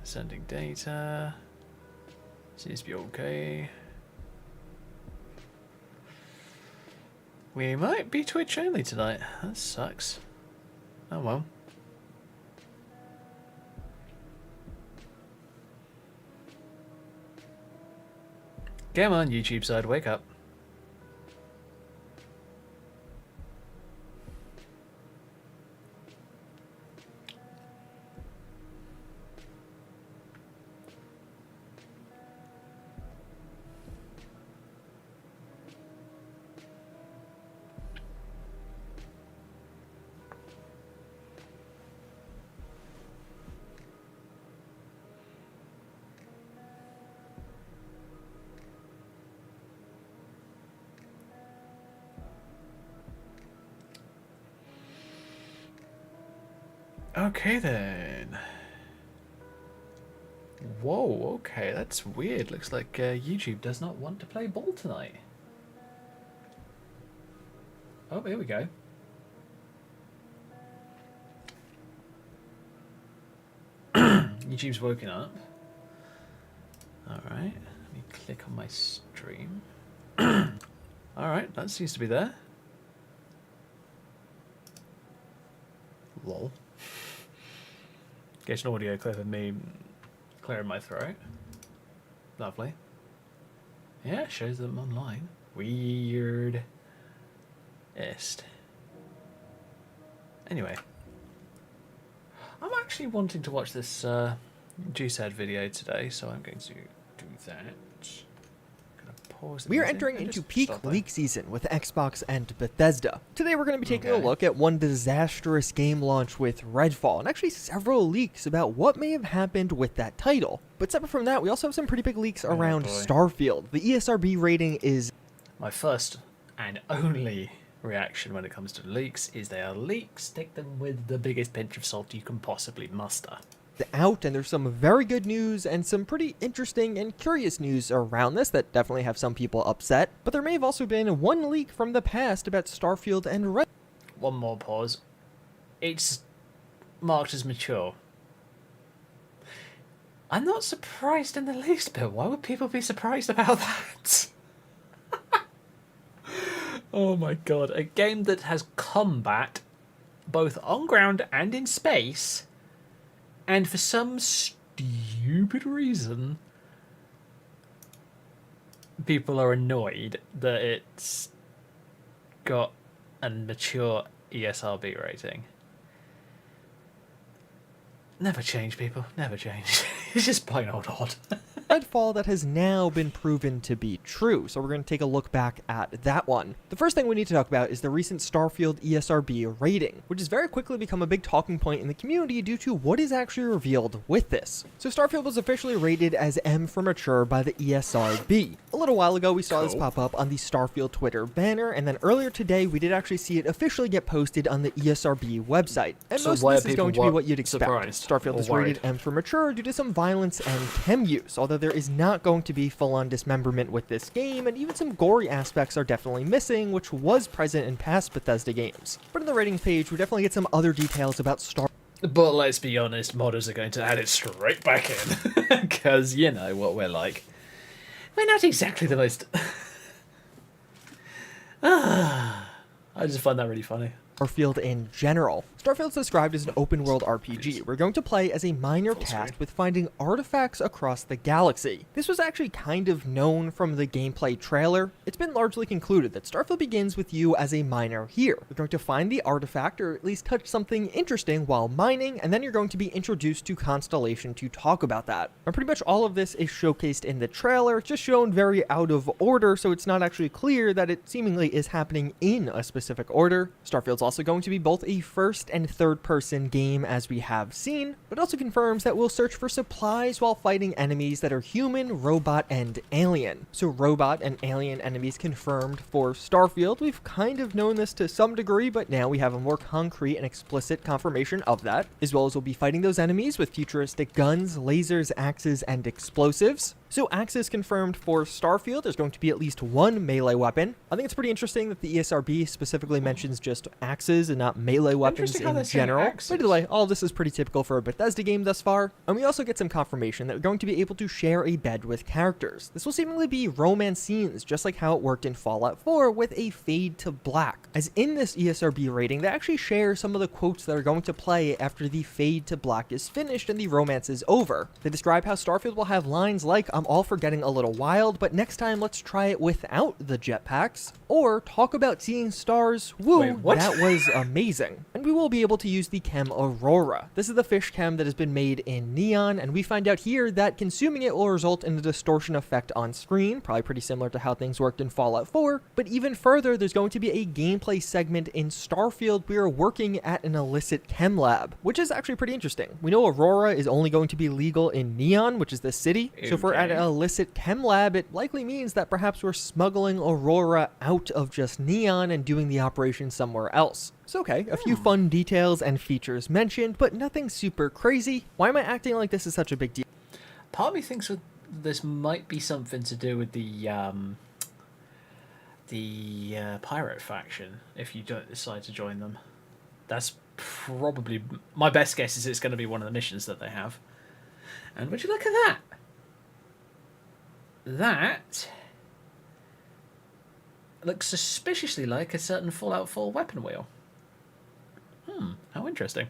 Sending data. Seems to be okay. We might be Twitch only tonight. That sucks. Oh well. Come on, YouTube side, wake up. Okay then. Whoa, okay, that's weird. Looks like YouTube does not want to play ball tonight. Oh, here we go. YouTube's woken up. Alright, let me click on my stream. Alright, that seems to be there. Lol. Get an audio clip of me clearing my throat. Lovely. Yeah, it shows them online. Weird. Est. Anyway. I'm actually wanting to watch this GSAD video today, so I'm going to do that. We are entering into peak leak season with Xbox and Bethesda. Today we're going to be taking a look at one disastrous game launch with Redfall, and actually several leaks about what may have happened with that title. But separate from that, we also have some pretty big leaks around Starfield. The ESRB rating is... My first and only reaction when it comes to leaks is they are leaks. Take them with the biggest pinch of salt you can possibly muster. Out, and there's some very good news and some pretty interesting and curious news around this that definitely have some people upset, but there may have also been one leak from the past about Starfield and Red. One more pause. It's marked as mature. I'm not surprised in the least bit. Why would people be surprised about that? Oh my god, a game that has combat both on ground and in space, and for some stupid reason, people are annoyed that it's got a mature ESRB rating. Never change, people. Never change. It's just plain old odd. Redfall that has now been proven to be true, so we're going to take a look back at that one. The first thing we need to talk about is the recent Starfield ESRB rating, which has very quickly become a big talking point in the community due to what is actually revealed with this. So Starfield was officially rated as M for mature by the ESRB. A little while ago we saw this pop up on the Starfield Twitter banner, and then earlier today we did actually see it officially get posted on the ESRB website. And so most of this is going to be what you'd expect. Starfield is worried. rated M for mature due to some violence and chem use, although there is not going to be full-on dismemberment with this game, and even some gory aspects are definitely missing, which was present in past Bethesda games. But in the ratings page, we definitely get some other details about Starfield. But let's be honest, modders are going to add it straight back in, because you know what we're like. We're not exactly the most... I just find that really funny. Starfield in general. Starfield's described as an open-world RPG. We're going to play as a miner tasked with finding artifacts across the galaxy. This was actually kind of known from the gameplay trailer. It's been largely concluded that Starfield begins with you as a miner here. You're going to find the artifact, or at least touch something interesting while mining, and then you're going to be introduced to Constellation to talk about that. And pretty much all of this is showcased in the trailer, just shown very out of order, so it's not actually clear that it seemingly is happening in a specific order. Starfield's also going to be both a first and third person game as we have seen, but also confirms that we'll search for supplies while fighting enemies that are human, robot, and alien. So robot and alien enemies confirmed for Starfield. We've kind of known this to some degree, but now we have a more concrete and explicit confirmation of that, as well as we'll be fighting those enemies with futuristic guns, lasers, axes, and explosives. So axes confirmed for Starfield. There's going to be at least one melee weapon. I think it's pretty interesting that the ESRB specifically mentions just axes and not melee weapons in general. But either way, all of this is pretty typical for a Bethesda game thus far. And we also get some confirmation that we're going to be able to share a bed with characters. This will seemingly be romance scenes, just like how it worked in Fallout 4 with a fade to black. As in this ESRB rating, they actually share some of the quotes that are going to play after the fade to black is finished and the romance is over. They describe how Starfield will have lines like, "I'm all for getting a little wild, but next time let's try it without the jetpacks," or "talk about seeing stars, woo, Wait, what? that was amazing." And we will be able to use the chem Aurora. This is the fish chem that has been made in Neon, and we find out here that consuming it will result in a distortion effect on screen, probably pretty similar to how things worked in Fallout 4, but even further, there's going to be a gameplay segment in Starfield. We are working at an illicit chem lab, which is actually pretty interesting. We know Aurora is only going to be legal in Neon, which is the city, so if we're at an illicit chem lab, it likely means that perhaps we're smuggling Aurora out of just Neon and doing the operation somewhere else. So okay, a few fun details and features mentioned, but nothing super crazy. Why am I acting like this is such a big deal? Part of me thinks this might be something to do with the pirate faction, if you don't decide to join them. That's probably my best guess. Is it's going to be one of the missions that they have. And would you look at that? That looks suspiciously like a certain Fallout 4 weapon wheel. How interesting.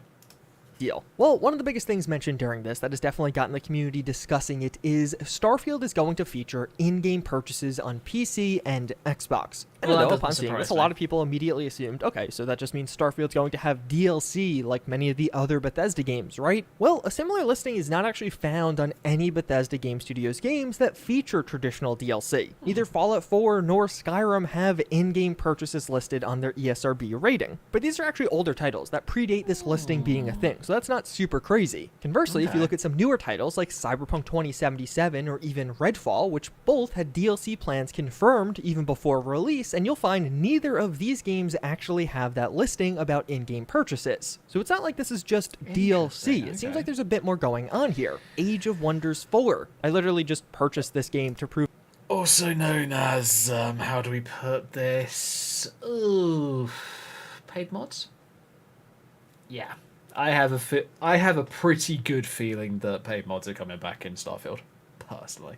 Deal. Well, one of the biggest things mentioned during this that has definitely gotten the community discussing it is Starfield is going to feature in-game purchases on PC and Xbox. And Well, that although doesn't upon seeing surprise this, a me. lot of people immediately assumed, okay, so that just means Starfield's going to have DLC like many of the other Bethesda games, right? Well, a similar listing is not actually found on any Bethesda Game Studios games that feature traditional DLC. Neither Fallout 4 nor Skyrim have in-game purchases listed on their ESRB rating. But these are actually older titles that predate this listing being a thing, so that's not super crazy. Conversely, if you look at some newer titles like Cyberpunk 2077 or even Redfall, which both had DLC plans confirmed even before release, and you'll find neither of these games actually have that listing about in-game purchases. So it's not like this is just DLC. It seems like there's a bit more going on here. Age of Wonders 4. I literally just purchased this game to prove. Also known as, how do we put this? Ooh, paid mods? Yeah. I have a pretty good feeling that paid mods are coming back in Starfield, personally.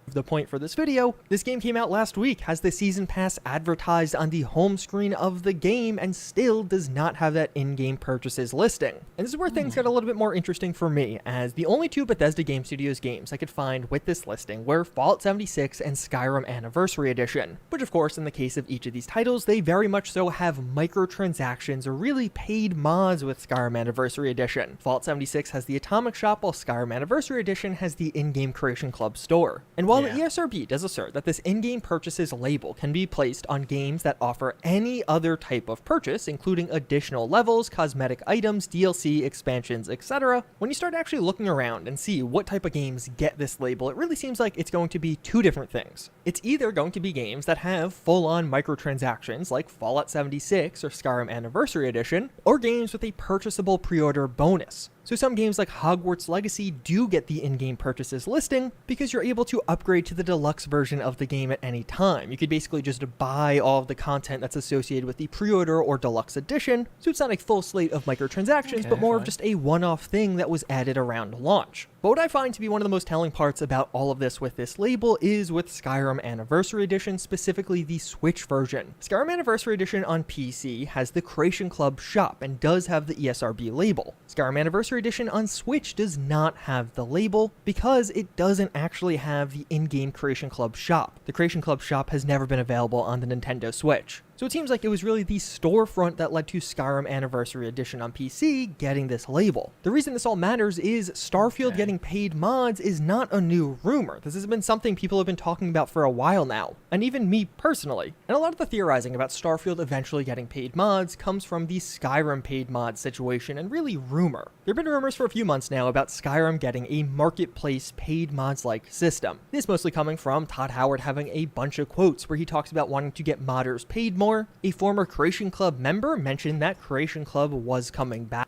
The point for this video, this game came out last week, has the season pass advertised on the home screen of the game, and still does not have that in-game purchases listing. And this is where things got a little bit more interesting for me, as the only two Bethesda Game Studios games I could find with this listing were Fallout 76 and Skyrim Anniversary Edition, which of course in the case of each of these titles, they very much so have microtransactions or really paid mods with Skyrim Anniversary Edition. Fallout 76 has the Atomic Shop, while Skyrim Anniversary Edition has the in-game Creation Club store. And while the ESRB does assert that this in-game purchases label can be placed on games that offer any other type of purchase, including additional levels, cosmetic items, DLC, expansions, etc., when you start actually looking around and see what type of games get this label, it really seems like it's going to be two different things. It's either going to be games that have full-on microtransactions like Fallout 76 or Skyrim Anniversary Edition, or games with a purchasable pre-order bonus. So some games like Hogwarts Legacy do get the in-game purchases listing because you're able to upgrade to the deluxe version of the game at any time. You could basically just buy all of the content that's associated with the pre-order or deluxe edition, so it's not a full slate of microtransactions, but more of just a one-off thing that was added around launch. But what I find to be one of the most telling parts about all of this with this label is with Skyrim Anniversary Edition, specifically the Switch version. Skyrim Anniversary Edition on PC has the Creation Club shop and does have the ESRB label. Skyrim Anniversary Edition on Switch does not have the label because it doesn't actually have the in-game Creation Club shop. The Creation Club shop has never been available on the Nintendo Switch. So it seems like it was really the storefront that led to Skyrim Anniversary Edition on PC getting this label. The reason this all matters is Starfield getting paid mods is not a new rumor. This has been something people have been talking about for a while now, and even me personally. And a lot of the theorizing about Starfield eventually getting paid mods comes from the Skyrim paid mod situation and really rumor. There have been rumors for a few months now about Skyrim getting a marketplace paid mods-like system. This mostly coming from Todd Howard having a bunch of quotes where he talks about wanting to get modders paid more. A former Creation Club member mentioned that Creation Club was coming back.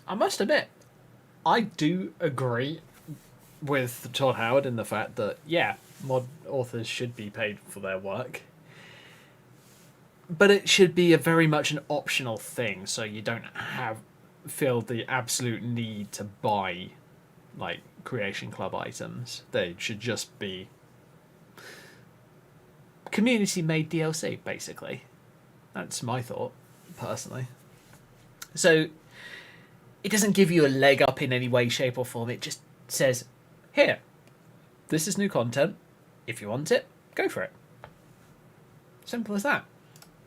I must admit, I do agree with Todd Howard and the fact that, yeah, mod authors should be paid for their work. But it should be a very much an optional thing, so you don't feel the absolute need to buy, like, Creation Club items. They should just be community-made DLC, basically. That's my thought, personally. So, it doesn't give you a leg up in any way, shape, or form. It just says, here, this is new content. If you want it, go for it. Simple as that.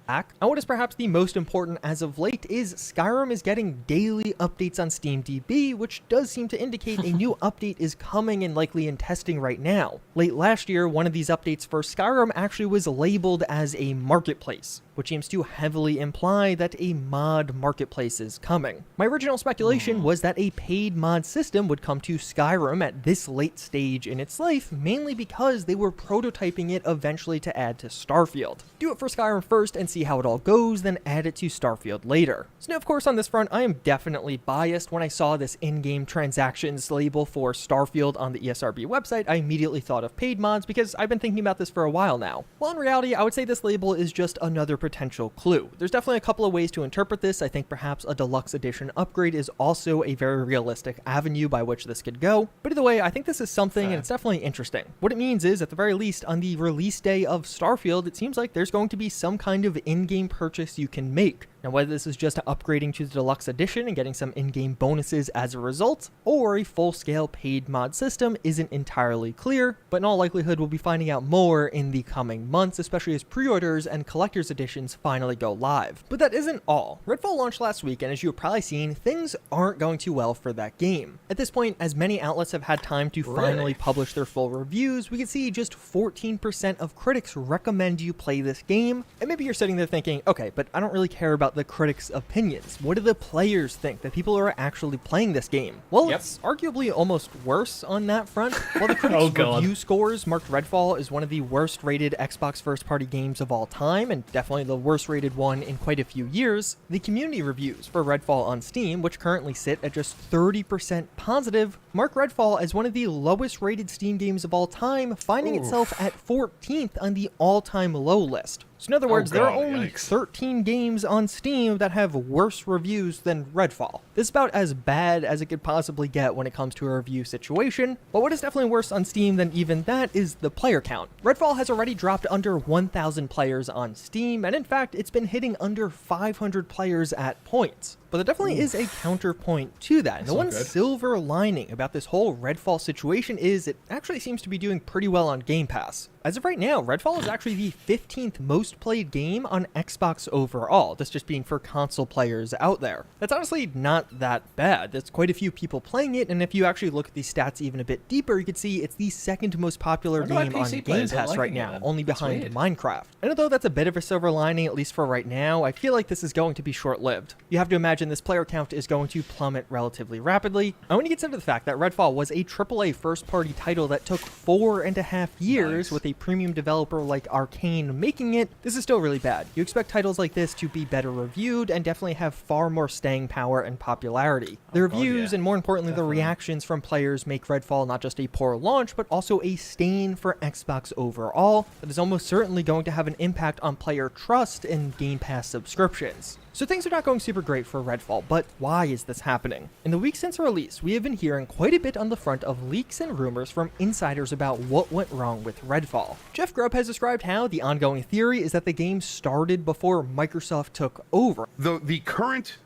And what is perhaps the most important as of late is Skyrim is getting daily updates on SteamDB, which does seem to indicate a new update is coming and likely in testing right now. Late last year, one of these updates for Skyrim actually was labeled as a marketplace, which seems to heavily imply that a mod marketplace is coming. My original speculation was that a paid mod system would come to Skyrim at this late stage in its life, mainly because they were prototyping it eventually to add to Starfield. Do it for Skyrim first and see how it all goes, then add it to Starfield later. So now, of course, on this front, I am definitely biased. When I saw this in-game transactions label for Starfield on the ESRB website, I immediately thought of paid mods because I've been thinking about this for a while now. Well, in reality, I would say this label is just another potential clue. There's definitely a couple of ways to interpret this. I think perhaps a deluxe edition upgrade is also a very realistic avenue by which this could go. But either way, I think this is something and it's definitely interesting. What it means is, at the very least, on the release day of Starfield, it seems like there's going to be some kind of in-game purchase you can make. Now, whether this is just upgrading to the deluxe edition and getting some in-game bonuses as a result, or a full-scale paid mod system isn't entirely clear, but in all likelihood we'll be finding out more in the coming months, especially as pre-orders and collector's editions finally go live. But that isn't all. Redfall launched last week, and as you've probably seen, things aren't going too well for that game. At this point, as many outlets have had time to finally publish their full reviews, we can see just 14% of critics recommend you play this game, and maybe you're sitting there thinking, okay, but I don't really care about the critics' opinions. What do the players think, the people who are actually playing this game? Well, it's arguably almost worse on that front. While the critics' review scores marked Redfall as one of the worst rated Xbox first-party games of all time, and definitely the worst rated one in quite a few years, the community reviews for Redfall on Steam, which currently sit at just 30% positive, mark Redfall as one of the lowest rated Steam games of all time, finding itself at 14th on the all-time low list. So in other words, there are only 13 games on Steam that have worse reviews than Redfall. This is about as bad as it could possibly get when it comes to a review situation, but what is definitely worse on Steam than even that is the player count. Redfall has already dropped under 1,000 players on Steam, and in fact, it's been hitting under 500 players at points. But there definitely is a counterpoint to that. And the one silver lining about this whole Redfall situation is it actually seems to be doing pretty well on Game Pass. As of right now, Redfall is actually the 15th most played game on Xbox overall, this just being for console players out there. That's honestly not that bad. There's quite a few people playing it, and if you actually look at the stats even a bit deeper, you can see it's the second most popular game on Game Pass right now, only behind Minecraft. And although that's a bit of a silver lining, at least for right now, I feel like this is going to be short-lived. You have to imagine this player count is going to plummet relatively rapidly. And when you consider the fact that Redfall was a AAA first-party title that took 4.5 years with a premium developer like Arcane making it, this is still really bad. You expect titles like this to be better reviewed and definitely have far more staying power and popularity. The reviews and more importantly the reactions from players make Redfall not just a poor launch, but also a stain for Xbox overall that is almost certainly going to have an impact on player trust in Game Pass subscriptions. So things are not going super great for Redfall, but why is this happening? In the weeks since release, we have been hearing quite a bit on the front of leaks and rumors from insiders about what went wrong with Redfall. Jeff Grubb has described how the ongoing theory is that the game started before Microsoft took over. The current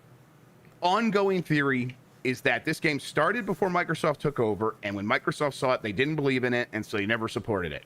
ongoing theory is that this game started before Microsoft took over, and when Microsoft saw it, they didn't believe in it, and so they never supported it.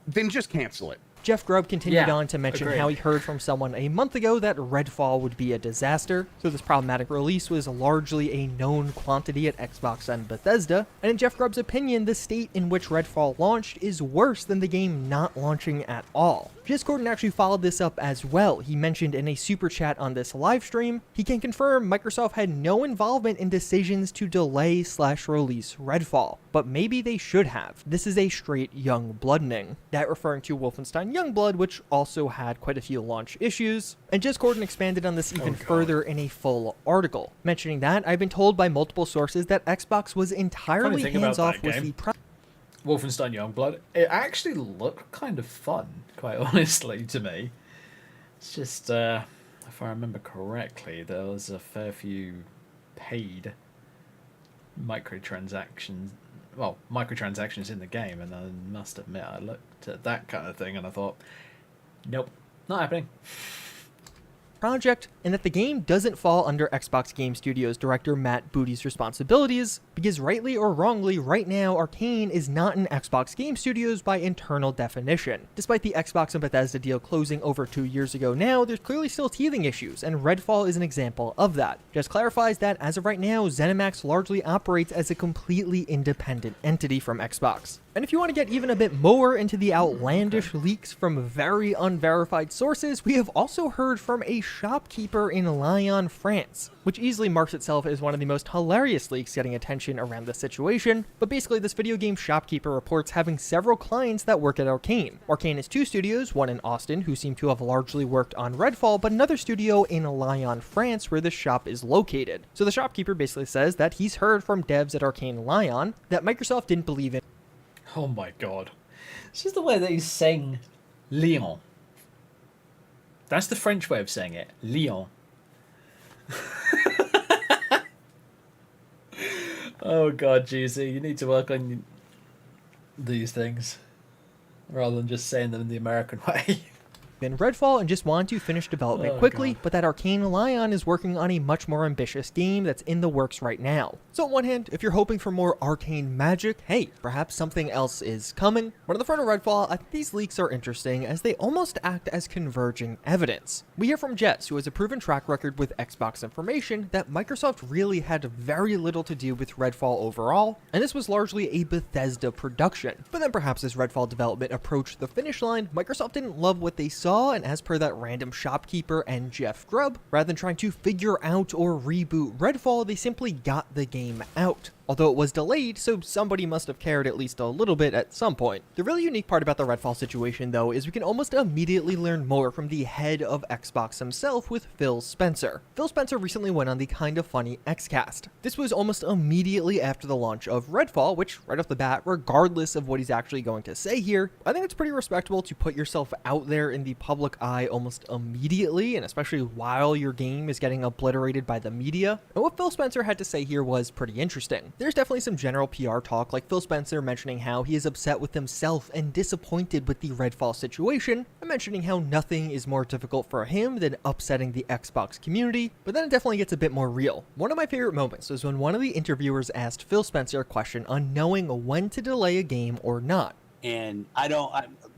Then just cancel it. Jeff Grubb continued on to mention how he heard from someone a month ago that Redfall would be a disaster, so this problematic release was largely a known quantity at Xbox and Bethesda, and in Jeff Grubb's opinion, the state in which Redfall launched is worse than the game not launching at all. Jez Corden actually followed this up as well. He mentioned in a super chat on this live stream, he can confirm Microsoft had no involvement in decisions to delay/release Redfall, but maybe they should have. This is a straight young bloodening. That referring to Wolfenstein Youngblood, which also had quite a few launch issues. And Jez Corden expanded on this even further in a full article, mentioning that I've been told by multiple sources that Xbox was entirely hands-off with the Wolfenstein Youngblood. It actually looked kind of fun, quite honestly, to me. It's just, if I remember correctly, there was a fair few paid microtransactions in the game, and I must admit, I looked at that kind of thing and I thought, nope, not happening. Project, and that the game doesn't fall under Xbox Game Studios director Matt Booty's responsibilities, because rightly or wrongly, right now, Arcane is not in Xbox Game Studios by internal definition. Despite the Xbox and Bethesda deal closing over 2 years ago now, there's clearly still teething issues, and Redfall is an example of that. Just clarifies that, as of right now, ZeniMax largely operates as a completely independent entity from Xbox. And if you want to get even a bit more into the outlandish leaks from very unverified sources, we have also heard from a shopkeeper in Lyon, France, which easily marks itself as one of the most hilarious leaks getting attention around this situation. But basically, this video game shopkeeper reports having several clients that work at Arcane. Arcane has 2 studios, one in Austin, who seem to have largely worked on Redfall, but another studio in Lyon, France, where the shop is located. So the shopkeeper basically says that he's heard from devs at Arcane Lyon that Microsoft didn't believe in. Oh my god. It's just the way that he's saying Lyon. That's the French way of saying it. Lyon. Oh god, GC, you need to work on these things rather than just saying them in the American way. In Redfall and just want to finish development quickly, but that Arcane Lyon is working on a much more ambitious game that's in the works right now. So on one hand, if you're hoping for more Arcane magic, hey, perhaps something else is coming. But on the front of Redfall, I think these leaks are interesting as they almost act as converging evidence. We hear from Jez, who has a proven track record with Xbox information, that Microsoft really had very little to do with Redfall overall, and this was largely a Bethesda production. But then perhaps as Redfall development approached the finish line, Microsoft didn't love what they saw, and as per that random shopkeeper and Jeff Grubb, rather than trying to figure out or reboot Redfall, they simply got the game out. Although it was delayed, so somebody must have cared at least a little bit at some point. The really unique part about the Redfall situation, though, is we can almost immediately learn more from the head of Xbox himself with Phil Spencer. Phil Spencer recently went on the Kinda Funny Xcast. This was almost immediately after the launch of Redfall, which, right off the bat, regardless of what he's actually going to say here, I think it's pretty respectable to put yourself out there in the public eye almost immediately, and especially while your game is getting obliterated by the media. And what Phil Spencer had to say here was pretty interesting. There's definitely some general PR talk, like Phil Spencer mentioning how he is upset with himself and disappointed with the Redfall situation, and mentioning how nothing is more difficult for him than upsetting the Xbox community, but then it definitely gets a bit more real. One of my favorite moments was when one of the interviewers asked Phil Spencer a question on knowing when to delay a game or not. And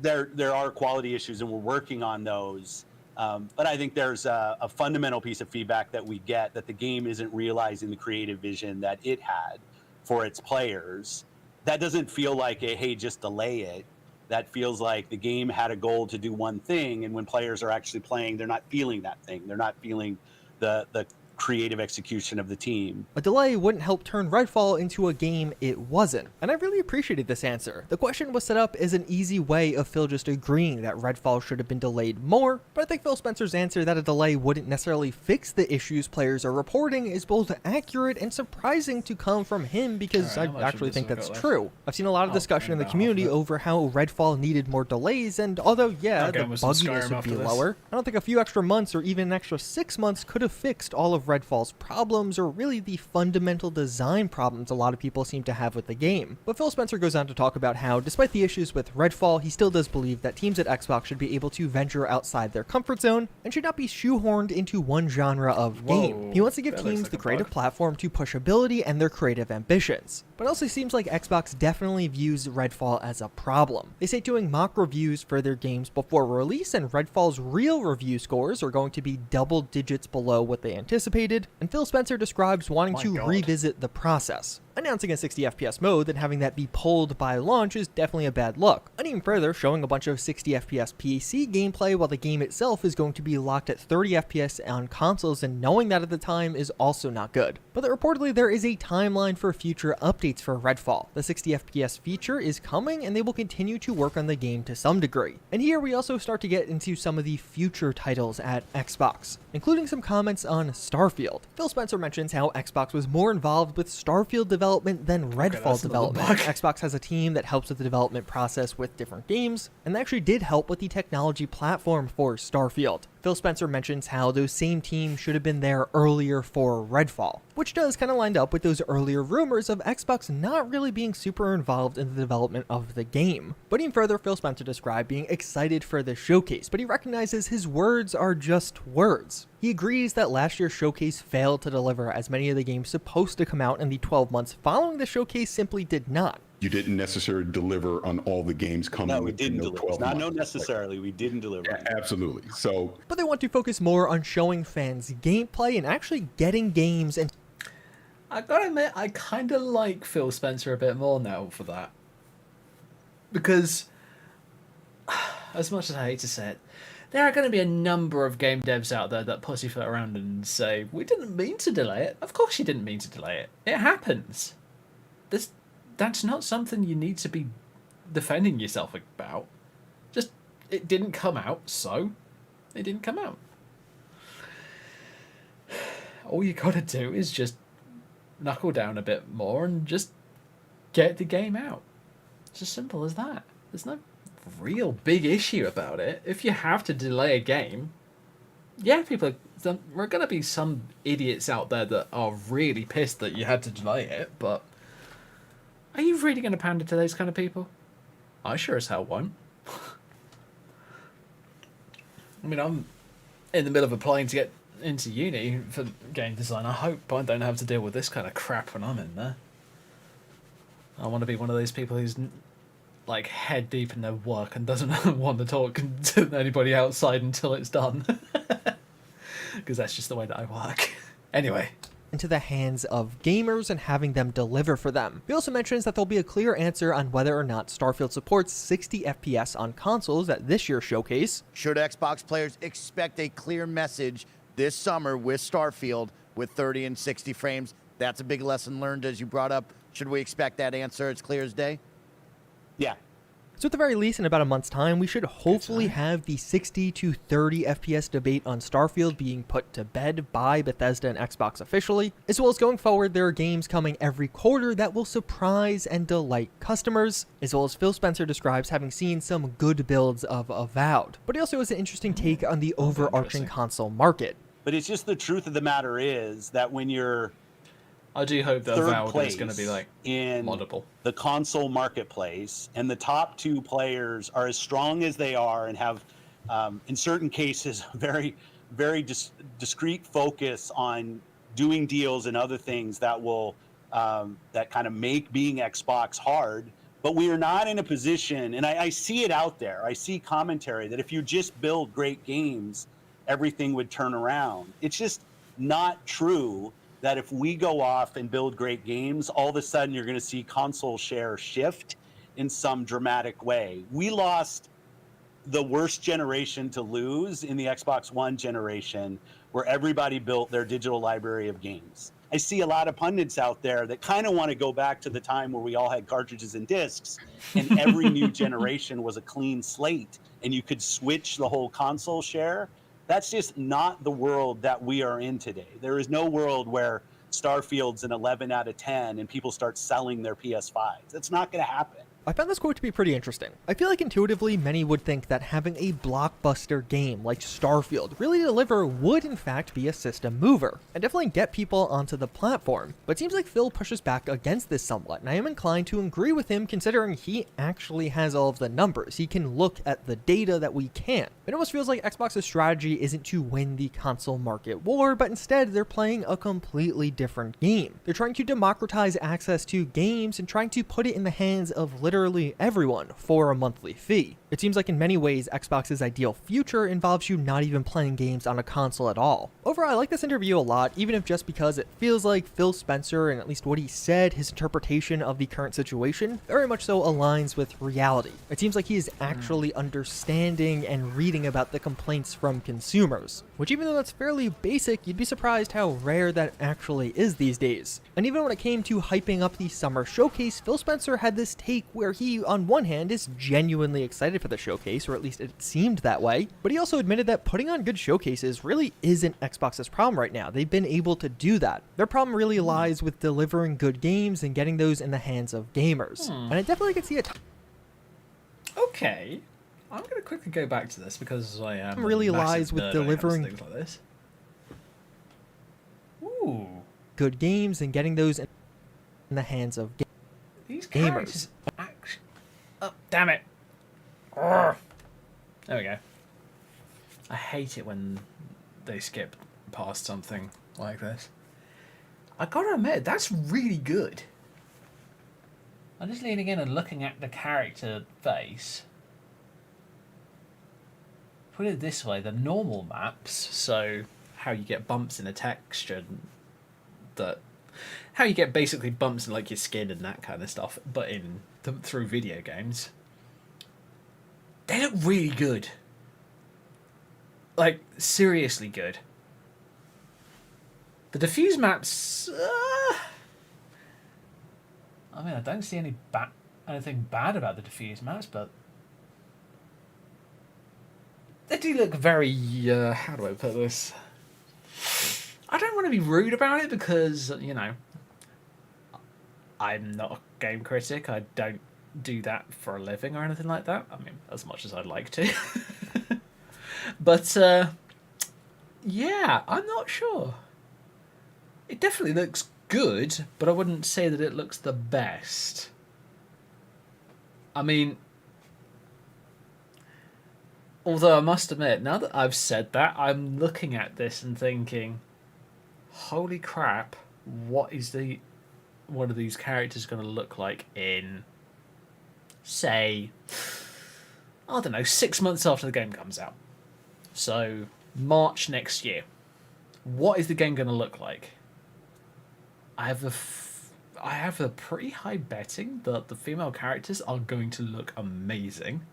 there are quality issues and we're working on those. But I think there's a fundamental piece of feedback that we get that the game isn't realizing the creative vision that it had for its players. That doesn't feel like a, hey, just delay it. That feels like the game had a goal to do one thing, and when players are actually playing, they're not feeling that thing. They're not feeling the creative execution of the team. A delay wouldn't help turn Redfall into a game it wasn't, and I really appreciated this answer. The question was set up as an easy way of Phil just agreeing that Redfall should have been delayed more, but I think Phil Spencer's answer that a delay wouldn't necessarily fix the issues players are reporting is both accurate and surprising to come from him, because I actually think that's true. I've seen a lot of discussion in the community over how Redfall needed more delays, and although yeah, the bugginess would be lower, I don't think a few extra months or even an extra 6 months could have fixed all of Redfall's problems, or really the fundamental design problems a lot of people seem to have with the game. But Phil Spencer goes on to talk about how, despite the issues with Redfall, he still does believe that teams at Xbox should be able to venture outside their comfort zone and should not be shoehorned into one genre of game. He wants to give teams the creative platform to push ability and their creative ambitions. But it also seems like Xbox definitely views Redfall as a problem. They say doing mock reviews for their games before release, and Redfall's real review scores are going to be double digits below what they anticipated, and Phil Spencer describes wanting to revisit the process. Announcing a 60 FPS mode, then having that be pulled by launch is definitely a bad look. And even further, showing a bunch of 60 FPS PC gameplay while the game itself is going to be locked at 30 FPS on consoles, and knowing that at the time is also not good. But reportedly there is a timeline for future updates for Redfall. The 60 FPS feature is coming, and they will continue to work on the game to some degree. And here we also start to get into some of the future titles at Xbox, including some comments on Starfield. Phil Spencer mentions how Xbox was more involved with Starfield development than Redfall development. Xbox has a team that helps with the development process with different games, and they actually did help with the technology platform for Starfield. Phil Spencer mentions how those same teams should have been there earlier for Redfall, which does kind of line up with those earlier rumors of Xbox not really being super involved in the development of the game. But even further, Phil Spencer described being excited for the showcase, but he recognizes his words are just words. He agrees that last year's showcase failed to deliver, as many of the games supposed to come out in the 12 months following the showcase simply did not. You didn't necessarily deliver on all the games coming. No, we didn't deliver. 12 Not months. necessarily. We didn't deliver. Absolutely. So, but they want to focus more on showing fans gameplay and actually getting games. And I gotta admit, I kind of like Phil Spencer a bit more now for that. Because, as much as I hate to say it, there are going to be a number of game devs out there that pussyfoot around and say, we didn't mean to delay it. Of course you didn't mean to delay it. It happens. That's not something you need to be defending yourself about. Just, it didn't come out, so it didn't come out. All you gotta do is just knuckle down a bit more and just get the game out. It's as simple as that. There's no real big issue about it. If you have to delay a game, yeah, there are gonna be some idiots out there that are really pissed that you had to delay it, but are you really going to pander to those kind of people? I sure as hell won't. I mean, I'm in the middle of applying to get into uni for game design. I hope I don't have to deal with this kind of crap when I'm in there. I want to be one of those people who's like head deep in their work and doesn't want to talk to anybody outside until it's done. Because that's just the way that I work. Anyway. Into the hands of gamers and having them deliver for them. He also mentions that there'll be a clear answer on whether or not Starfield supports 60 FPS on consoles at this year's showcase. Should Xbox players expect a clear message this summer with Starfield with 30 and 60 frames? That's a big lesson learned, as you brought up. Should we expect that answer? It's clear as day? Yeah. So at the very least, in about a month's time, we should hopefully have the 60 to 30 FPS debate on Starfield being put to bed by Bethesda and Xbox officially. As well as going forward, there are games coming every quarter that will surprise and delight customers, as well as Phil Spencer describes having seen some good builds of Avowed. But he also has an interesting take on the overarching console market. But it's just the truth of the matter is that when you're I do hope that third Avowed place is going to be like in moddable. The console marketplace, and the top two players are as strong as they are and have, in certain cases, very, very discrete focus on doing deals and other things that will that kind of make being Xbox hard. But we are not in a position, and I see it out there. I see commentary that if you just build great games, everything would turn around. It's just not true. That if we go off and build great games, all of a sudden you're going to see console share shift in some dramatic way. We lost the worst generation to lose in the Xbox One generation, where everybody built their digital library of games. I see a lot of pundits out there that kind of want to go back to the time where we all had cartridges and discs, and every new generation was a clean slate, and you could switch the whole console share. That's just not the world that we are in today. There is no world where Starfield's an 11 out of 10 and people start selling their PS5s. That's not going to happen. I found this quote to be pretty interesting. I feel like intuitively many would think that having a blockbuster game like Starfield really deliver would in fact be a system mover, and definitely get people onto the platform. But it seems like Phil pushes back against this somewhat, and I am inclined to agree with him considering he actually has all of the numbers. He can look at the data that we can't. It almost feels like Xbox's strategy isn't to win the console market war, but instead they're playing a completely different game. They're trying to democratize access to games and trying to put it in the hands of literally literally everyone for a monthly fee. It seems like in many ways Xbox's ideal future involves you not even playing games on a console at all. Overall, I like this interview a lot, even if just because it feels like Phil Spencer, and at least what he said, his interpretation of the current situation, very much so aligns with reality. It seems like he is actually understanding and reading about the complaints from consumers, which even though that's fairly basic, you'd be surprised how rare that actually is these days. And even when it came to hyping up the summer showcase, Phil Spencer had this take where he, on one hand, is genuinely excited for the showcase, or at least it seemed that way, but he also admitted that putting on good showcases really isn't Xbox's problem right now. They've been able to do that. Their problem really lies with delivering good games and getting those in the hands of gamers. And I definitely could see it. Okay. I'm going to quickly go back to this because I am Really a massive lies with nerd when it comes to delivering things like this. Ooh. Good games and getting those in the hands of These gamers. characters actually... Oh, damn it. Urgh. There we go. I hate it when they skip past something like this. I gotta admit, that's really good. I'm just leaning in and looking at the character face. Put it this way, the normal maps, so how you get bumps in a texture, how you get basically bumps in like your skin and that kind of stuff, but through video games, they look really good. Like, seriously good. The diffuse maps, I mean, I don't see anything bad about the diffuse maps, but they do look very, how do I put this? I don't want to be rude about it because, you know, I'm not a game critic. I don't do that for a living or anything like that. I mean, as much as I'd like to. But, yeah, I'm not sure. It definitely looks good, but I wouldn't say that it looks the best. I mean, although I must admit, now that I've said that, I'm looking at this and thinking, holy crap, what is one of these characters going to look like in, say, I don't know, 6 months after the game comes out? So, March next year. What is the game going to look like? I have a pretty high betting that the female characters are going to look amazing.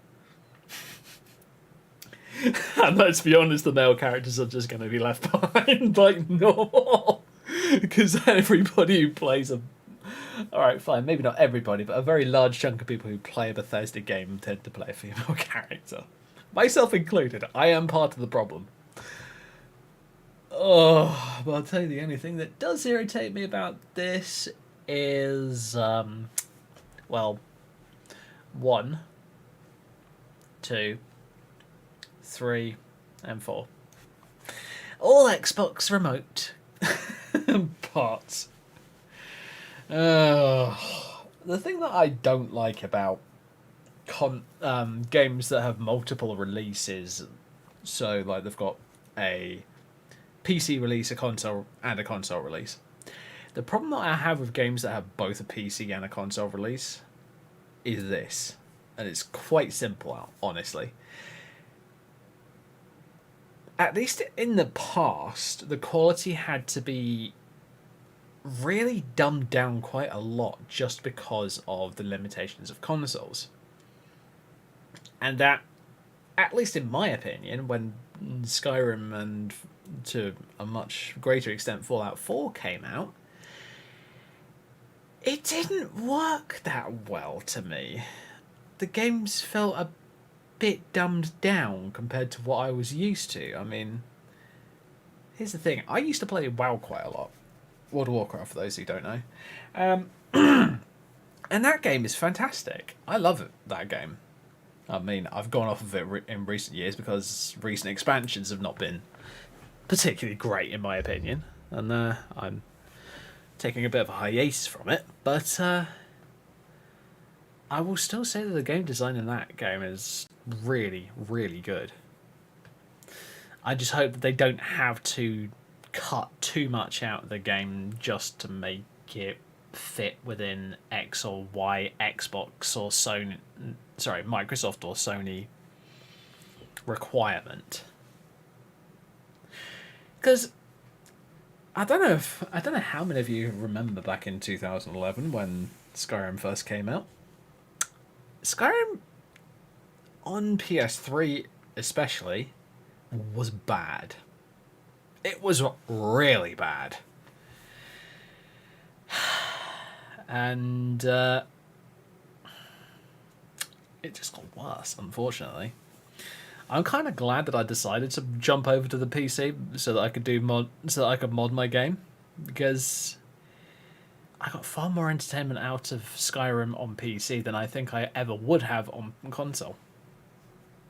And let's be honest, the male characters are just going to be left behind like normal. Because everybody who plays a... Alright, fine, maybe not everybody, but a very large chunk of people who play a Bethesda game tend to play a female character. Myself included. I am part of the problem. Oh, but I'll tell you the only thing that does irritate me about this is, well, 1, 2, 3, and 4. All Xbox remote parts. The thing that I don't like about games that have multiple releases, so like they've got a PC release, a console, and a console release. The problem that I have with games that have both a PC and a console release is this, and it's quite simple, honestly. At least in the past, the quality had to be really dumbed down quite a lot just because of the limitations of consoles. And that, at least in my opinion, when Skyrim and to a much greater extent Fallout 4 came out, it didn't work that well to me. The games felt a bit dumbed down compared to what I was used to. I mean, here's the thing. I used to play WoW quite a lot. World of Warcraft, for those who don't know. And that game is fantastic. I love it, that game. I mean, I've gone off of it in recent years because recent expansions have not been particularly great, in my opinion. And I'm taking a bit of a hiatus from it. But I will still say that the game design in that game is really, really good. I just hope that they don't have to cut too much out of the game just to make it fit within X or Y Xbox or Sony, sorry, Microsoft or Sony requirement. Because I don't know how many of you remember back in 2011 when Skyrim first came out. Skyrim on PS3 especially was bad. It was really bad. And it just got worse, unfortunately. I'm kind of glad that I decided to jump over to the PC so that I could mod my game, because I got far more entertainment out of Skyrim on PC than I think I ever would have on console.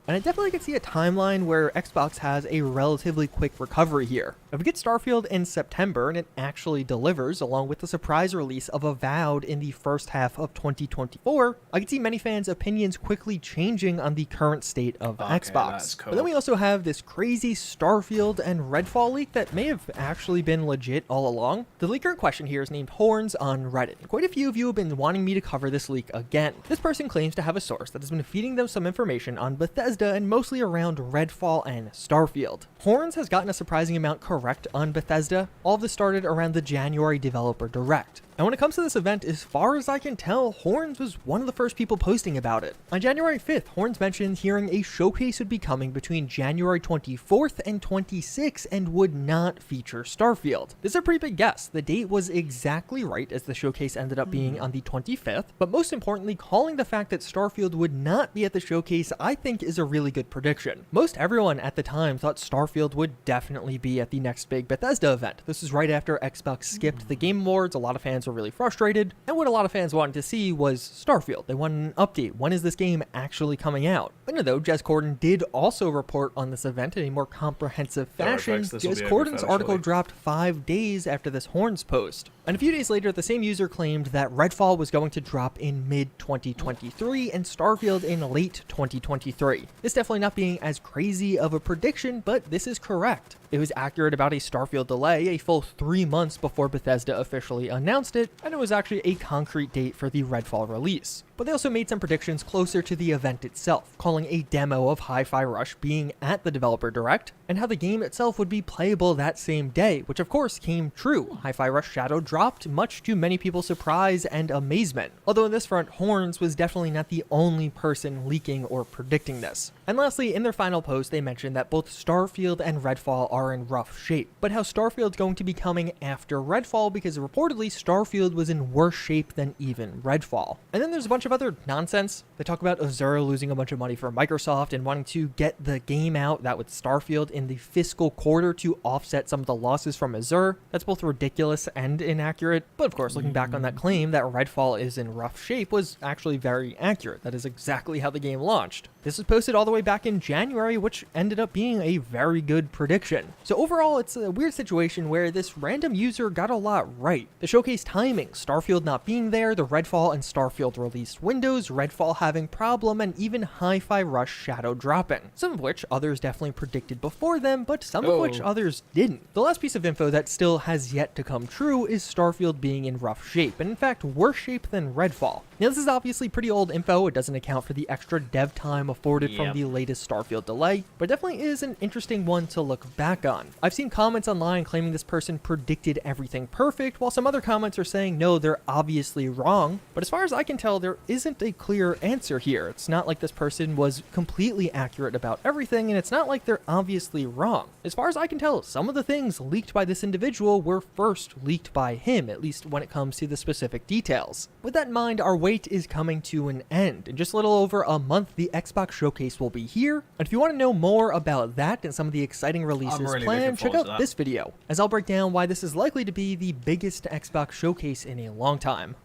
And I definitely can see a timeline where Xbox has a relatively quick recovery here. If we get Starfield in September and it actually delivers, along with the surprise release of Avowed in the first half of 2024, I can see many fans' opinions quickly changing on the current state of Xbox. That's cool. But then we also have this crazy Starfield and Redfall leak that may have actually been legit all along. The leaker in question here is named Horns on Reddit. Quite a few of you have been wanting me to cover this leak again. This person claims to have a source that has been feeding them some information on Bethesda and mostly around Redfall and Starfield. Horns has gotten a surprising amount correct on Bethesda. All of this started around the January Developer Direct. And when it comes to this event, as far as I can tell, Horns was one of the first people posting about it. On January 5th, Horns mentioned hearing a showcase would be coming between January 24th and 26th and would not feature Starfield. This is a pretty big guess. The date was exactly right, as the showcase ended up being on the 25th, but most importantly, calling the fact that Starfield would not be at the showcase, I think is a really good prediction. Most everyone at the time thought Starfield would definitely be at the next big Bethesda event. This is right after Xbox skipped the Game Awards. A lot of fans were really frustrated, and what a lot of fans wanted to see was Starfield. They wanted an update. When is this game actually coming out? But no, though, Jez Corden did also report on this event in a more comprehensive fashion. Jez Corden's article dropped 5 days after this Horns post. And a few days later, the same user claimed that Redfall was going to drop in mid-2023 and Starfield in late 2023. This definitely not being as crazy of a prediction, but this is correct. It was accurate about a Starfield delay a full 3 months before Bethesda officially announced it, and it was actually a concrete date for the Redfall release. But they also made some predictions closer to the event itself, calling a demo of Hi-Fi Rush being at the Developer Direct, and how the game itself would be playable that same day, which of course came true. Hi-Fi Rush Shadow dropped, much to many people's surprise and amazement. Although in this front, Horns was definitely not the only person leaking or predicting this. And lastly, in their final post, they mentioned that both Starfield and Redfall are in rough shape, but how Starfield's going to be coming after Redfall because reportedly Starfield was in worse shape than even Redfall. And then there's a bunch of other nonsense. They talk about Azure losing a bunch of money for Microsoft and wanting to get the game out, that with Starfield, in the fiscal quarter to offset some of the losses from Azure. That's both ridiculous and inaccurate, but of course, looking back on that claim that Redfall is in rough shape was actually very accurate. That is exactly how the game launched. This was posted all the way back in January, which ended up being a very good prediction. So overall, it's a weird situation where this random user got a lot right. The showcase timing, Starfield not being there, the Redfall and Starfield release windows, Redfall having problem, and even Hi-Fi Rush Shadow dropping. Some of which others definitely predicted before them, but some of which others didn't. The last piece of info that still has yet to come true is Starfield being in rough shape, and in fact worse shape than Redfall. Now this is obviously pretty old info. It doesn't account for the extra dev time afforded from the latest Starfield delay, but definitely is an interesting one to look back on. I've seen comments online claiming this person predicted everything perfect, while some other comments are saying no, they're obviously wrong. But as far as I can tell, there isn't a clear answer here. It's not like this person was completely accurate about everything, and it's not like they're obviously wrong. As far as I can tell, some of the things leaked by this individual were first leaked by him, at least when it comes to the specific details. With that in mind, our wait is coming to an end. In just a little over a month, the Xbox Showcase will be here. And if you want to know more about that and some of the exciting releases planned, check out this video, as I'll break down why this is likely to be the biggest Xbox Showcase in a long time.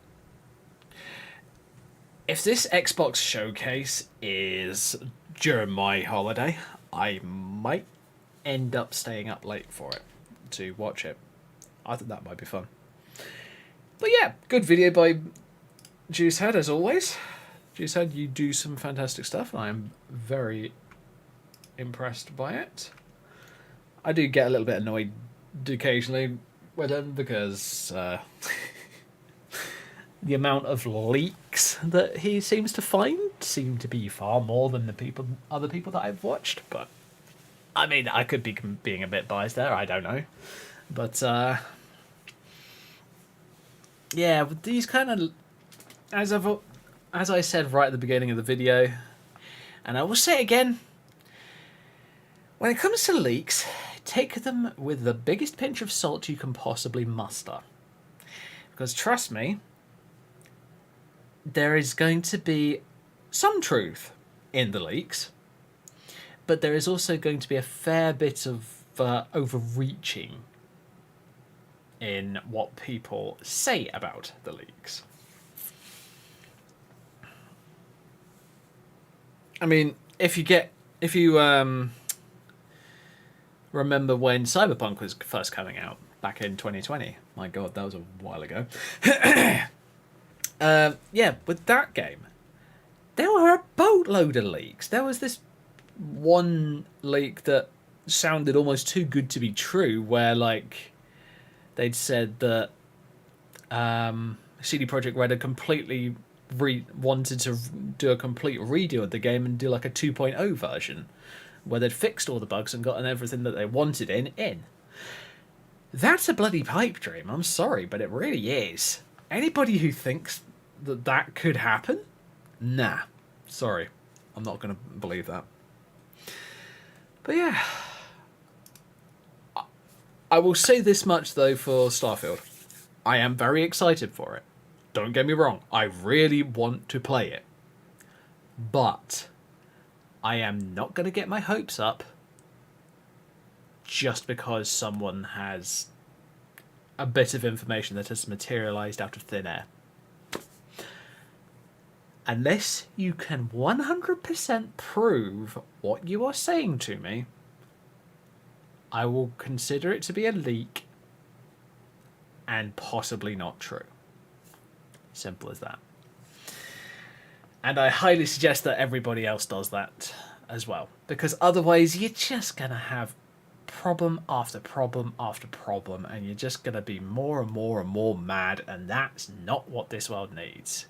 If this Xbox Showcase is during my holiday, I might end up staying up late for it to watch it. I think that might be fun. But yeah, good video by Juicehead as always. Juicehead, you do some fantastic stuff, and I am very impressed by it. I do get a little bit annoyed occasionally with him because the amount of leaks that he seems to find seem to be far more than the other people that I've watched. But I mean, I could be being a bit biased there. I don't know, but yeah, with these kind of, as I said right at the beginning of the video, and I will say it again, when it comes to leaks, take them with the biggest pinch of salt you can possibly muster. Because trust me, there is going to be some truth in the leaks, but there is also going to be a fair bit of overreaching in what people say about the leaks. I mean, if you remember when Cyberpunk was first coming out back in 2020, my god, that was a while ago. Yeah, with that game, there were a boatload of leaks. There was this one leak that sounded almost too good to be true, where like they'd said that CD Projekt Red had completely wanted to do a complete redo of the game and do like a 2.0 version where they'd fixed all the bugs and gotten everything that they wanted in. That's a bloody pipe dream. I'm sorry, but it really is. Anybody who thinks that that could happen, nah. Sorry, I'm not going to believe that. But yeah, I will say this much though for Starfield. I am very excited for it. Don't get me wrong, I really want to play it. But I am not going to get my hopes up just because someone has a bit of information that has materialized out of thin air. Unless you can 100% prove what you are saying to me, I will consider it to be a leak and possibly not true. Simple as that. And I highly suggest that everybody else does that as well, because otherwise you're just going to have problem after problem after problem, and you're just going to be more and more and more mad, and that's not what this world needs.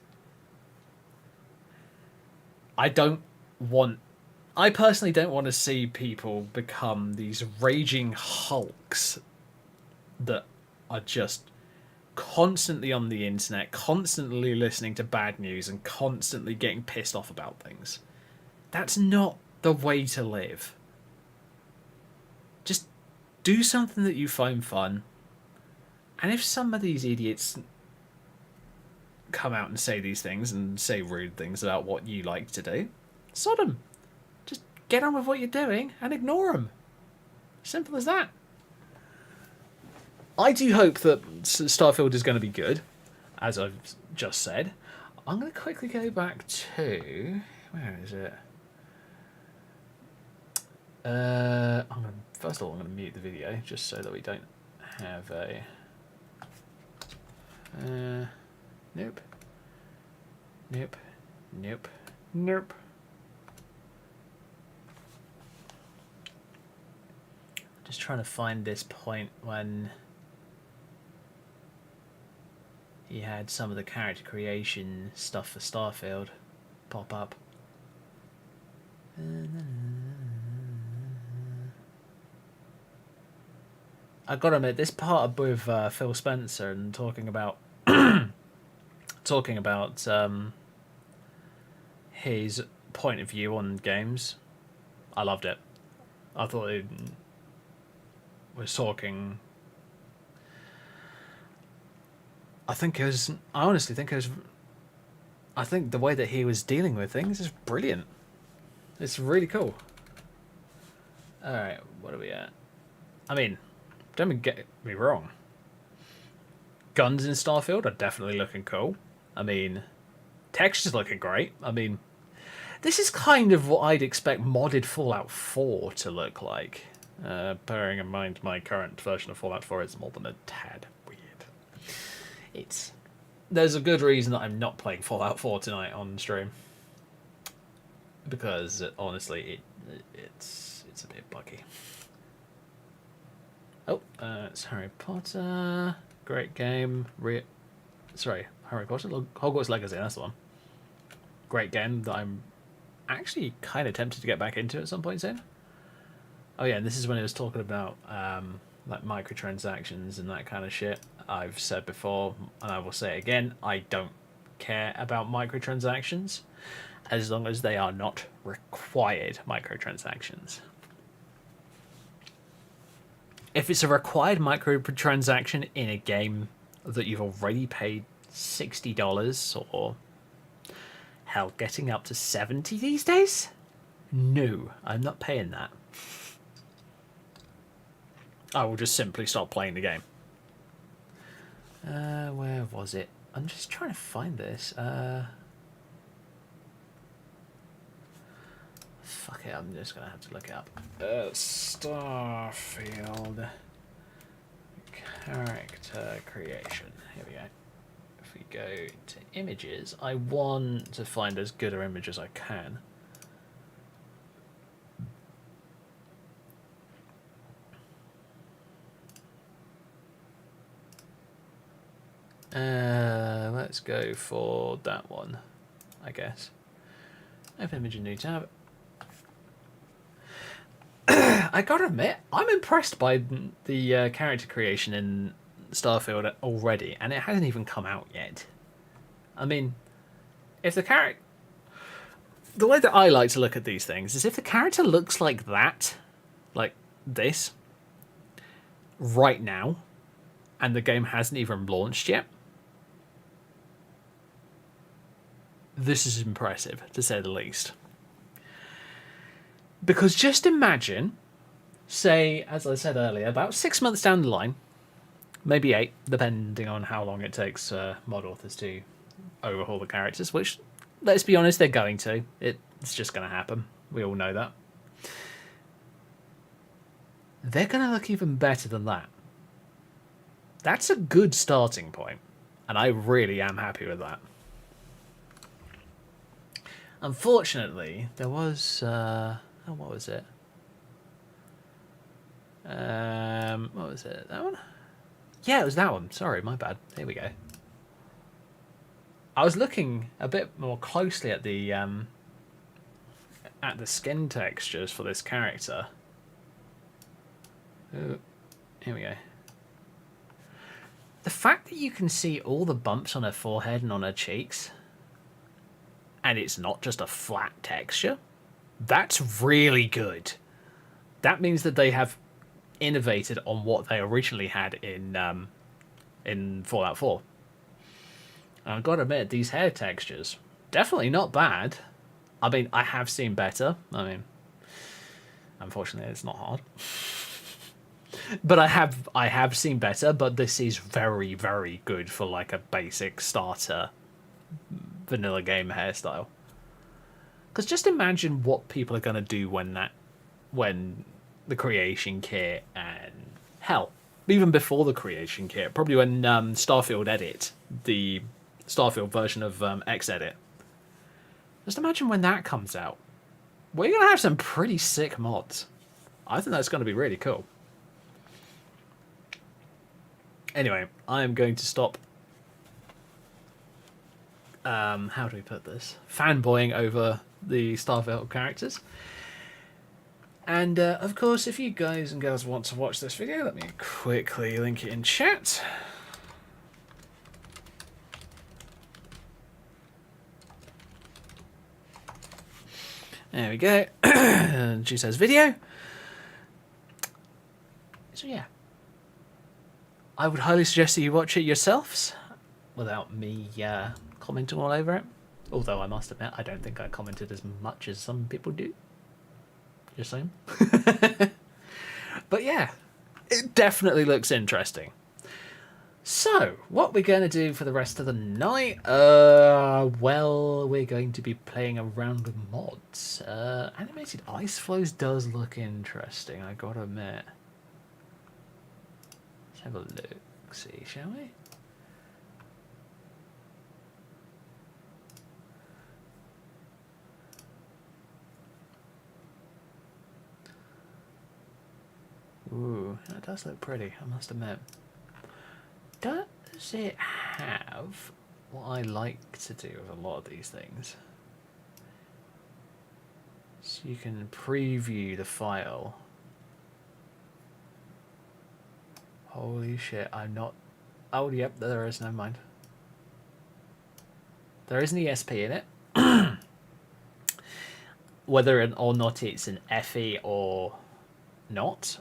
I personally don't want to see people become these raging hulks that are just constantly on the internet, constantly listening to bad news and constantly getting pissed off about things. That's not the way to live. Just do something that you find fun. And if some of these idiots come out and say these things and say rude things about what you like to do, sod 'em. Just get on with what you're doing and ignore them. Simple as that. I do hope that Starfield is going to be good, as I've just said. I'm going to quickly go back to... Where is it? First of all, I'm going to mute the video, just so that we don't have a... Nope. Nope. Nope. Nope. Just trying to find this point when he had some of the character creation stuff for Starfield pop up. I gotta admit, this part with Phil Spencer and talking about his point of view on games, I loved it. I thought it was talking. I honestly think I think the way that he was dealing with things is brilliant. It's really cool. Alright, what are we at? I mean, don't get me wrong. Guns in Starfield are definitely looking cool. I mean, texture's looking great. I mean, this is kind of what I'd expect modded Fallout 4 to look like. Bearing in mind my current version of Fallout 4 is more than a tad weird. There's a good reason that I'm not playing Fallout 4 tonight on stream. Because, honestly, it's a bit buggy. Oh, it's Harry Potter. Great game. Sorry, Hogwarts Legacy. That's the one. Great game that I'm actually kind of tempted to get back into at some point soon. Oh yeah, and this is when it was talking about like microtransactions and that kind of shit. I've said before, and I will say it again, I don't care about microtransactions as long as they are not required microtransactions. If it's a required microtransaction in a game that you've already paid $60 or hell, getting up to 70 these days, no, I'm not paying that. I will just simply stop playing the game. Where was it? I'm just trying to find this. Fuck it, I'm just gonna have to look it up. Starfield character creation. Here we go. If we go to images, I want to find as good an image as I can. Let's go for that one, I guess. Open image in new tab. I gotta admit, I'm impressed by the character creation in Starfield already, and it hasn't even come out yet. I mean, if the character... The way that I like to look at these things is if the character looks like that, like this, right now, and the game hasn't even launched yet, this is impressive, to say the least. Because just imagine, say, as I said earlier, about 6 months down the line, maybe 8, depending on how long it takes mod authors to overhaul the characters, which, let's be honest, they're going to. It's just going to happen. We all know that. They're going to look even better than that. That's a good starting point, and I really am happy with that. Unfortunately, there was... what was it? What was it? That one? Yeah, it was that one. Sorry, my bad. Here we go. I was looking a bit more closely at the skin textures for this character. Ooh, here we go. The fact that you can see all the bumps on her forehead and on her cheeks, and it's not just a flat texture, that's really good. That means that they have innovated on what they originally had in Fallout 4. And I've got to admit, these hair textures, definitely not bad. I mean, I have seen better. I mean, unfortunately, it's not hard. But I have seen better, but this is very, very good for like a basic starter vanilla game hairstyle. Because just imagine what people are going to do when the creation kit and hell, even before the creation kit, probably when Starfield Edit, the Starfield version of Xedit. Just imagine when that comes out. We're going to have some pretty sick mods. I think that's going to be really cool. Anyway, I am going to stop. How do we put this? Fanboying over the Starfield characters. And, of course, if you guys and girls want to watch this video, let me quickly link it in chat. There we go. And she says video. So, yeah. I would highly suggest that you watch it yourselves without me commenting all over it. Although I must admit, I don't think I commented as much as some people do. Just saying. But yeah, it definitely looks interesting. So, what we're going to do for the rest of the night? Well, we're going to be playing around with mods. Animated ice flows does look interesting, I gotta admit. Let's have a look, see, shall we? Ooh, that does look pretty, I must admit. Does it have what I like to do with a lot of these things. So you can preview the file. Holy shit, I'm not... Oh, yep, there is, never mind. There is an ESP in it. Whether or not it's an FE or not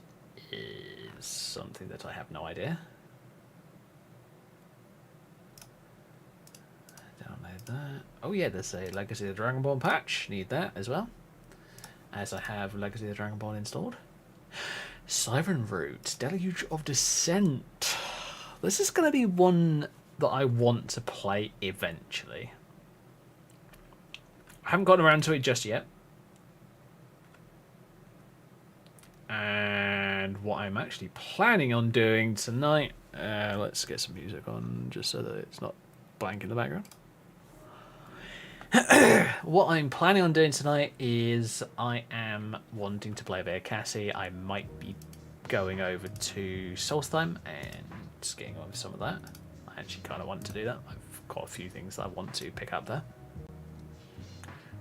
is something that I have no idea. Download that. Oh yeah, there's a Legacy of the Dragonborn patch. Need that as well. As I have Legacy of the Dragonborn installed. Siren Root, Deluge of Descent. This is going to be one that I want to play eventually. I haven't gotten around to it just yet. And what I'm actually planning on doing tonight... let's get some music on just so that it's not blank in the background. What I'm planning on doing tonight is I am wanting to play a bit of Cassie. I might be going over to Solstheim and just getting on with some of that. I actually kind of want to do that. I've got a few things that I want to pick up there.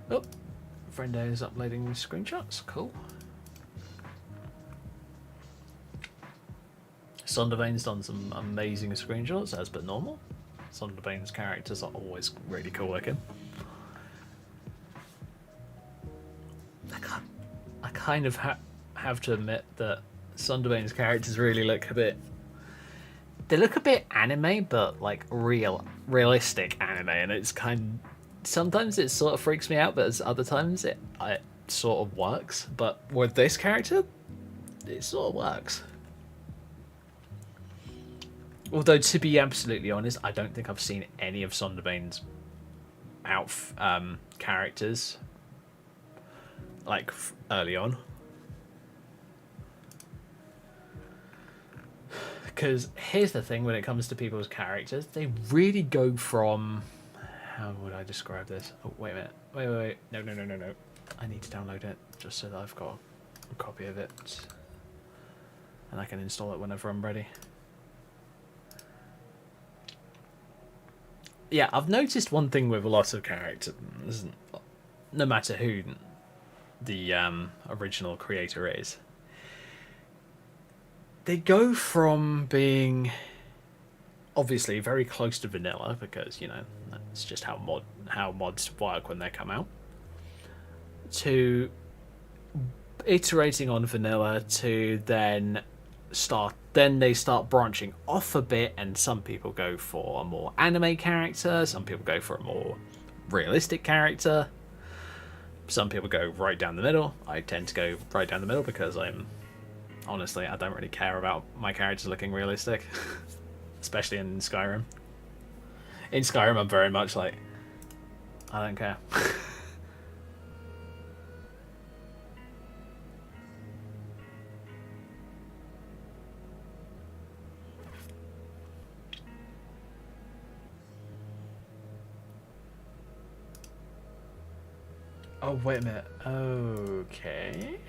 Oh, Friendo is uploading screenshots. Cool. Sonderbane's done some amazing screenshots, as per normal. Sonderbane's characters are always really cool looking. I kind of have to admit that Sonderbane's characters really look a bit... They look a bit anime, but like realistic anime, and it's kind... Sometimes it sort of freaks me out, but as other times it sort of works. But with this character, it sort of works. Although, to be absolutely honest, I don't think I've seen any of Sonderbane's characters like early on. Because here's the thing when it comes to people's characters, they really go from... How would I describe this? Oh, wait a minute. Wait. No. I need to download it just so that I've got a copy of it. And I can install it whenever I'm ready. Yeah, I've noticed one thing with a lot of characters, no matter who the original creator is, they go from being obviously very close to vanilla, because, you know, that's just how mods work when they come out, to iterating on vanilla, to then they start branching off a bit, and some people go for a more anime character, some people go for a more realistic character, some people go right down the middle. I tend to go right down the middle because honestly, I don't really care about my characters looking realistic, especially in Skyrim. In Skyrim, I'm very much like, I don't care. Oh, wait a minute. Okay.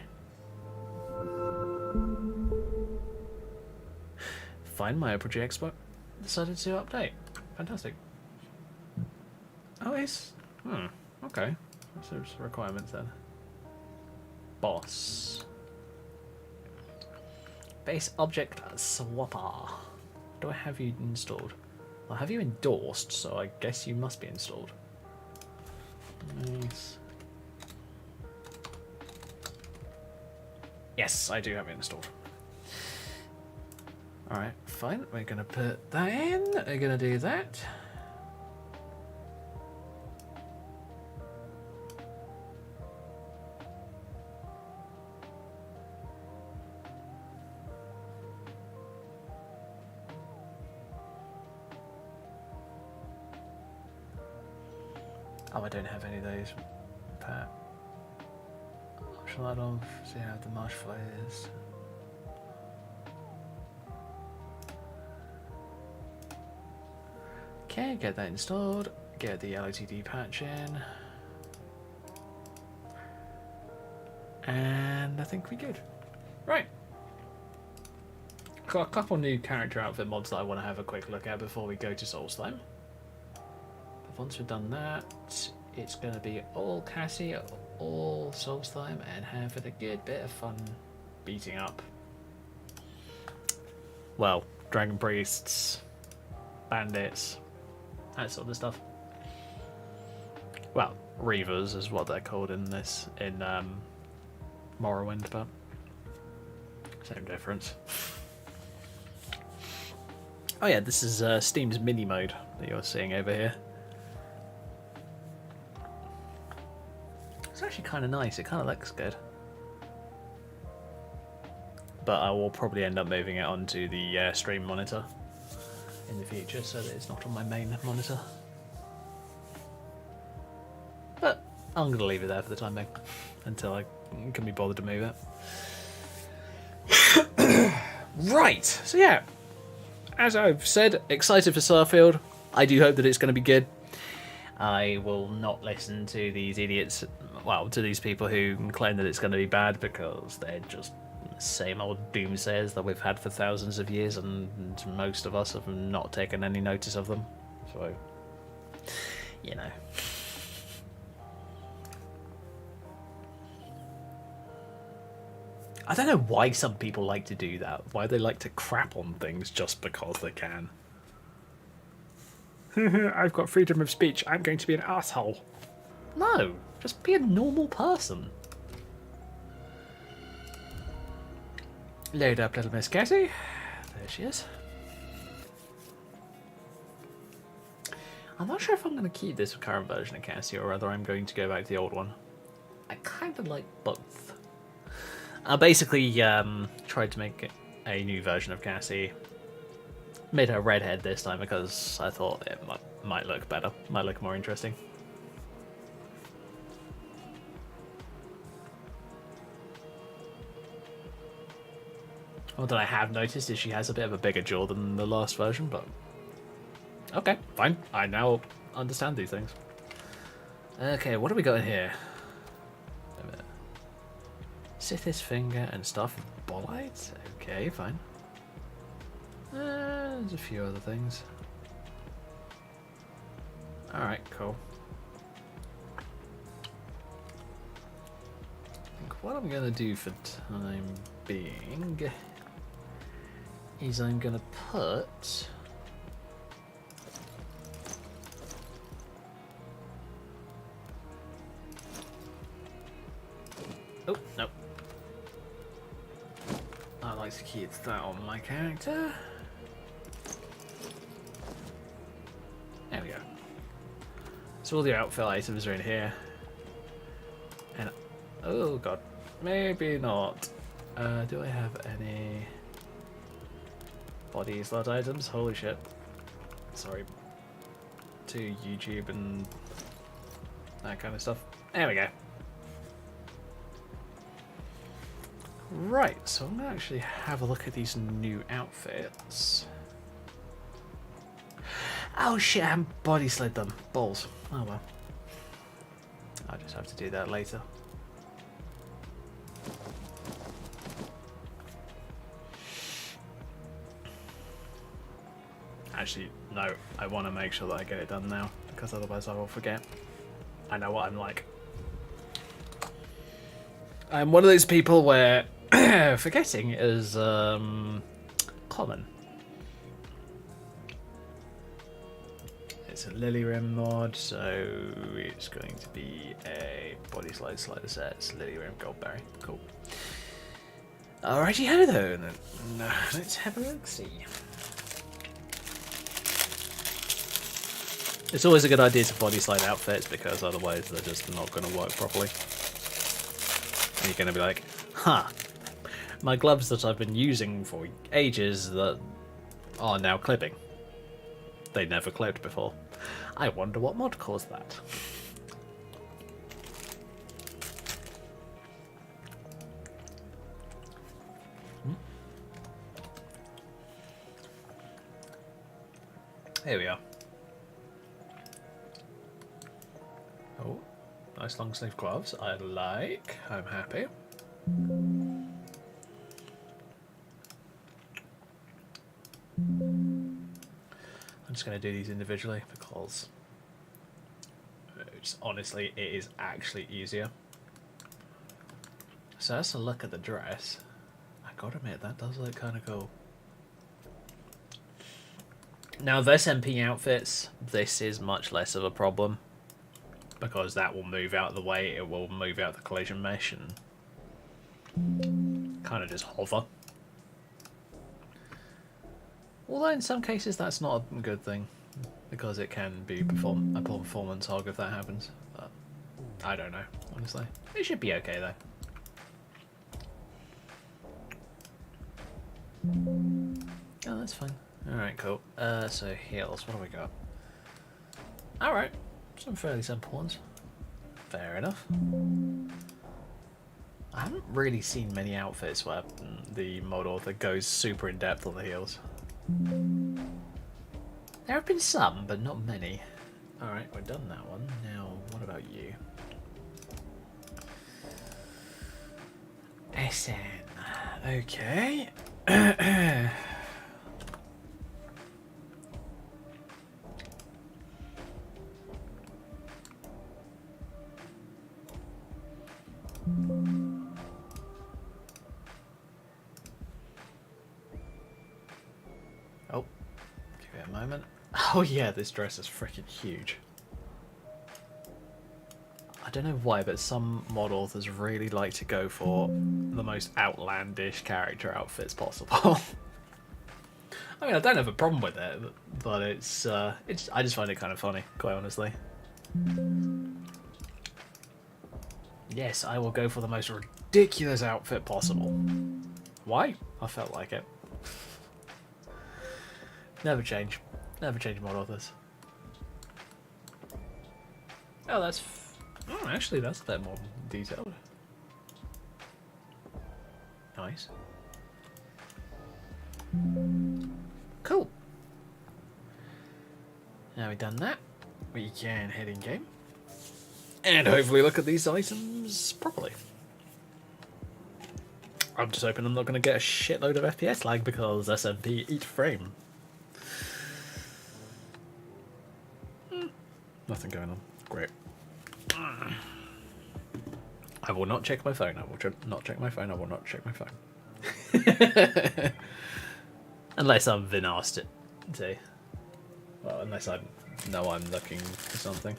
Find my Project Expo decided to update. Fantastic. Oh, it's... okay. So there's requirements then. Boss. Base object swapper. Do I have you installed? Well, I have you endorsed, so I guess you must be installed. Nice. Yes, I do have it installed. Alright, fine. We're going to put that in. We're going to do that. Oh, I don't have any of those. Pat. Optional add-on. See how the marsh flow is. Okay, get that installed. Get the LOTD patch in. And I think we're good. Right. got a couple new character outfit mods that I want to have a quick look at before we go to Soulstone. But once we've done that, it's going to be all Cassie, all Soulstone, and having a good bit of fun beating up, well, dragon priests, bandits, that sort of stuff. Well, Reavers is what they're called in Morrowind, but same difference. Oh yeah, this is Steam's mini mode that you're seeing over here. It's actually kind of nice. It kind of looks good. But I will probably end up moving it onto the stream monitor in the future so that it's not on my main monitor. But I'm going to leave it there for the time being until I can be bothered to move it. Right, so yeah, as I've said, excited for Starfield. I do hope that it's going to be good. I will not listen to these idiots, well, to these people who claim that it's going to be bad, because they're just the same old doomsayers that we've had for thousands of years, and most of us have not taken any notice of them. So, you know. I don't know why some people like to do that. Why they like to crap on things just because they can. I've got freedom of speech. I'm going to be an asshole. No, just be a normal person. Load up little Miss Cassie. There she is. I'm not sure if I'm going to keep this current version of Cassie or whether I'm going to go back to the old one. I kind of like both. I basically tried to make a new version of Cassie. Made her redhead this time because I thought it might look better, might look more interesting. What that I have noticed is she has a bit of a bigger jaw than the last version, but okay, fine. I now understand these things. Okay, what do we got in here? Sith's finger and stuff. Bolides? Okay, fine. There's a few other things. Alright, cool. I think what I'm going to do for time being is I'm going to put... Oh, no. I like to keep that on my character. There we go. So all the outfit items are in here. And oh god, maybe not. Do I have any body slot items? Holy shit. Sorry. To YouTube and that kind of stuff. There we go. Right, so I'm going to actually have a look at these new outfits. Oh shit, I haven't body slid them. Balls. Oh well. I'll just have to do that later. Actually, no, I want to make sure that I get it done now, because otherwise I will forget. I know what I'm like. I'm one of those people where forgetting is common. It's a Lily Rim mod, so it's going to be a body slide slider set. It's Lily Rim Goldberry. Cool. Alrighty ho then. Let's have a look see. It's always a good idea to body slide outfits because otherwise they're just not going to work properly. And you're going to be like, huh, my gloves that I've been using for ages that are now clipping. They never clipped before. I wonder what mod caused that. Here we are. Oh, nice long sleeve gloves. I like. I'm happy. just going to do these individually because honestly, it is actually easier. So let's look at the dress. I gotta admit, that does look kind of cool. Now, with SMP outfits, this is much less of a problem because that will move out of the way. It will move out the collision mesh and kind of just hover. Although in some cases that's not a good thing because it can be a performance hog if that happens. But I don't know, honestly. It should be okay though. Oh, that's fine. Alright, cool. So heals, what do we got? Alright, some fairly simple ones. Fair enough. I haven't really seen many outfits where the mod author goes super in depth on the heals. There have been some, but not many. Alright, we've done that one. Now, what about you? SN. Okay. Oh, give it a moment. Oh yeah, this dress is freaking huge. I don't know why, but some mod authors really like to go for the most outlandish character outfits possible. I mean, I don't have a problem with it, but it's I just find it kind of funny, quite honestly. Yes, I will go for the most ridiculous outfit possible. Why? I felt like it. Never change. Never change mod authors. Oh, that's... Oh, actually, that's a bit more detailed. Nice. Cool. Now we've done that, we can head in game. And hopefully look at these items properly. I'm just hoping I'm not going to get a shitload of FPS lag because SMP each frame. Nothing going on. Great. I will not check my phone. I will not check my phone. I will not check my phone. Unless I've been asked it to. Well, unless I know I'm looking for something.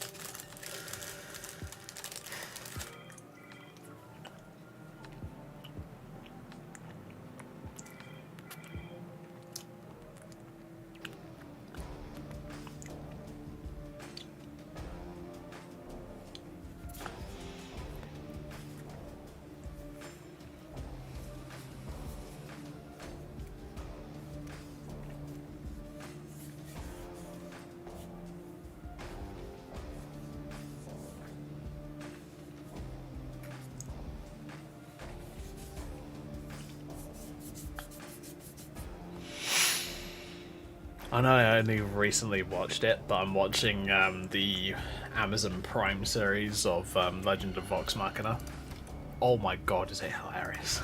I know I only recently watched it, but I'm watching the Amazon Prime series of Legend of Vox Machina. Oh my god, is it hilarious.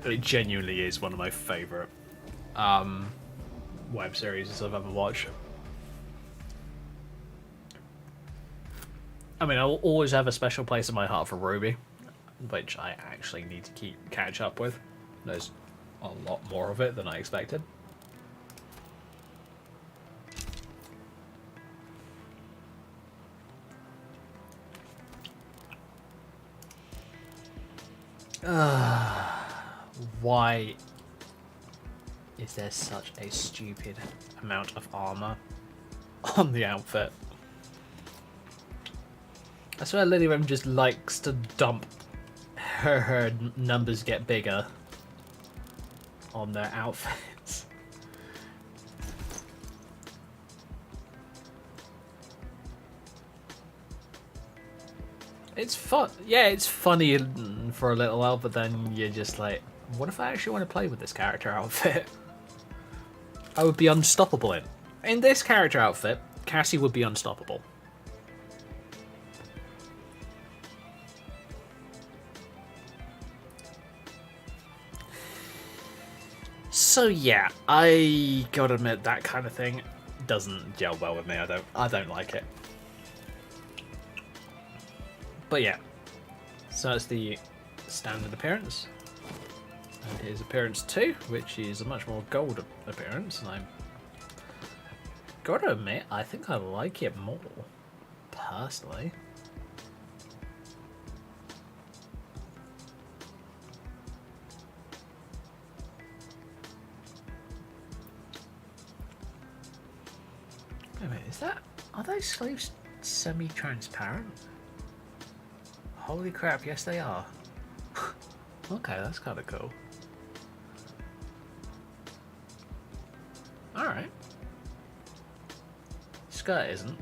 It genuinely is one of my favourite web series I've ever watched. I mean, I'll always have a special place in my heart for Ruby, which I actually need to catch up with. There's a lot more of it than I expected. Why is there such a stupid amount of armor on the outfit? I swear Lilyrem just likes to dump her numbers get bigger on their outfits. It's fun. Yeah, it's funny for a little while, but then you're just like, what if I actually want to play with this character outfit? I would be unstoppable in this character outfit. Cassie would be unstoppable. So yeah, I gotta admit that kind of thing doesn't gel well with me. I don't like it. But yeah, so that's the standard appearance. And here's appearance 2, which is a much more gold appearance, and I'm gotta admit, I think I like it more, personally. Wait a minute, are those sleeves semi-transparent? Holy crap, yes they are. Okay, that's kind of cool. Alright. Skirt isn't.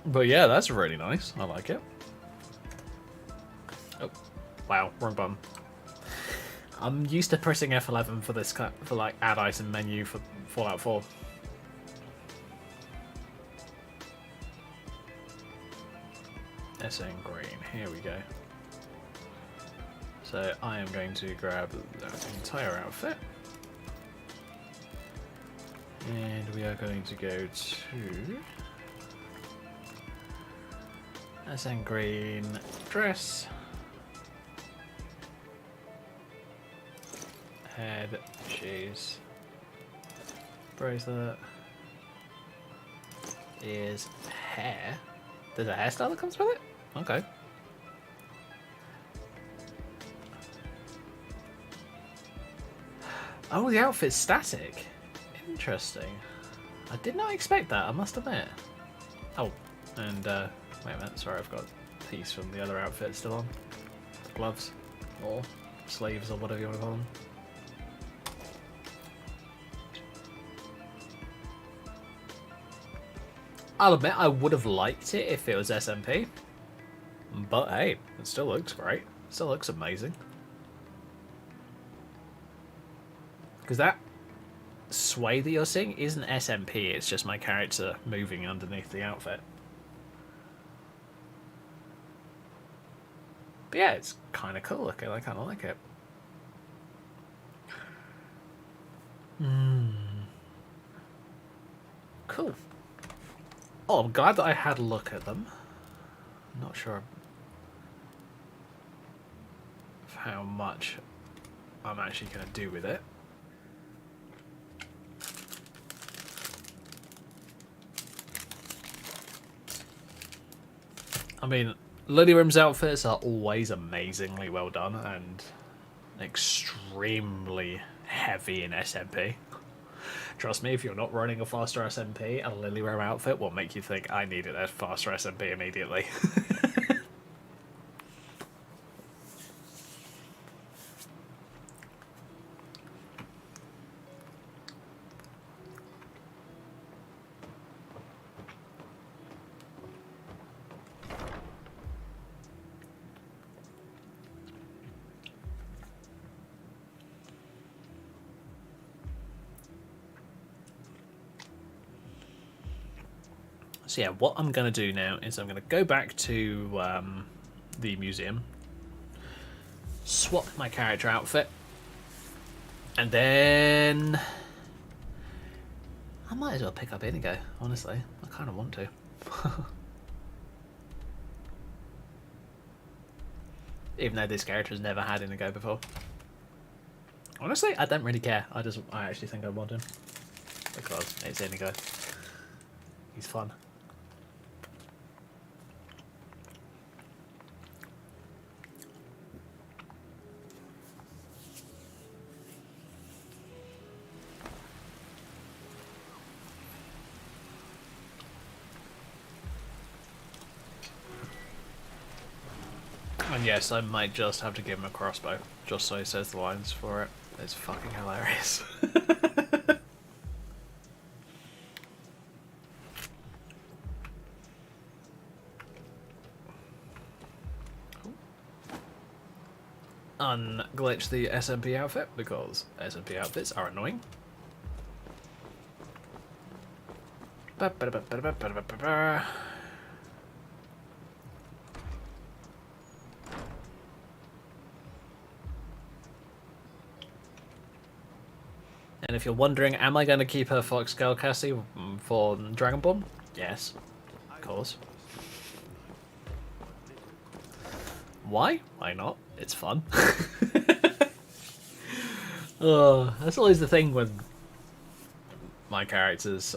But yeah, that's really nice. I like it. Oh, wow, wrong button. I'm used to pressing F11 for this for like add item menu for Fallout 4. SN green. Here we go. So I am going to grab the entire outfit. And we are going to go to SN green dress. Head, shoes, bracelet, ears, hair. There's a hairstyle that comes with it? Okay. Oh, the outfit's static. Interesting. I did not expect that, I must admit. Oh, and wait a minute, sorry, I've got a piece from the other outfit still on. Gloves, or sleeves, or whatever you want to call them. I'll admit I would have liked it if it was SMP. But hey, it still looks great. It still looks amazing. Because that sway that you're seeing isn't SMP, it's just my character moving underneath the outfit. But yeah, it's kind of cool looking. I kind of like it. Cool. Oh, I'm glad that I had a look at them. I'm not sure of how much I'm actually going to do with it. I mean, Lilyrim's outfits are always amazingly well done and extremely heavy in SMP. Trust me, if you're not running a faster SMP, a Lilyrim outfit will make you think I needed a faster SMP immediately. So yeah, what I'm going to do now is I'm going to go back to the museum, swap my character outfit, and then I might as well pick up Inigo, honestly. I kind of want to. Even though this character's never had Inigo before. Honestly, I don't really care. I actually think I want him. Because it's Inigo. He's fun. And yes, I might just have to give him a crossbow, just so he says the lines for it. It's fucking hilarious. Unglitch the SMP outfit, because SMP outfits are annoying. And if you're wondering, am I going to keep her Fox Girl Cassie for Dragonborn? Yes, of course. Why? Why not? It's fun. Oh, that's always the thing with my characters.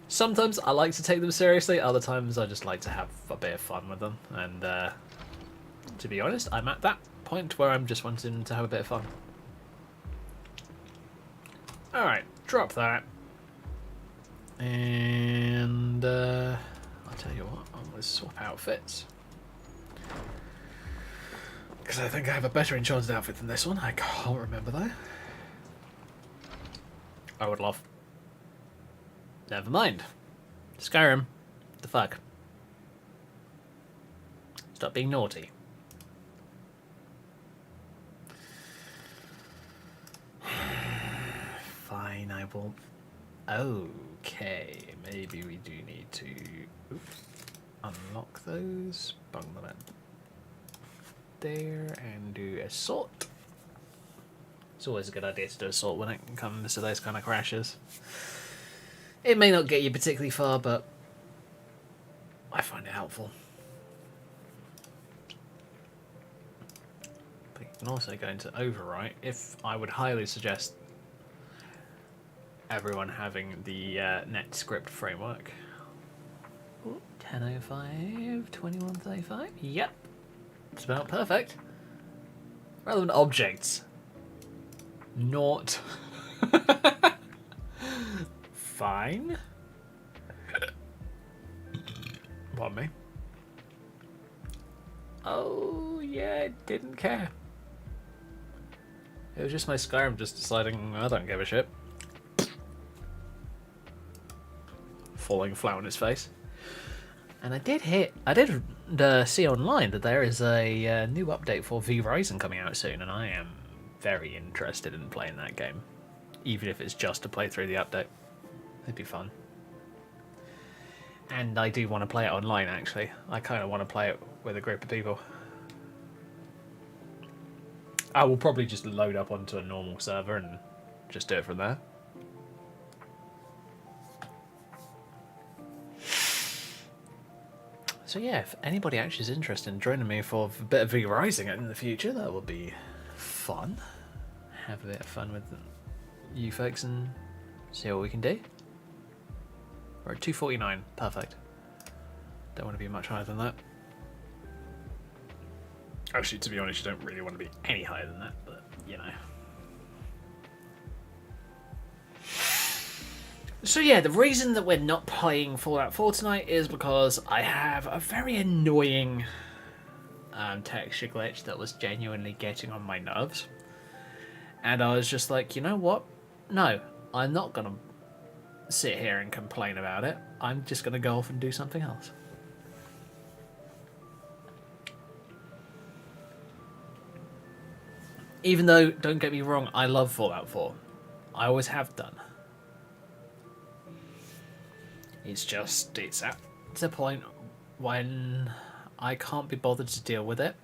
Sometimes I like to take them seriously, other times I just like to have a bit of fun with them. And to be honest, I'm at that point where I'm just wanting to have a bit of fun. Alright, drop that. And I'll tell you what, I'm going to swap outfits. Because I think I have a better enchanted outfit than this one. I can't remember though. I would love. Never mind. Skyrim. The fuck? Stop being naughty. Fine, I will. Okay, maybe we do need to unlock those. Bung them in there and do assault. It's always a good idea to do assault when it comes to those kind of crashes. It may not get you particularly far, but I find it helpful. But you can also go into overwrite. If I would highly suggest everyone having the NetScript framework. Ooh, 10.05, 21.35. Yep. It's about perfect. Relevant objects. Not. Fine. Pardon me. Oh, yeah, didn't care. It was just my Skyrim just deciding I don't give a shit. Falling flat on his face. And I did see online that there is a new update for V-Rising coming out soon, and I am very interested in playing that game. Even if it's just to play through the update. It'd be fun. And I do want to play it online, actually. I kind of want to play it with a group of people. I will probably just load up onto a normal server and just do it from there. So yeah, if anybody actually is interested in joining me for a bit of V-Rising in the future, that would be fun. Have a bit of fun with you folks and see what we can do. We're at 249, perfect. Don't want to be much higher than that. Actually, to be honest, you don't really want to be any higher than that, but you know. So yeah, the reason that we're not playing Fallout 4 tonight is because I have a very annoying texture glitch that was genuinely getting on my nerves. And I was just like, you know what? No, I'm not going to sit here and complain about it. I'm just going to go off and do something else. Even though, don't get me wrong, I love Fallout 4. I always have done. It's at the point when I can't be bothered to deal with it.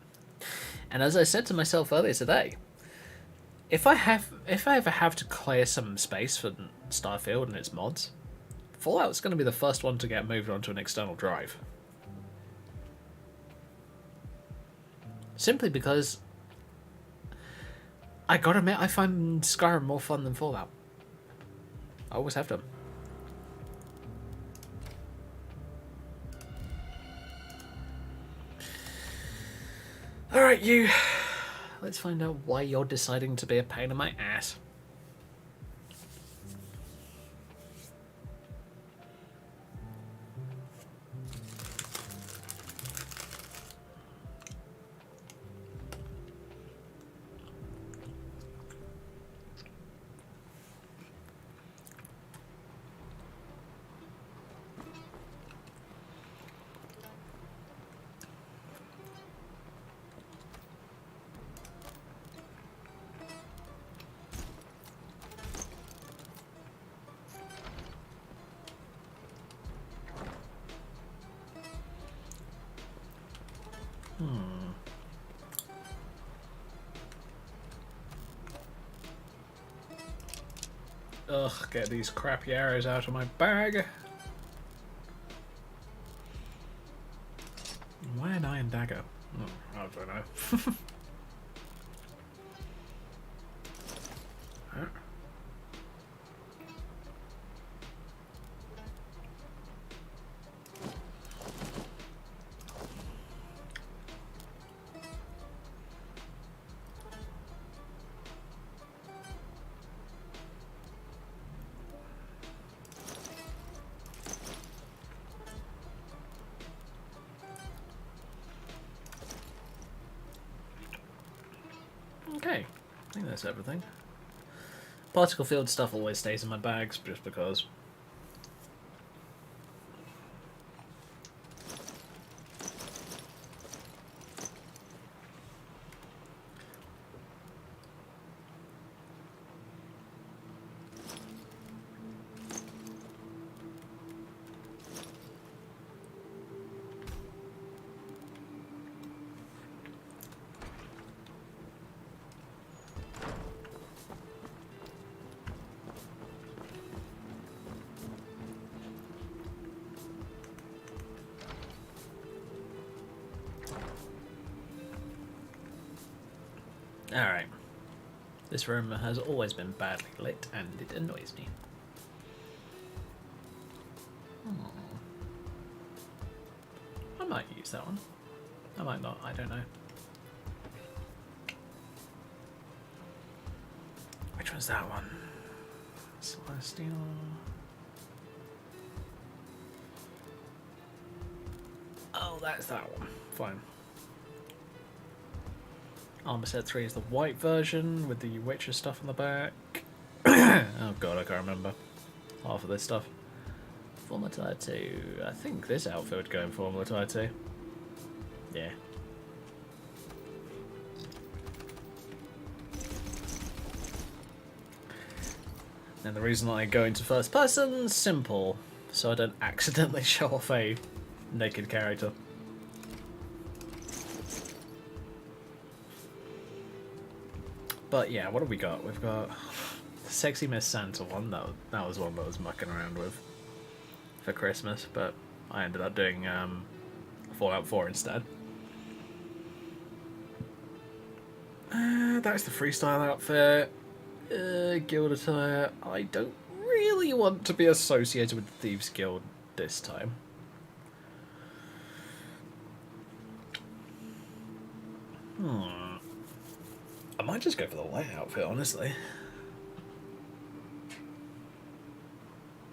And as I said to myself earlier today, if I ever have to clear some space for Starfield and its mods, Fallout's going to be the first one to get moved onto an external drive. Simply because I gotta admit, I find Skyrim more fun than Fallout. I always have done. Alright, you. Let's find out why you're deciding to be a pain in my ass. Ugh, get these crappy arrows out of my bag. Why an iron dagger? Oh, I don't know. Huh? Okay, I think that's everything. Particle field stuff always stays in my bags just because. Alright. This room has always been badly lit and it annoys me. I might use that one. I might not, I don't know. Which one's that one? Celestial. Oh, that's that one. Fine. Armor set 3 is the white version with the Witcher stuff on the back. Oh god, I can't remember half of this stuff. Formula Tire 2. I think this outfit would go in Formula Tire 2. Yeah. And the reason I go into first person, simple. So I don't accidentally show off a naked character. But yeah, what have we got? We've got the Sexy Miss Santa one. That was one that I was mucking around with for Christmas, but I ended up doing Fallout 4 instead. That's the freestyle outfit. Guild attire. I don't really want to be associated with the Thieves Guild this time. I might just go for the white outfit, honestly.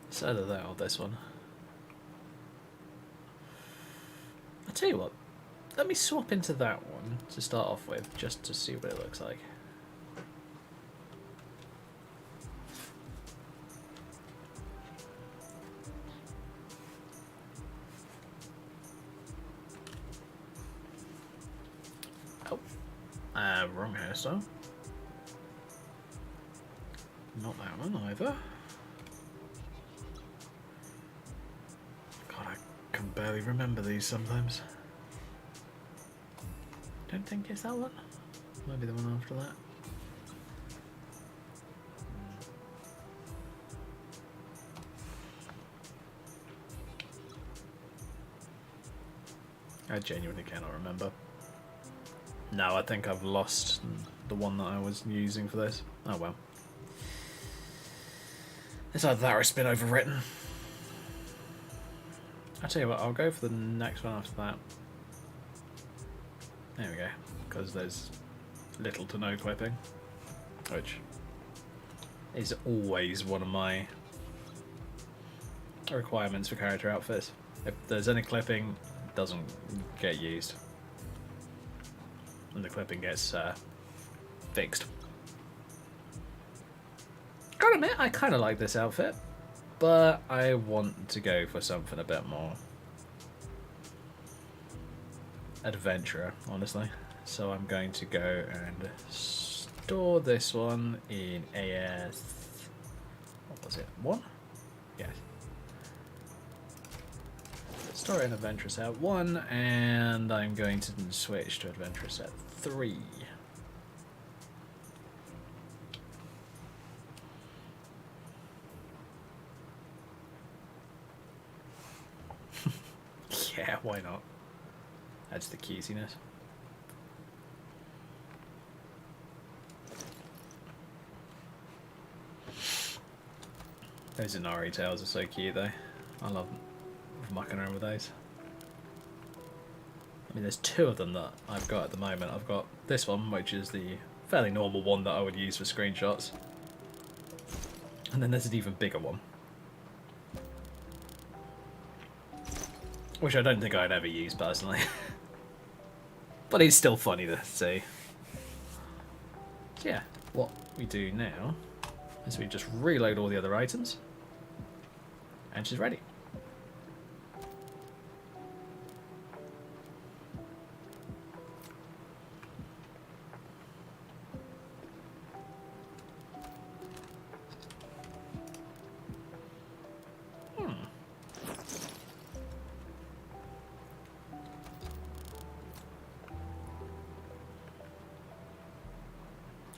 It's either that or this one. I'll tell you what, let me swap into that one to start off with, just to see what it looks like. Wrong hairstyle. Not that one either. God, I can barely remember these sometimes. Don't think it's that one. Maybe the one after that. I genuinely cannot remember. No, I think I've lost the one that I was using for this. Oh well. It's either that or it's been overwritten. I'll tell you what, I'll go for the next one after that. There we go. Because there's little to no clipping. Which is always one of my requirements for character outfits. If there's any clipping, it doesn't get used. And the clipping gets fixed. Gotta admit, I kind of like this outfit, but I want to go for something a bit more adventurer, honestly. So I'm going to go and store this one in AS. What was it? 1? Yes. Store in Adventure Set 1, and I'm going to switch to Adventure Set 3. why not? Adds the cutesiness. Those Inari tails are so cute though. I love mucking around with those. I mean, there's two of them that I've got at the moment. I've got this one, which is the fairly normal one that I would use for screenshots. And then there's an even bigger one. Which I don't think I'd ever use personally. But it's still funny to see. So yeah, what we do now is we just reload all the other items. And she's ready.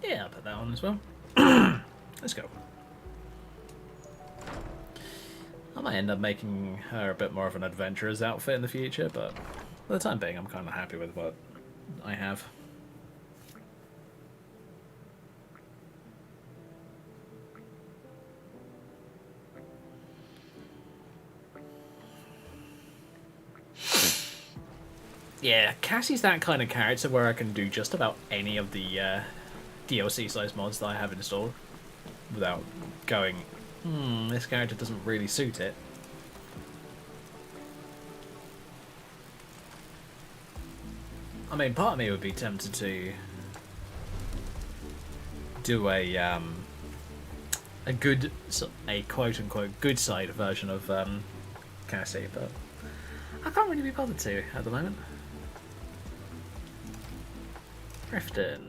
Yeah, I'll put that on as well. Let's go. I might end up making her a bit more of an adventurer's outfit in the future, but for the time being, I'm kind of happy with what I have. Yeah, Cassie's that kind of character where I can do just about any of the DLC size mods that I have installed without going, this character doesn't really suit it. I mean, part of me would be tempted to do a quote-unquote good side version of Cassie, but I can't really be bothered to at the moment. Riften.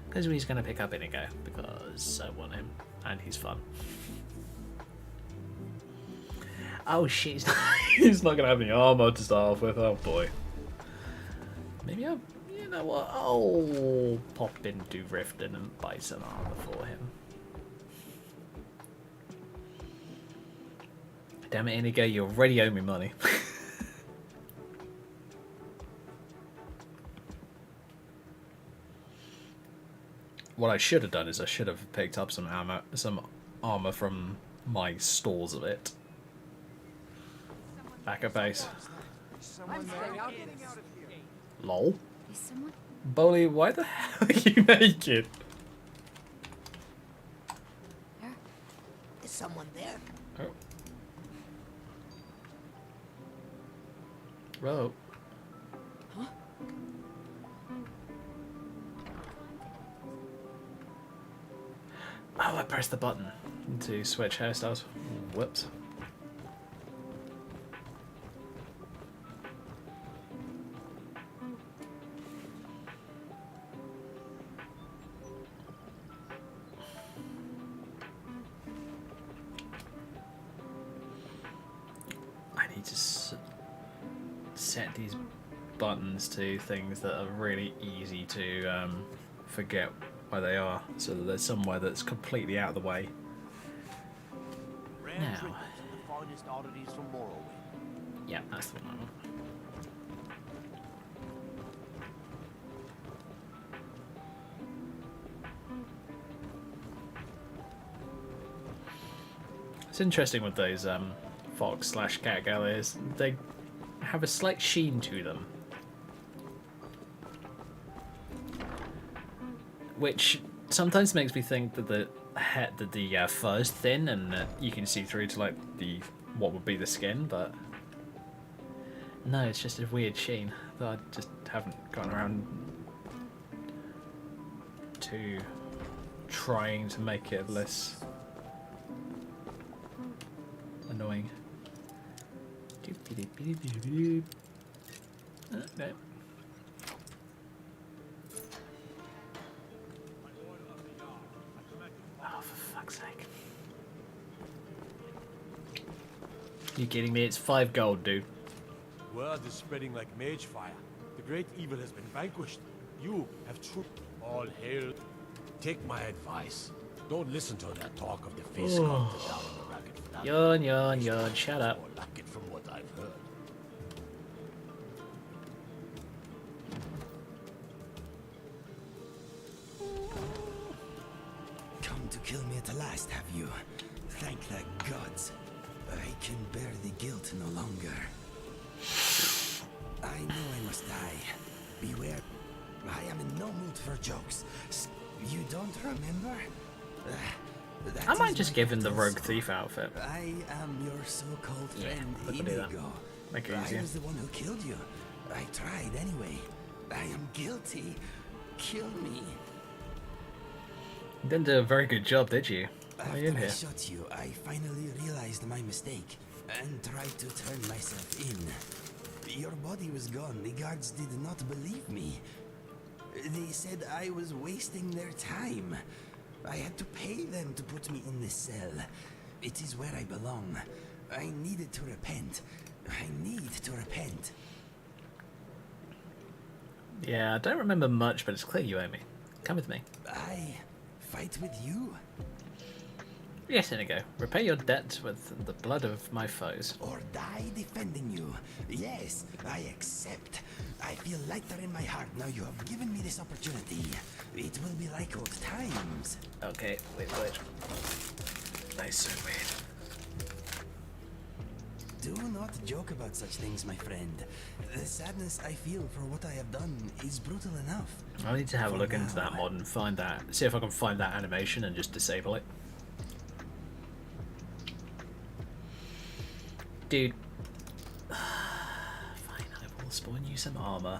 Because he's going to pick up Inigo, because I want him, and he's fun. Oh shit, he's not going to have any armor to start off with, oh boy. Maybe I'll, you know what, I'll pop into Riften and buy some armor for him. Damn it, Inigo, you already owe me money. What I should have done is I should have picked up some armor from my stores of it. Back at base. Lol. Is someone? Bowley, why the hell are you naked? Is someone there? Oh. Whoa. Huh? Oh, I pressed the button to switch hairstyles. Whoops. I need to set these buttons to things that are really easy to forget where they are, so that there's somewhere that's completely out of the way. Now. Yeah, that's the one I want. It's interesting with those fox/cat galleys. They have a slight sheen to them, which sometimes makes me think that the fur is thin and that you can see through to like what would be the skin, but no, it's just a weird sheen that I just haven't gotten around to trying to make it less annoying. No. Oh, for fuck's sake. You kidding me? It's 5 gold, dude. Word is spreading like mage fire. The great evil has been vanquished. You have truth. All hail. Take my advice. Don't listen to that talk of the face counter down on the racket. Yawn, shut up. Or like it from what I've heard. come to kill me at last, have you? Thank the gods. I can bear the guilt no longer. I know I must die. Beware. I am in no mood for jokes. You don't remember? I might just give him the rogue thief outfit. I am your so-called Yeah, friend we can do that. Inigo. Make it I easier. was the one who killed you. I tried anyway. I am guilty. Kill me. You didn't do a very good job, did you? Why are you in After I here? shot you, I finally realized my mistake and tried to turn myself in. Your body was gone. The guards did not believe me. They said I was wasting their time. I had to pay them to put me in this cell. It is where I belong. I needed to repent. I need to repent. Yeah, I don't remember much, but it's clear you owe me. Come with me. I fight with you? Yes, Inigo. Repay your debt with the blood of my foes. Or die defending you? Yes, I accept. I feel lighter in my heart now you have given me this opportunity. It will be like old times. Okay, wait. That's so weird. Do not joke about such things, my friend. The sadness I feel for what I have done is brutal enough. I need to have a For look into that now. mod and find that. See if I can find that animation and just disable it. Dude. Fine, I will spawn you some armor.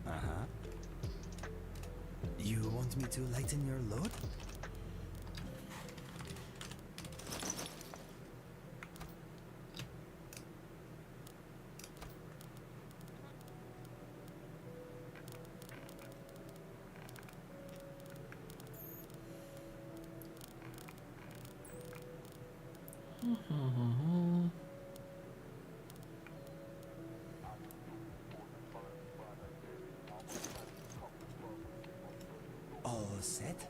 Uh-huh. You want me to lighten your load? All set?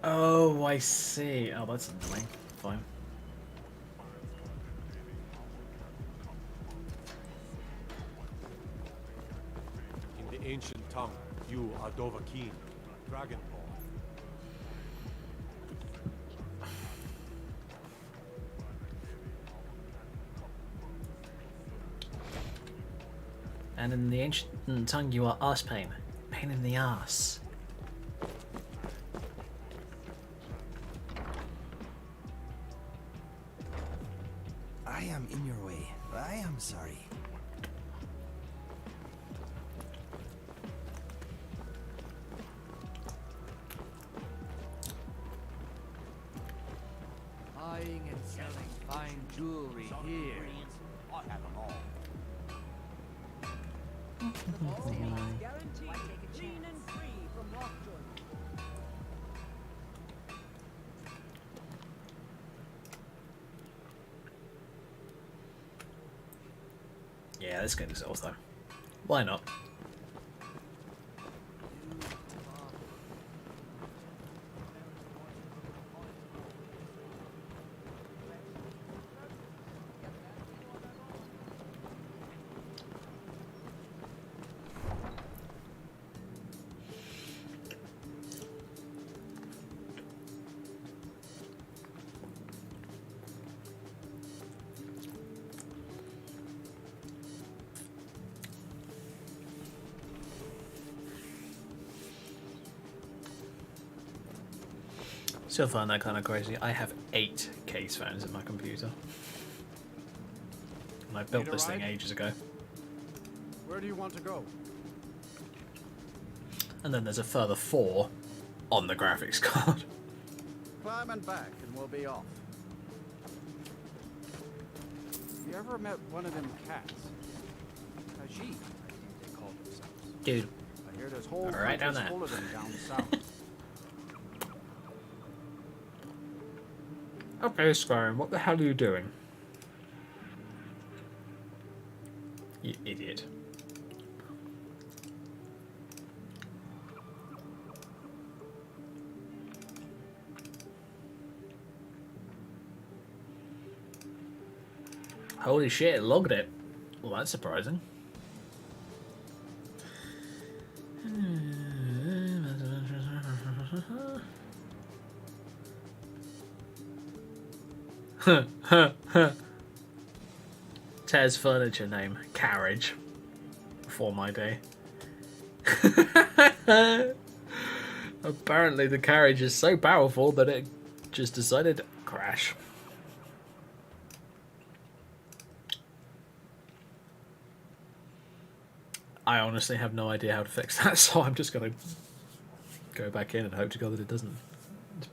Oh, I see. Oh, that's annoying. Fine. In the ancient tongue, you are Dovahkiin, Dragonborn. And in the ancient tongue, you are arse pain. Pain in the arse. I am in your way. I am sorry. Buying and selling fine jewelry here. I have them all. Guaranteed clean and free from lockjaw. Yeah, let's get this off though. Why not? Still find that kind of crazy. I have 8 case phones in my computer. And I built Need a this thing ride? ages ago. Where do you want to go? And then there's a further 4 on the graphics card. Climb and back and we'll be off. You ever met one of them cats? Khajiit, I think they call themselves. Dude, I hear there's whole right down countries there. full of them down south. okay, Skyrim, what the hell are you doing? You idiot. Holy shit, it logged it. Well, that's surprising. Tez furniture name, Carriage. Before my day. Apparently the carriage is so powerful that it just decided to crash. I honestly have no idea how to fix that, so I'm just going to go back in and hope to God that it doesn't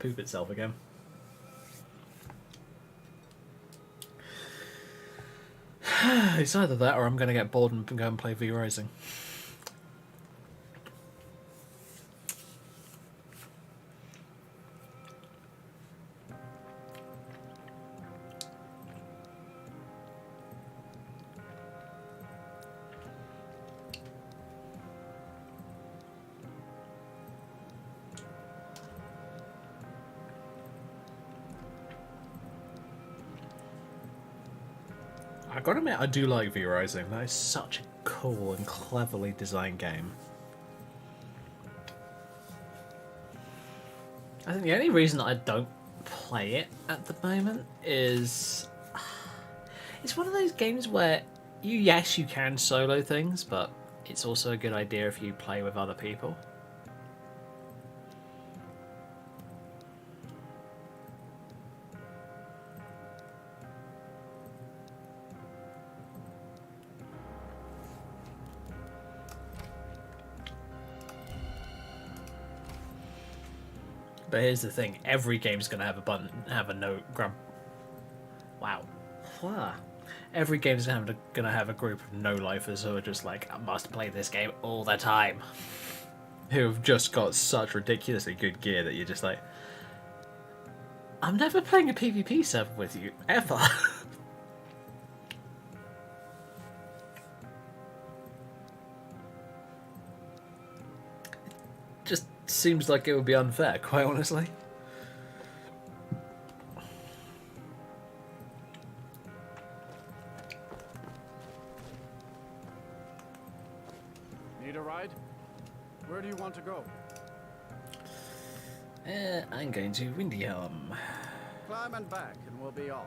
poop itself again. It's either that or I'm going to get bored and go and play V-Rising. I gotta admit, I do like V-Rising. That is such a cool and cleverly designed game. I think the only reason that I don't play it at the moment is... It's one of those games where, yes, you can solo things, but it's also a good idea if you play with other people. But here's the thing: every game's gonna have a button, have a note. Wow. Every game's gonna have a group of no-lifers who are just like, I must play this game all the time. Who have just got such ridiculously good gear that you're just like, I'm never playing a PvP server with you ever. Just seems like it would be unfair, quite honestly. Need a ride? Where do you want to go? I'm going to Windy Helm. Climb and back, and we'll be off.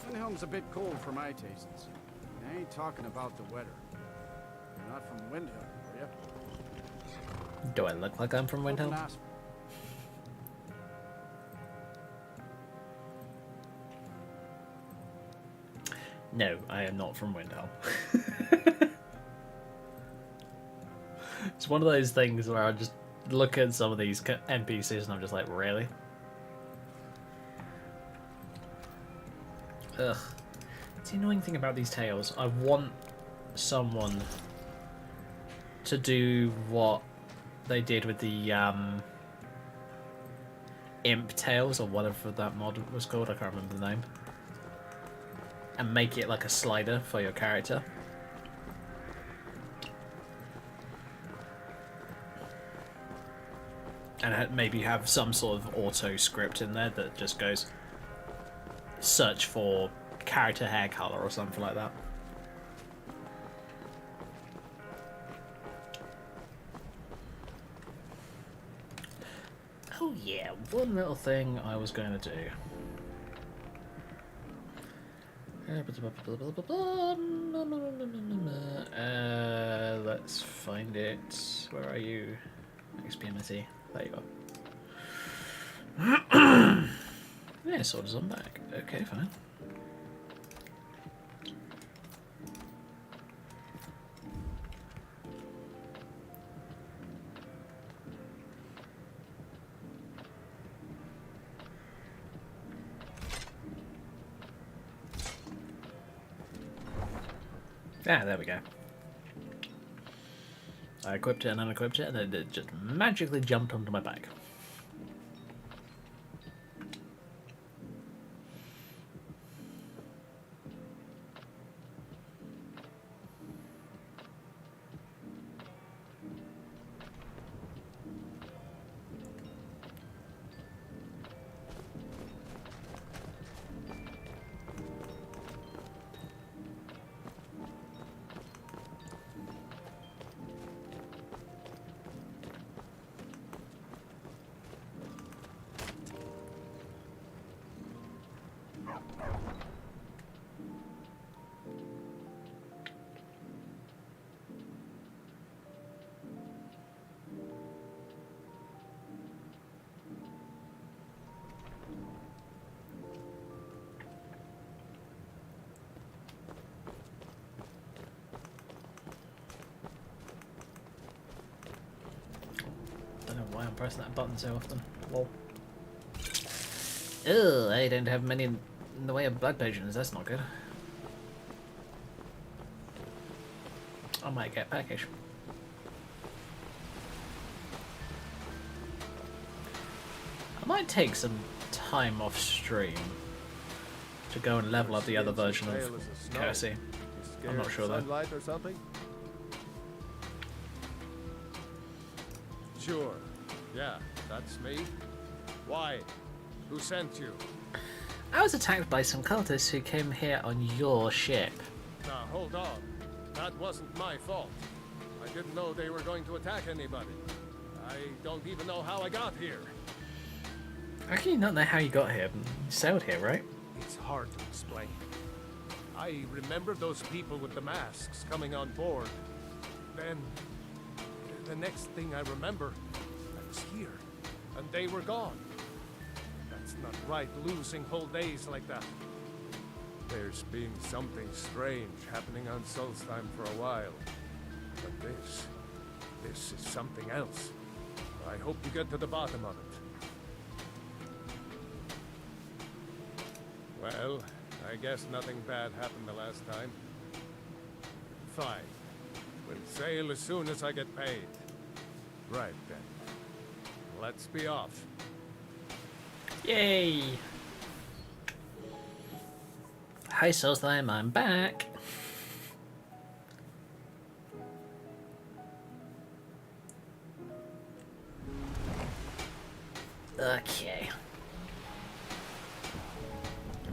Windhelm's a bit cold for my tastes. I ain't talking about the weather. You're not from Windhelm, are you? Do I look like I'm from Windhelm? No, I am not from Windhelm. It's one of those things where I just look at some of these NPCs and I'm just like, really? Ugh. It's the annoying thing about these tales. I want someone to do what they did with the Imp Tales, or whatever that mod was called, I can't remember the name. And make it like a slider for your character. And maybe have some sort of auto script in there that just goes search for character hair color or something like that. Oh yeah, one little thing I was going to do. Let's find it. Where are you? XPMSE. There you are. Yeah, Swords on back. Okay, fine. Ah, there we go. I equipped it and unequipped it, and then it just magically jumped onto my back. I'm pressing that button so often. Lol. Ugh, I don't have many in the way of blood potions. That's not good. I might get a package. I might take some time off stream to go and level up the other version of Courtesy. I'm not sure though. Sunlight or something? Sure. Yeah, that's me. Why? Who sent you? I was attacked by some cultists who came here on your ship. Now, hold on. That wasn't my fault. I didn't know they were going to attack anybody. I don't even know how I got here. How can you not know how you got here? You sailed here, right? It's hard to explain. I remember those people with the masks coming on board. Then, the next thing I remember, I was here, and they were gone. That's not right, losing whole days like that. There's been something strange happening on Solstheim for a while. But this is something else. I hope you get to the bottom of it. Well, I guess nothing bad happened the last time. Fine. We'll sail as soon as I get paid. Right then. Let's be off. Yay! Hi Solstheim, I'm back. Okay.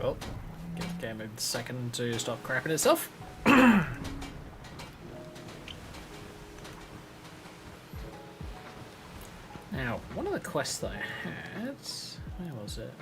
Well, give the game a second to stop crapping itself. Now, one of the quests that I had, where was it?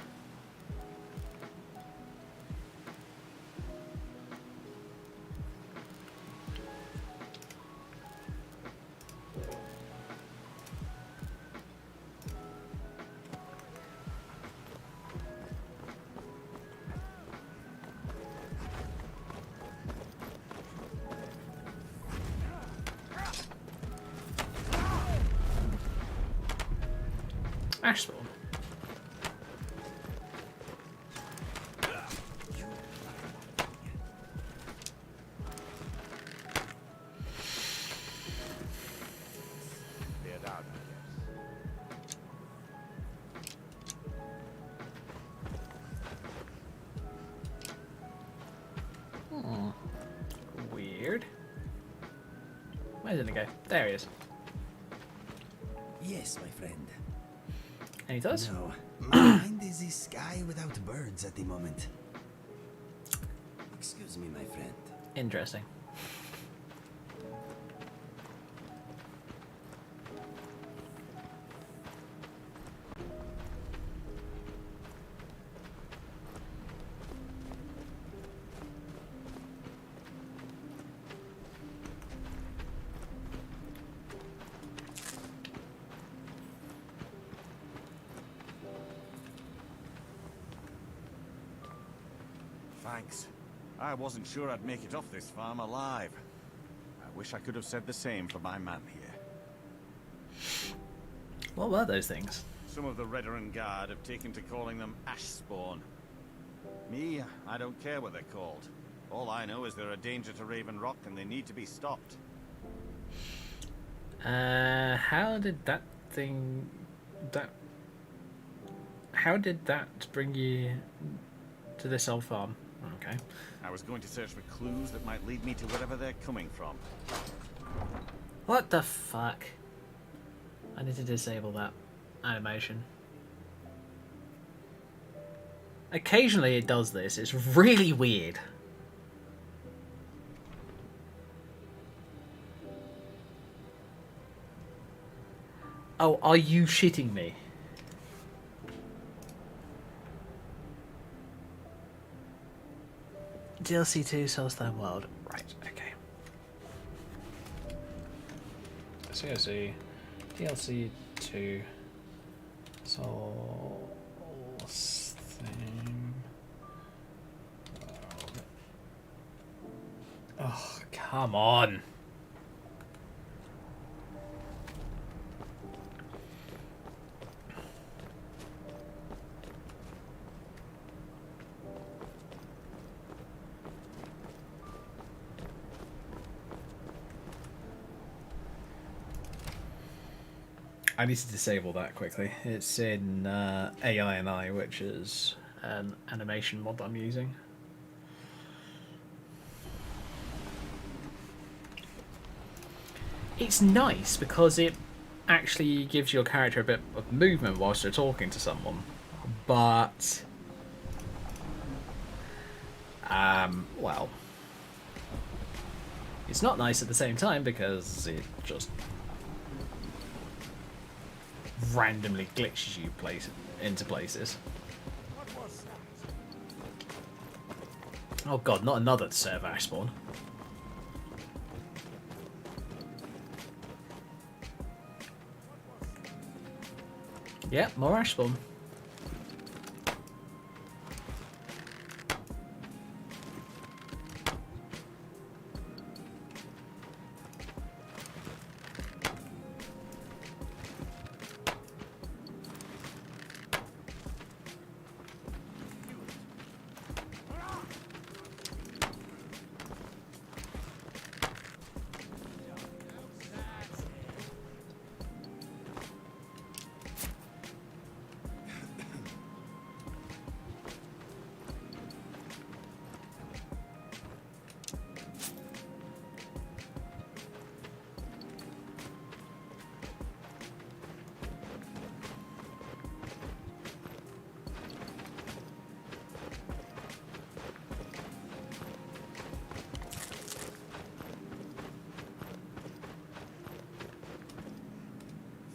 Ashspawn. Weird. Where did it go? There he is. Yes, my friend. And he does? No, my mind is a sky without birds at the moment. Excuse me, my friend. Interesting. Thanks. I wasn't sure I'd make it off this farm alive. I wish I could have said the same for my man here. What were those things? Some of the Redoran Guard have taken to calling them Ashspawn. Me, I don't care what they're called. All I know is they're a danger to Raven Rock and they need to be stopped. How did that thing... How did that bring you to this old farm? Okay. I was going to search for clues that might lead me to wherever they're coming from. What the fuck? I need to disable that animation. Occasionally it does this. It's really weird. Oh, are you shitting me? DLC 2 Solstheim World. Right, okay. COC DLC 2 Solstheim World. Oh, come on. I need to disable that quickly. It's in AI and I, which is an animation mod that I'm using. It's nice because it actually gives your character a bit of movement whilst you're talking to someone, but well, it's not nice at the same time because it just randomly glitches you into places. Oh god, not another server ash spawn. Yeah, more ash spawn.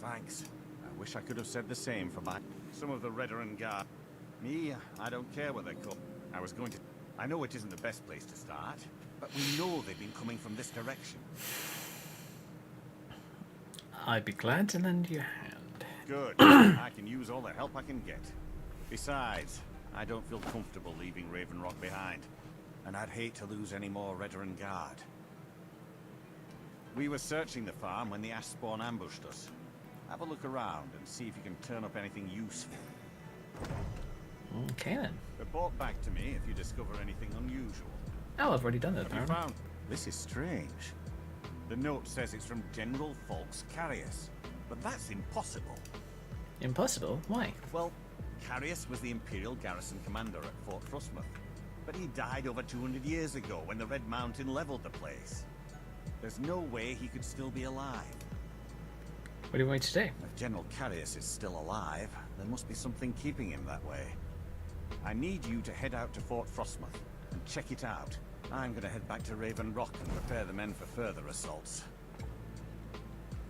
Thanks. I wish I could have said the same for some of the Redder Guard. Me, I don't care what they're called. I was going to... I know it isn't the best place to start, but we know they've been coming from this direction. I'd be glad to lend you a hand. Good. I can use all the help I can get. Besides, I don't feel comfortable leaving Raven Rock behind, and I'd hate to lose any more Redder Guard. We were searching the farm when the ash spawn ambushed us. Have a look around and see if you can turn up anything useful. Okay then. Report back to me if you discover anything unusual. Oh, I've already done it. Have you found? This is strange. The note says it's from General Falk's Carius, but that's impossible. Impossible? Why? Well, Carius was the Imperial garrison commander at Fort Frostmouth, but he died over 200 years ago when the Red Mountain leveled the place. There's no way he could still be alive. What do you want me to do? If General Carius is still alive, there must be something keeping him that way. I need you to head out to Fort Frostmouth and check it out. I'm going to head back to Raven Rock and prepare the men for further assaults.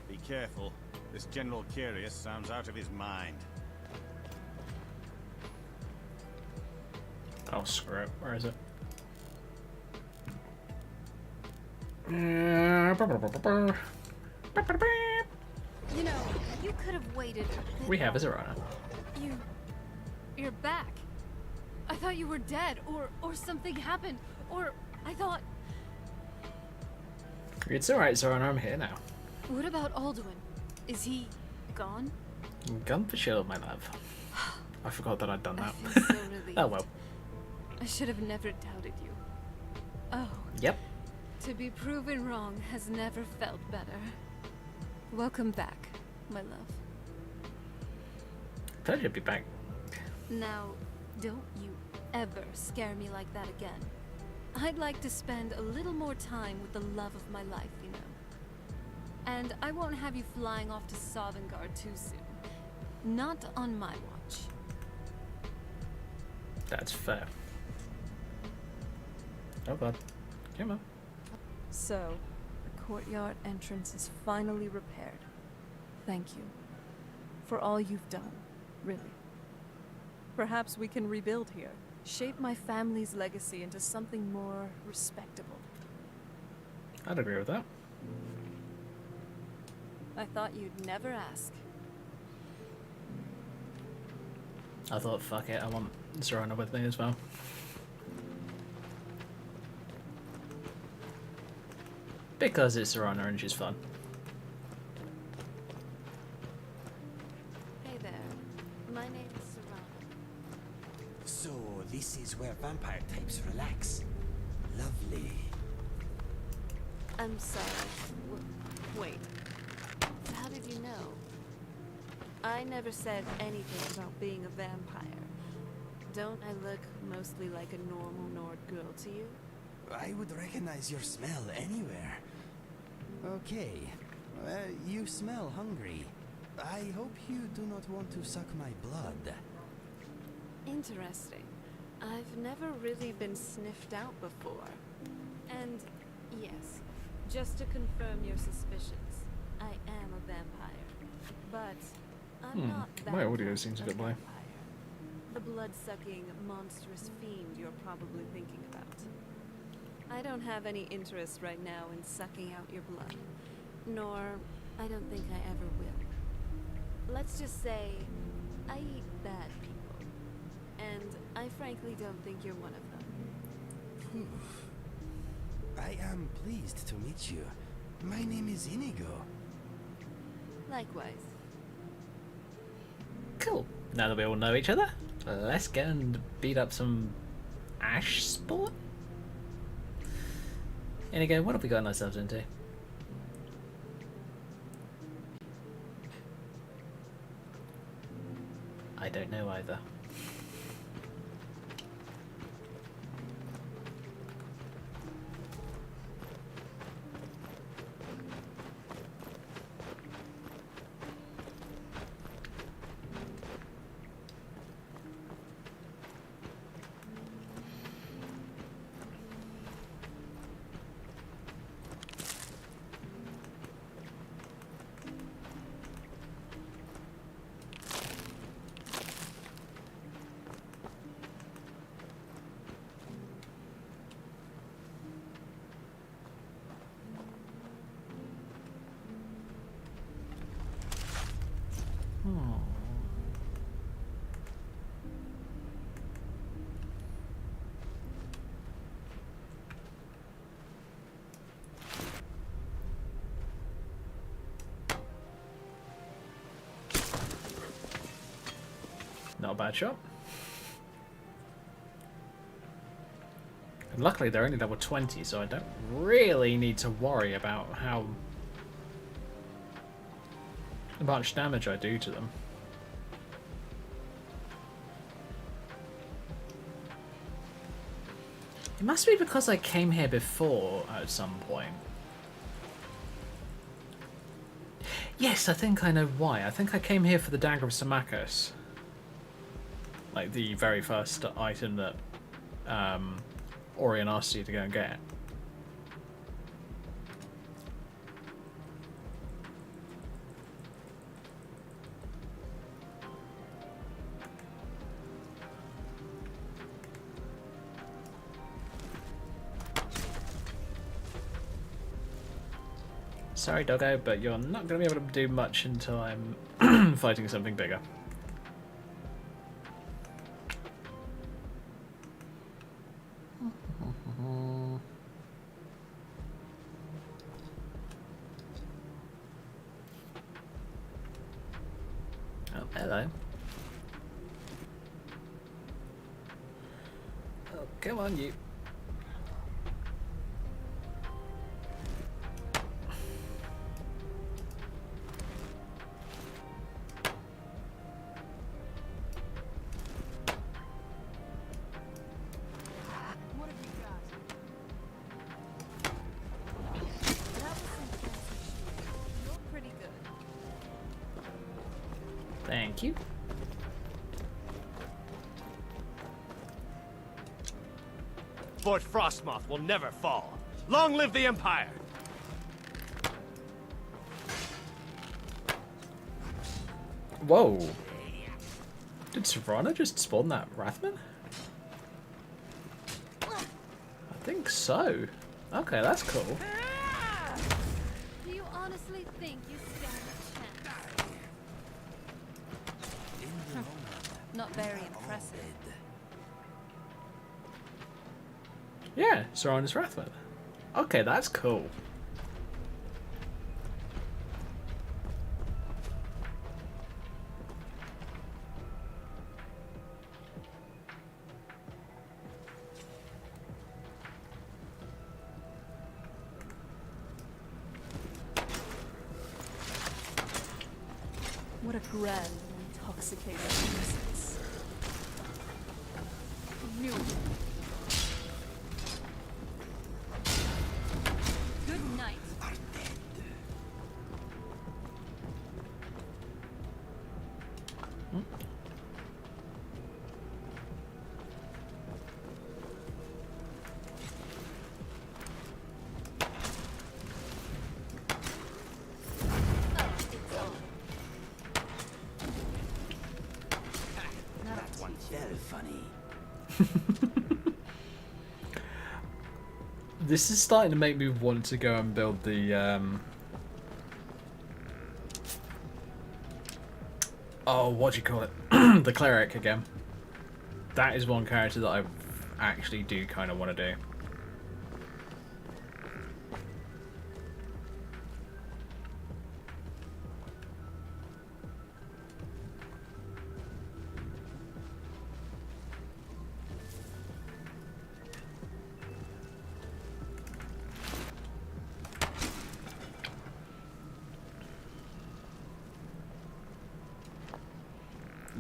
Be careful. This General Carius sounds out of his mind. Oh, screw it. Where is it? You know, you could have waited a bit We have a longer. Zerana. You're back. I thought you were dead, or something happened, or I thought... It's alright, Zerana, I'm here now. What about Alduin? Is he gone? Gone for sure, my love. I forgot that I'd done I that. feel so relieved. Oh well. I should have never doubted you. Oh, Yep. to be proven wrong has never felt better. Welcome back, my love. Pleasure to be back. Now, don't you ever scare me like that again. I'd like to spend a little more time with the love of my life, you know. And I won't have you flying off to Sovngarde too soon. Not on my watch. That's fair. Oh god. Come on. So, the courtyard entrance is finally repaired. Thank you. For all you've done, really. Perhaps we can rebuild here. Shape my family's legacy into something more respectable. I'd agree with that. I thought you'd never ask. I thought, fuck it, I want Zerana with me as well. Because it's Zerana and she's fun. Hey there. My name is Serana. So, this is where vampire types relax. Lovely. I'm sorry. Wait. How did you know? I never said anything about being a vampire. Don't I look mostly like a normal Nord girl to you? I would recognize your smell anywhere. Okay. You smell hungry. I hope you do not want to suck my blood. Interesting. I've never really been sniffed out before. And yes, just to confirm your suspicions, I am a vampire. But I'm not that My audio kind seems a of bit low. vampire. The blood-sucking, monstrous fiend you're probably thinking about. I don't have any interest right now in sucking out your blood. Nor, I don't think I ever will. Let's just say, I eat bad people. And I frankly don't think you're one of them. I am pleased to meet you. My name is Inigo. Likewise. Cool. Now that we all know each other, let's go and beat up some ash sport. And again, what have we gotten ourselves into? I don't know either. Not a bad shot. And luckily they're only level 20, so I don't really need to worry about how much damage I do to them. It must be because I came here before at some point. Yes, I think I know why. I think I came here for the Dagger of Symmachus. Like the very first item that Orion asked you to go and get. Sorry, doggo, but you're not going to be able to do much until I'm fighting something bigger. Oh, hello. Oh, come on, you. What have you got? That was some fancy shooting. You're pretty good. Thank you. Fort Frostmoth will never fall. Long live the Empire! Whoa. Did Serrana just spawn that Wrathman? I think so. Okay, that's cool. Do you honestly think you stand a chance? Not very impressive. Yeah, Serrana's Wrathman. Okay, that's cool. What a grand and intoxicating nuisance. You. Good night. That one very funny. This is starting to make me want to go and build the oh, what do you call it? The cleric again. That is one character that I actually do kind of want to do.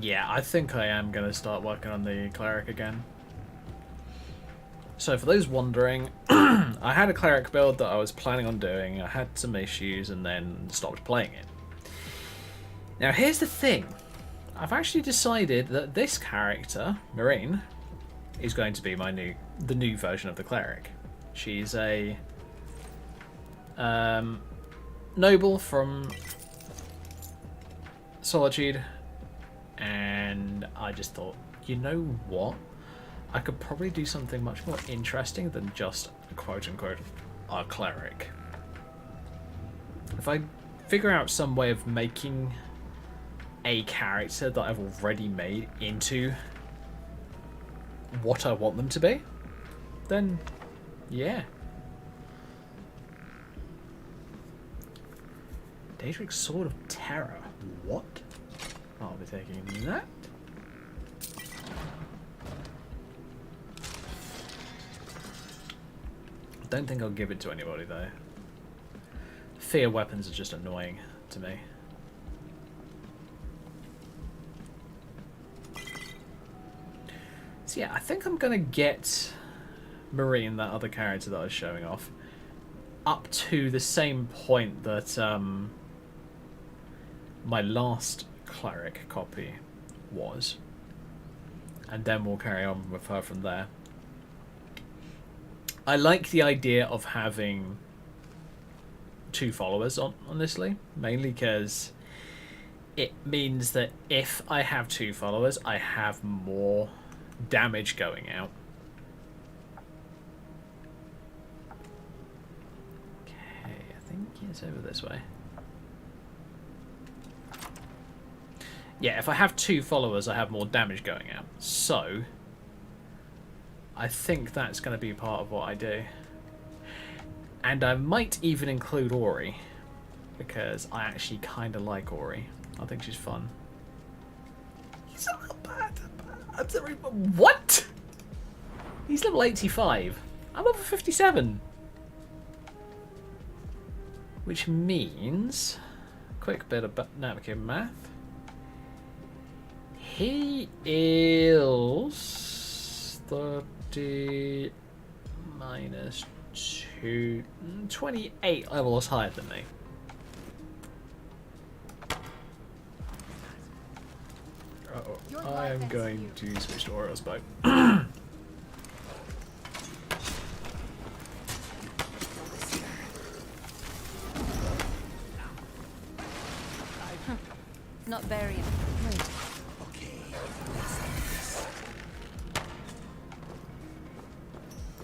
Yeah, I think I am going to start working on the cleric again. So for those wondering, I had a cleric build that I was planning on doing. I had some issues and then stopped playing it. Now here's the thing. I've actually decided that this character, Marine, is going to be the new version of the cleric. She's a noble from Solitude. And I just thought, you know what? I could probably do something much more interesting than just, quote-unquote, a cleric. If I figure out some way of making a character that I've already made into what I want them to be, then, yeah. Daedric's Sword of Terror. What? I'll be taking that. Don't think I'll give it to anybody though. Fear weapons are just annoying to me. So yeah, I think I'm gonna get Marine, that other character that I was showing off, up to the same point that my last cleric copy was, and then we'll carry on with her from there. I like the idea of having 2 followers, honestly, mainly because it means that if I have 2 followers, I have more damage going out. Okay, I think it's over this way. Yeah, if I have 2 followers, I have more damage going out. So, I think that's going to be part of what I do. And I might even include Ori, because I actually kind of like Ori. I think she's fun. He's not bad. What? He's level 85. I'm level 57. Which means, quick bit of napkin math. He is 30 minus 2, 28 levels higher than me. Uh-oh. I am going to switch to Oriole's boat. Not very.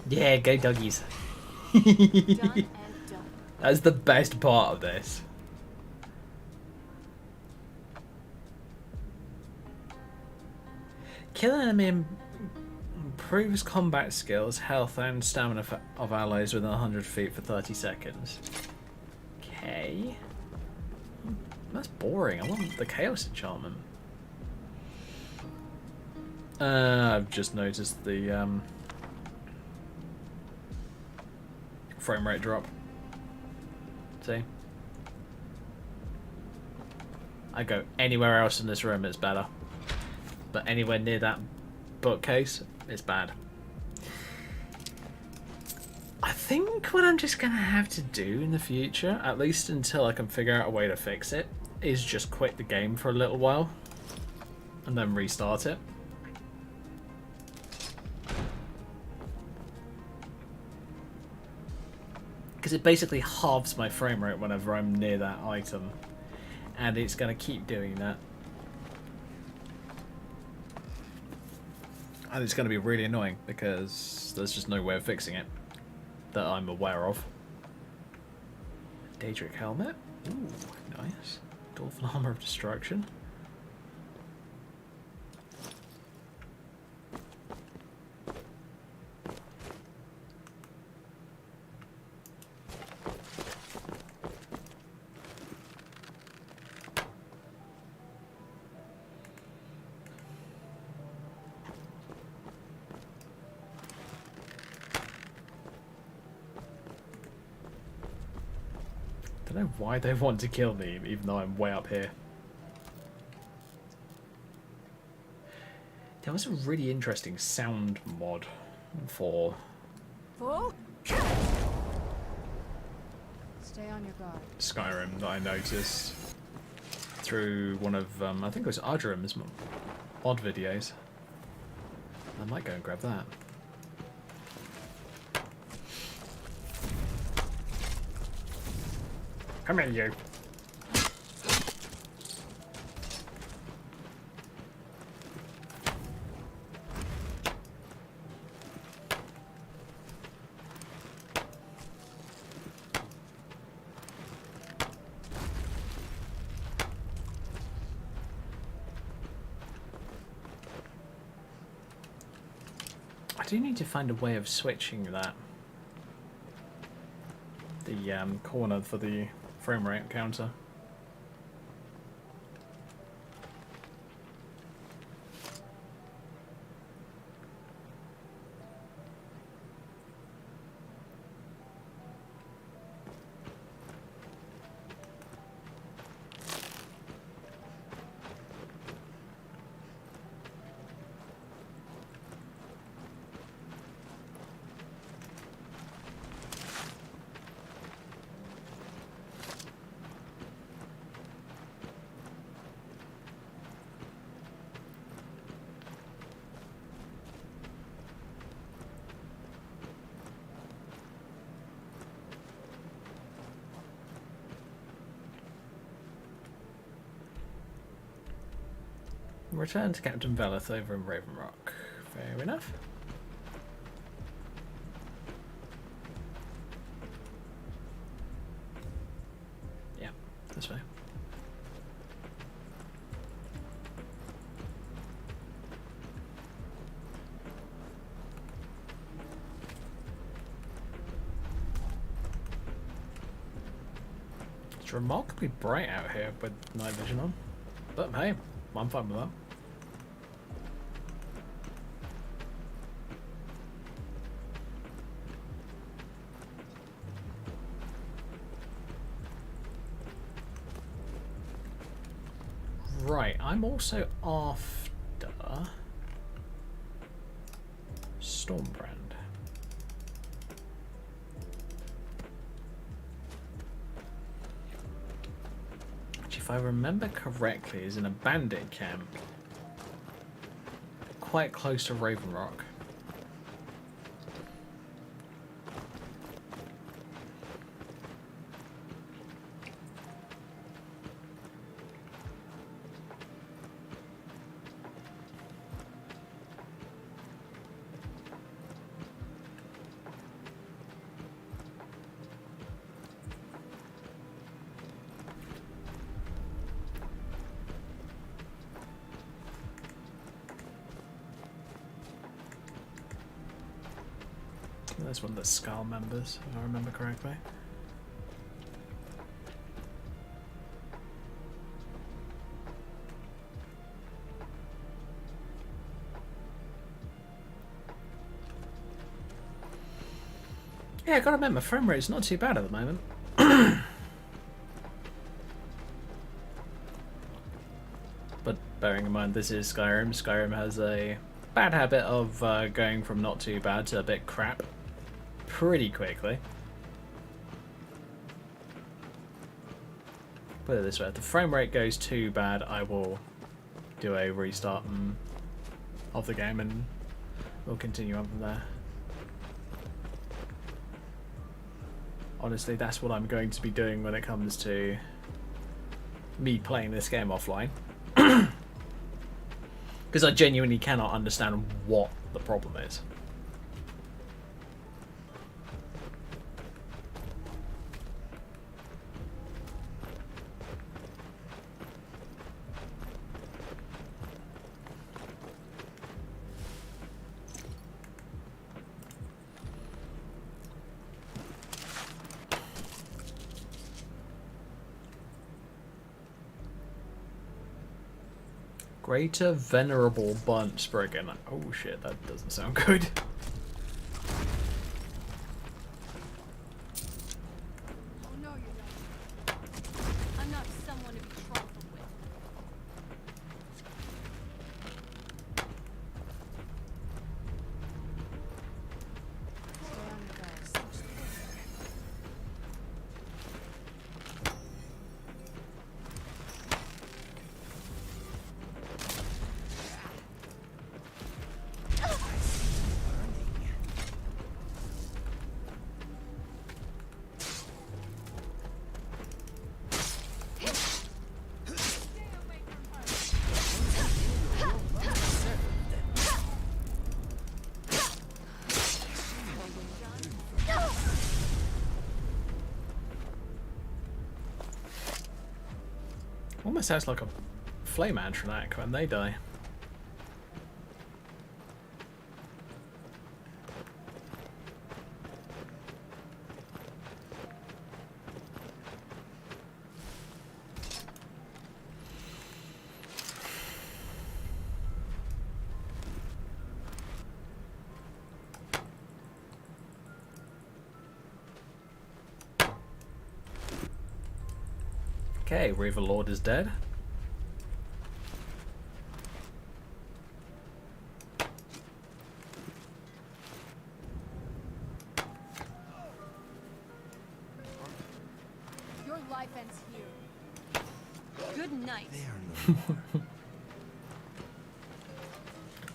Yeah, go doggies. Done and done. That's the best part of this. Kill an enemy improves combat skills, health, and stamina of allies within 100 feet for 30 seconds. Okay. That's boring. I want the Chaos Enchantment. I've just noticed the frame rate drop. See? I go anywhere else in this room, it's better. But anywhere near that bookcase, it's bad. I think what I'm just gonna have to do in the future, at least until I can figure out a way to fix it, is just quit the game for a little while and then restart it. Because it basically halves my frame rate whenever I'm near that item, and it's gonna keep doing that. And it's gonna be really annoying because there's just no way of fixing it that I'm aware of. Daedric helmet. Ooh, nice. Dolphin armor of destruction. I don't know why they want to kill me, even though I'm way up here. There was a really interesting sound mod for Stay on your guard. Skyrim that I noticed through one of, I think it was Arjurim's mod videos. I might go and grab that. Come here, you. I do need to find a way of switching that. The corner for the frame rate counter. Return to Captain Veleth over in Raven Rock. Fair enough. Yeah, this way. It's remarkably bright out here with night vision on. But hey, I'm fine with that. Right, I'm also after Stormbrand. Which, if I remember correctly, is an bandit camp quite close to Raven Rock. That's one of the Skull members, if I remember correctly. Yeah, I gotta admit, my frame rate's not too bad at the moment. bearing in mind this is Skyrim. Skyrim has a bad habit of going from not too bad to a bit crap pretty quickly. Put it this way, if the frame rate goes too bad, I will do a restart of the game and we'll continue on from there. Honestly, that's what I'm going to be doing when it comes to me playing this game offline. Because I genuinely cannot understand what the problem is. Greater Venerable Bunch Spriggan. Oh shit, that doesn't sound good. Oh no, you don't. I'm not someone to be trifled with. Almost sounds like a flame Antronac when they die. Okay, Reaver Lord is dead. Your life ends here. Good night.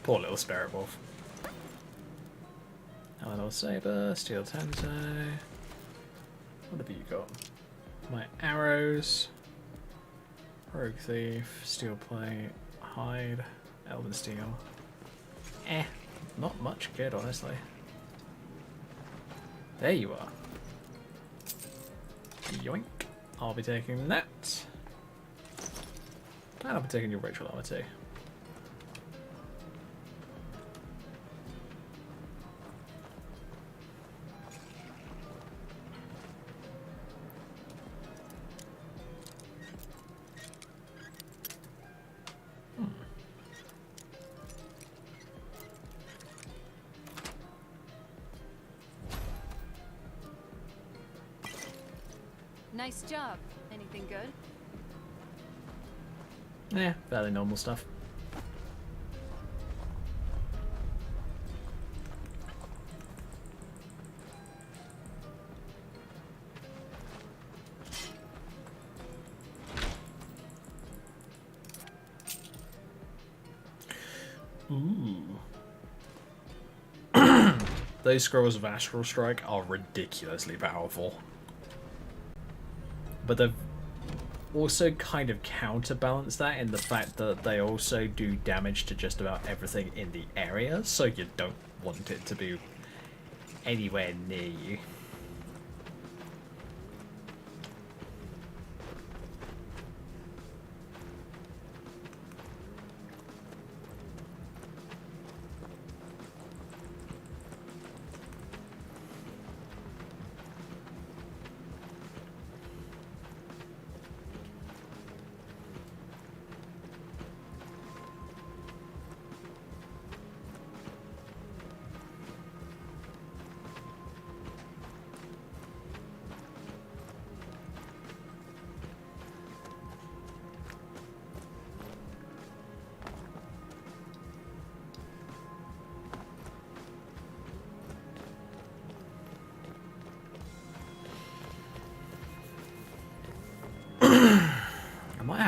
Poor little Spirit Wolf. Eleanor Saber, Steel Tensei. What have you got? My arrows. Rogue Thief, Steel Plate, Hide, Elven Steel. Not much good, honestly. There you are. Yoink. I'll be taking that. And I'll be taking your ritual armor too. Nice job. Anything good? Yeah, fairly normal stuff. Ooh. Those scrolls of Astral Strike are ridiculously powerful. But they've also kind of counterbalanced that in the fact that they also do damage to just about everything in the area, so you don't want it to be anywhere near you.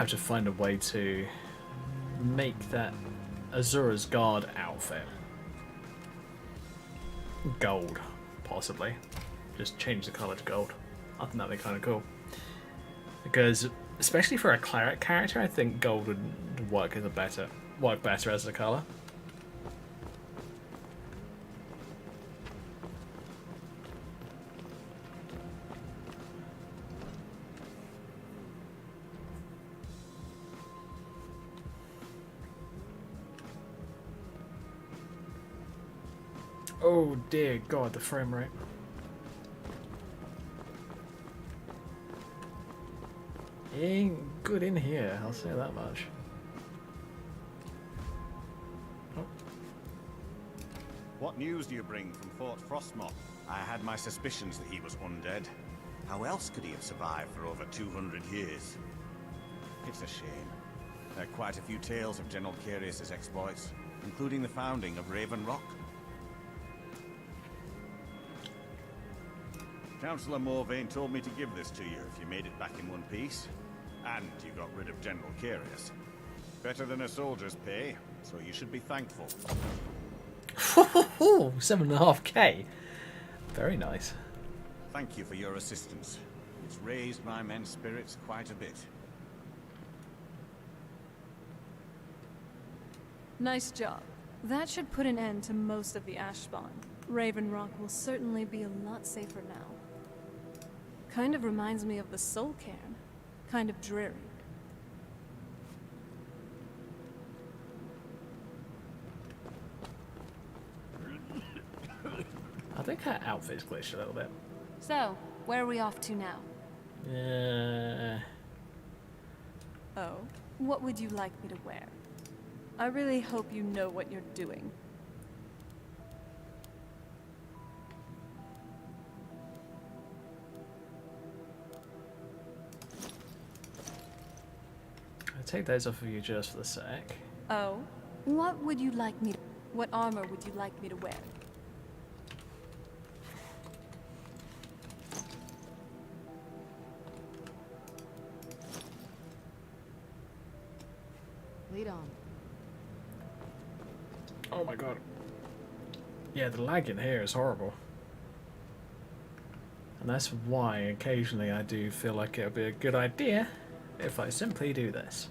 have to find a way to make that Azura's Guard outfit gold, possibly. Just change the color to gold. I think that'd be kind of cool. Because, especially for a cleric character, I think gold would work better as a color. Oh dear God, the frame rate. It ain't good in here, I'll say that much. Oh. What news do you bring from Fort Frostmoth? I had my suspicions that he was undead. How else could he have survived for over 200 years? It's a shame. There are quite a few tales of General Carius's exploits, including the founding of Raven Rock. Councillor Morvain told me to give this to you if you made it back in one piece. And you got rid of General Carius. Better than a soldier's pay, so you should be thankful. 7.5k. Very nice. Thank you for your assistance. It's raised my men's spirits quite a bit. Nice job. That should put an end to most of the ash spawn. Raven Rock will certainly be a lot safer now. Kind of reminds me of the Soul Cairn. Kind of dreary. I think her outfit's glitched a little bit. So, where are we off to now? Oh, what would you like me to wear? I really hope you know what you're doing. I'll take those off of you just for the sec. Oh, what would you like me to... What armor would you like me to wear? Lead on. Oh my god. Yeah, the lag in here is horrible. And that's why occasionally I do feel like it would be a good idea if I simply do this.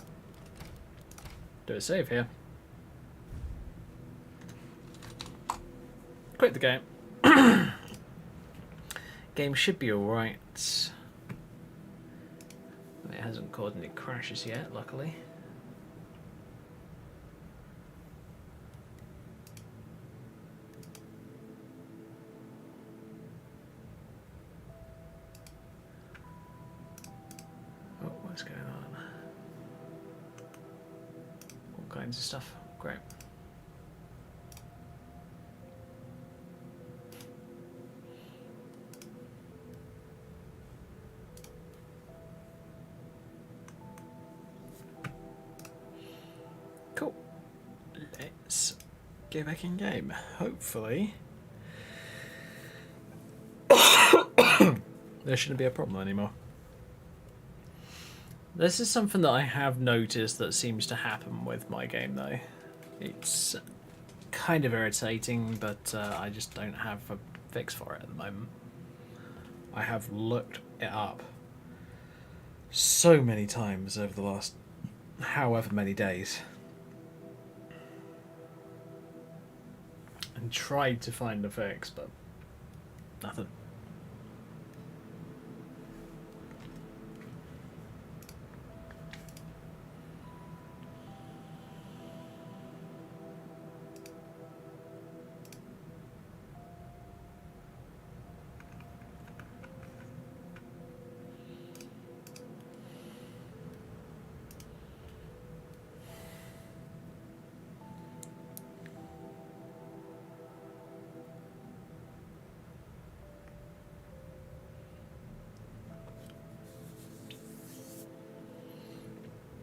Do a save here. Quit the game. Game should be alright. It hasn't caused any crashes yet, luckily. Oh, what's going on? All kinds of stuff. Great. Cool. Let's get back in game. Hopefully there shouldn't be a problem anymore. This is something that I have noticed that seems to happen with my game though. It's kind of irritating, but I just don't have a fix for it at the moment. I have looked it up so many times over the last however many days and tried to find a fix, but nothing.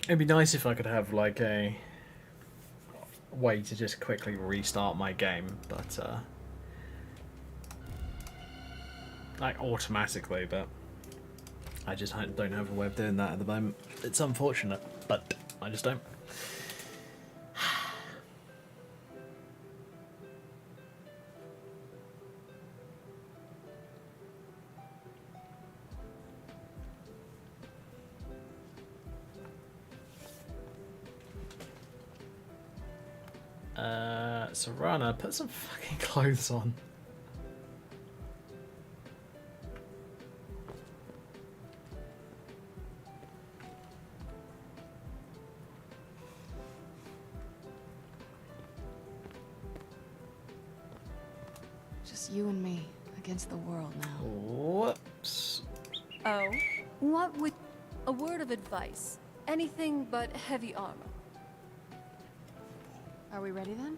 It'd be nice if I could have like a way to just quickly restart my game, but like automatically, but I just don't have a way of doing that at the moment. It's unfortunate. but I just don't. Serana, put some fucking clothes on. Just you and me against the world now. Whoops. Oh? What would... A word of advice. Anything but heavy armor. Are we ready then?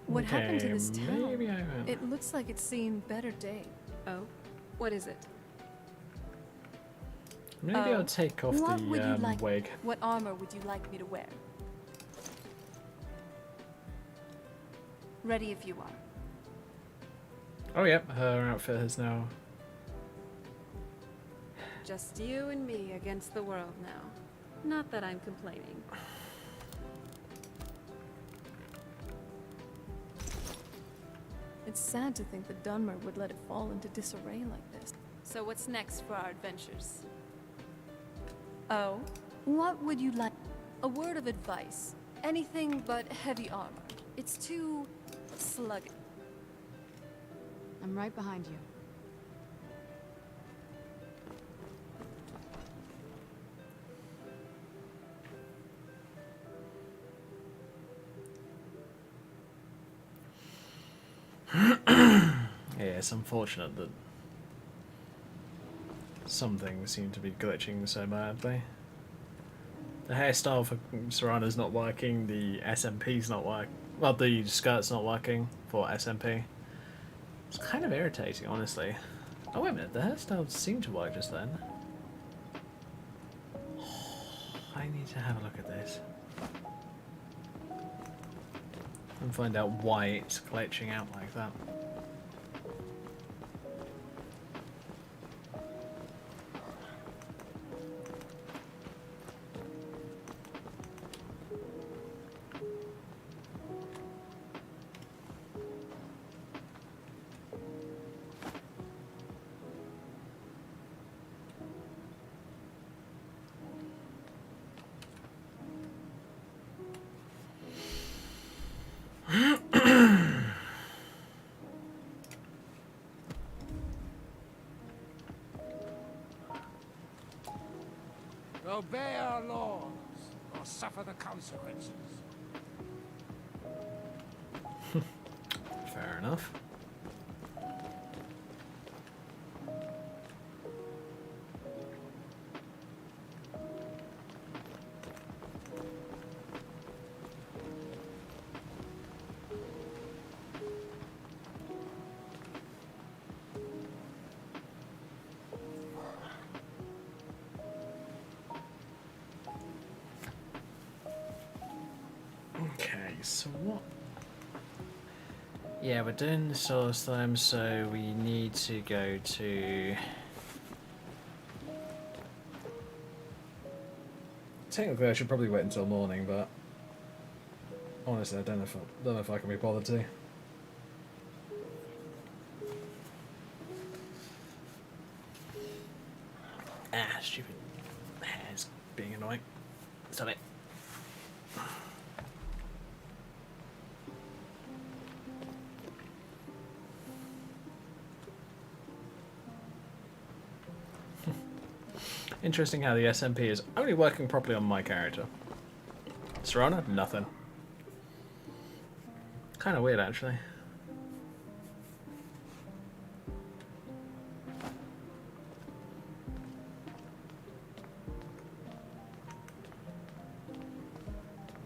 What happened to Okay, this town? maybe I will. It looks like it's seen better days. Oh? What is it? Maybe Oh, I'll take off what would you the like? wig. What armor would you like me to wear? Ready if you are. Oh yep, her outfit has now. Just you and me against the world now. Not that I'm complaining. It's sad to think that Dunmer would let it fall into disarray like this. So what's next for our adventures? Oh? What would you like? A word of advice. Anything but heavy armor. It's too... sluggish. I'm right behind you. Yeah, it's unfortunate that some things seem to be glitching so badly. The hairstyle for Serana's not working, the SMP's not working. Well, the skirt's not working for SMP. It's kind of irritating, honestly. Oh, wait a minute, the hairstyle seemed to work just then. I need to have a look at this. And find out why it's glitching out like that. Obey our laws, or suffer the consequences. Fair enough. Okay, so what? Yeah, we're doing the solar slime, so we need to go to... Technically, I should probably wait until morning, but honestly, I don't know if I can be bothered to. Ah, stupid hair's being annoying. Stop it. Interesting how the SMP is only working properly on my character. Serana? Nothing. Kind of weird, actually.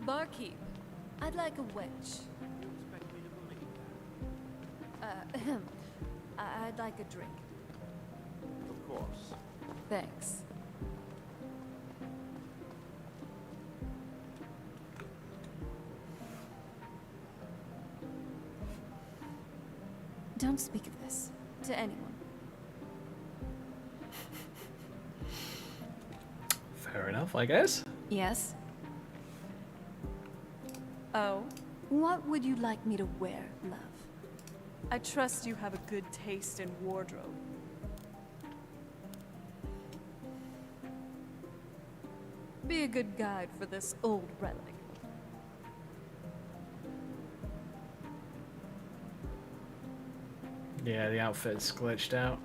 Barkeep, I'd like a wedge. I'd like a drink. Of course. Thanks. Don't speak of this to anyone. Fair enough, I guess. Yes? Oh, What would you like me to wear, love? I trust you have a good taste in wardrobe. Be a good guide for this old relic. Yeah, the outfit's glitched out.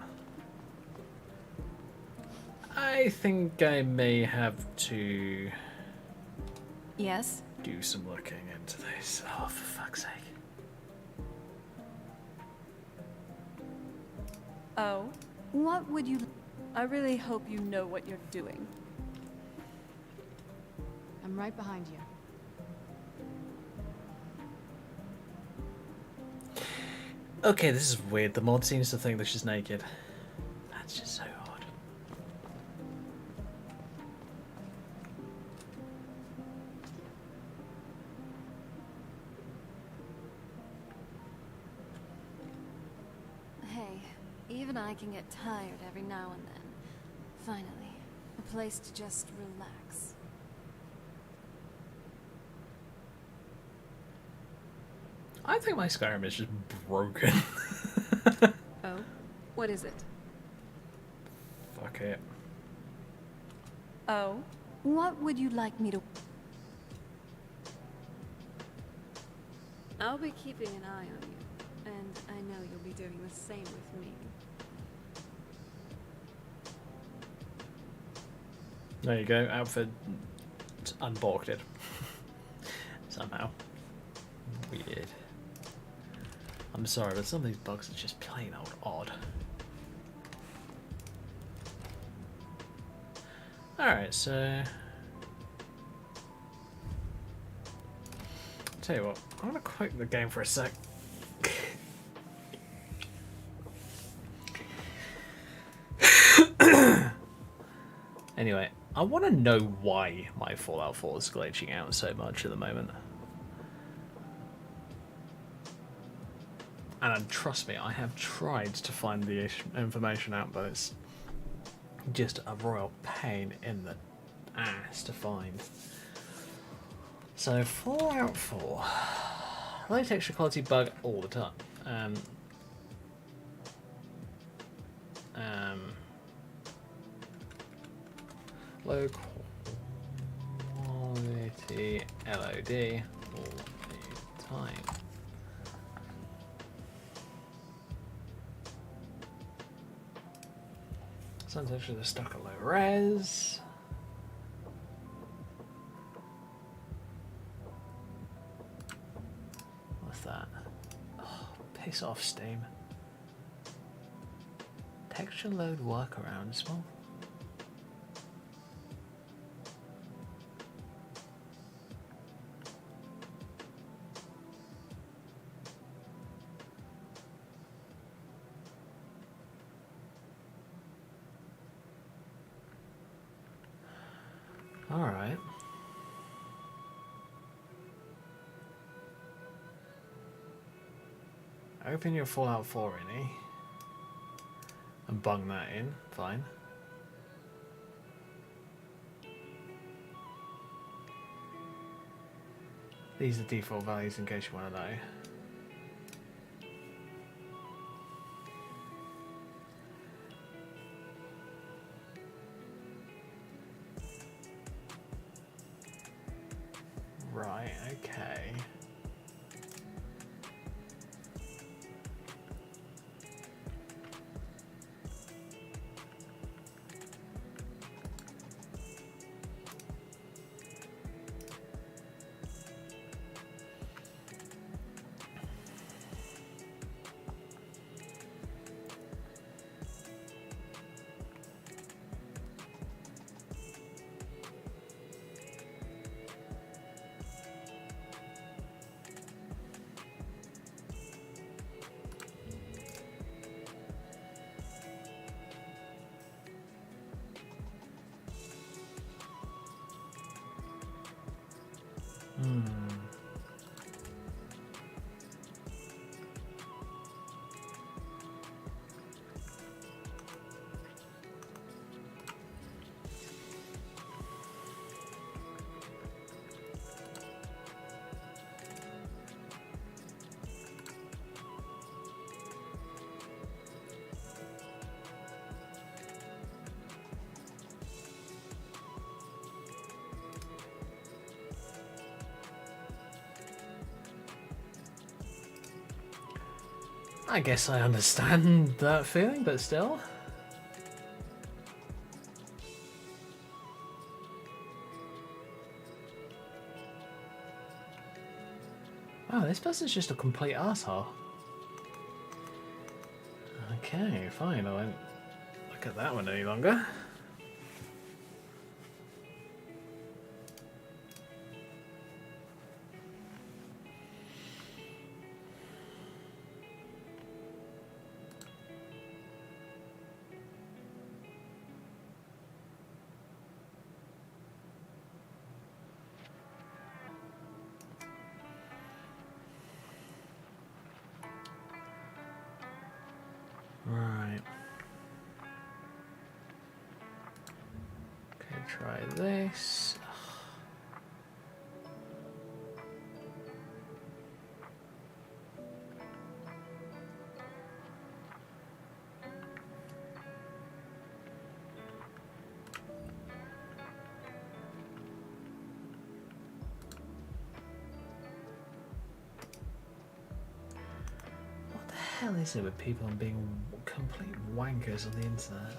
I think I may have to Yes? do some looking into this. Oh, for fuck's sake. Oh, What would you... I really hope you know what you're doing. I'm right behind you. Okay, this is weird. The mod seems to think that she's naked. That's just so odd. Hey, even I can get tired every now and then. Finally, a place to just relax. I think my Skyrim is just broken. Oh? What is it? Fuck it. Oh? What would you like me to... I'll be keeping an eye on you, and I know you'll be doing the same with me. There you go, outfit unbalked it. Somehow. Weird. I'm sorry, but some of these bugs are just plain old odd. Alright, so... Tell you what, I'm gonna quit the game for a sec. Anyway, I want to know why my Fallout 4 is glitching out so much at the moment. And trust me, I have tried to find the information out, but it's just a royal pain in the ass to find. So, Fallout 4. Low texture quality bug all the time. Low quality LOD all the time. Sounds actually they're stuck at low res. What's that? Oh, piss off, Steam. Texture load workarounds. Well, alright. Open your Fallout 4 ini and bung that in, fine. These are default values in case you want to know. Right, okay. Hmm. I guess I understand that feeling, but still. Oh, this person's just a complete asshole. Okay, fine, I won't look at that one any longer. Right. Okay, try this. What the hell is it with people and being complete wankers on the internet?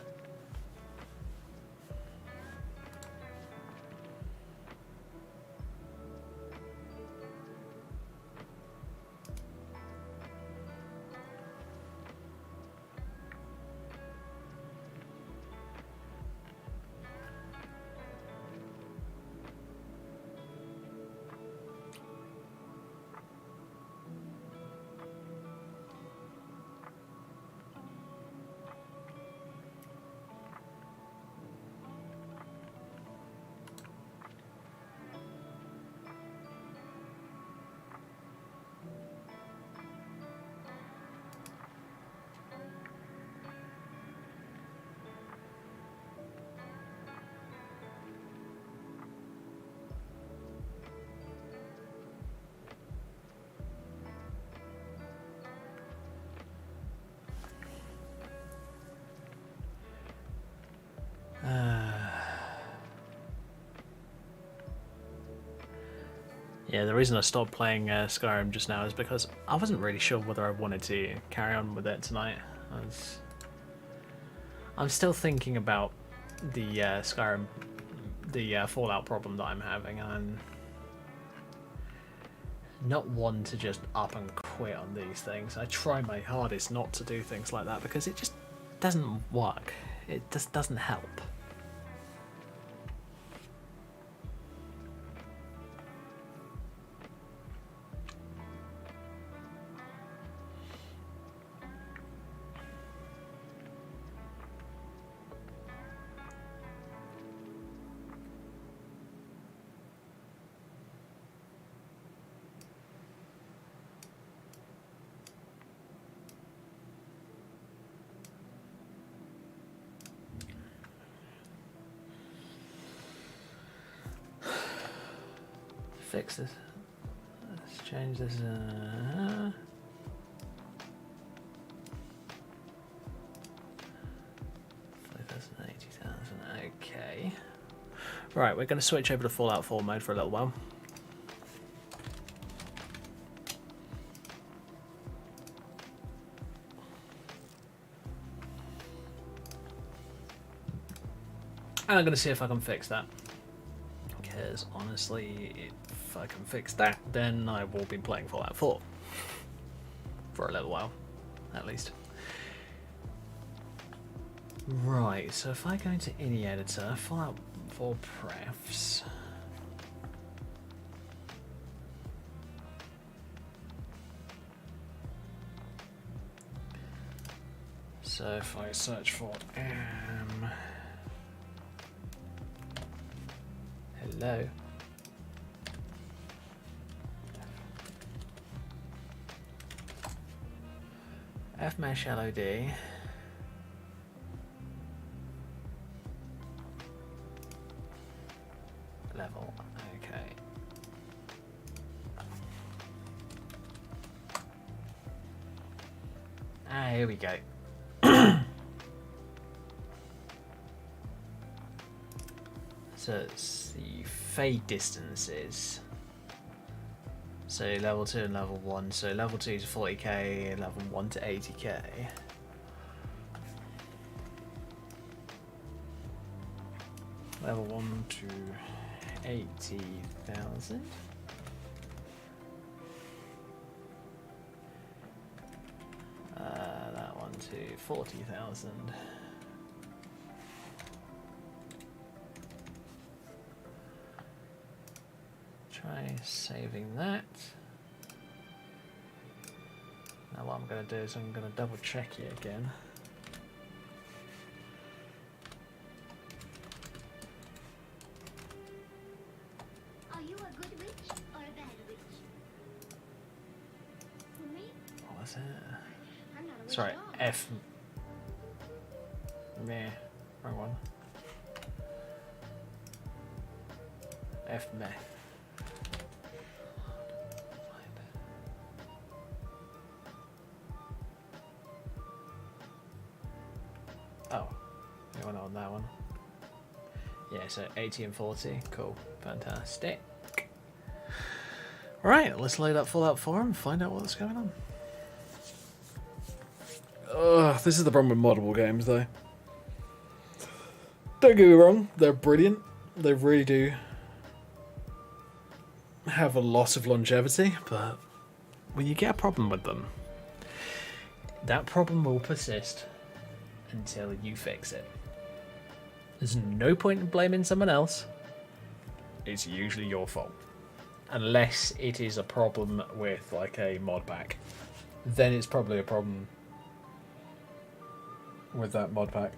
Yeah, the reason I stopped playing Skyrim just now is because I wasn't really sure whether I wanted to carry on with it tonight. I'm still thinking about the Skyrim, the Fallout problem that I'm having, and I'm not one to just up and quit on these things. I try my hardest not to do things like that because it just doesn't work. It just doesn't help. Fix this. Let's change this. 5,000, 80,000. Okay. Right, we're going to switch over to Fallout 4 mode for a little while. And I'm going to see if I can fix that. Because honestly, if I can fix that, then I will be playing Fallout 4 for a little while, at least. Right, so if I go into any editor, Fallout 4 prefs. So if I search for hello. Fmesh LOD. Level, okay. Ah, here we go. So it's the fade distances. So level 2 and level 1. So level 2 to 40k, and level 1 to 80k. Level 1 to 80,000. That one to 40,000. Try saving that. Now what I'm going to do is I'm going to double check it again. Are you a good witch or a bad witch? For me, What was it? I'm not a witch Sorry, at all. F. Meh. Wrong one. F meh. Oh, we went on that one. Yeah, so 80 and 40. Cool. Fantastic. Alright, let's load up Fallout 4 and find out what's going on. Ugh, this is the problem with moddable games, though. Don't get me wrong, they're brilliant. They really do have a loss of longevity, but when you get a problem with them, that problem will persist until you fix it. There's no point in blaming someone else. It's usually your fault. Unless it is a problem with like a mod pack. Then it's probably a problem with that mod pack.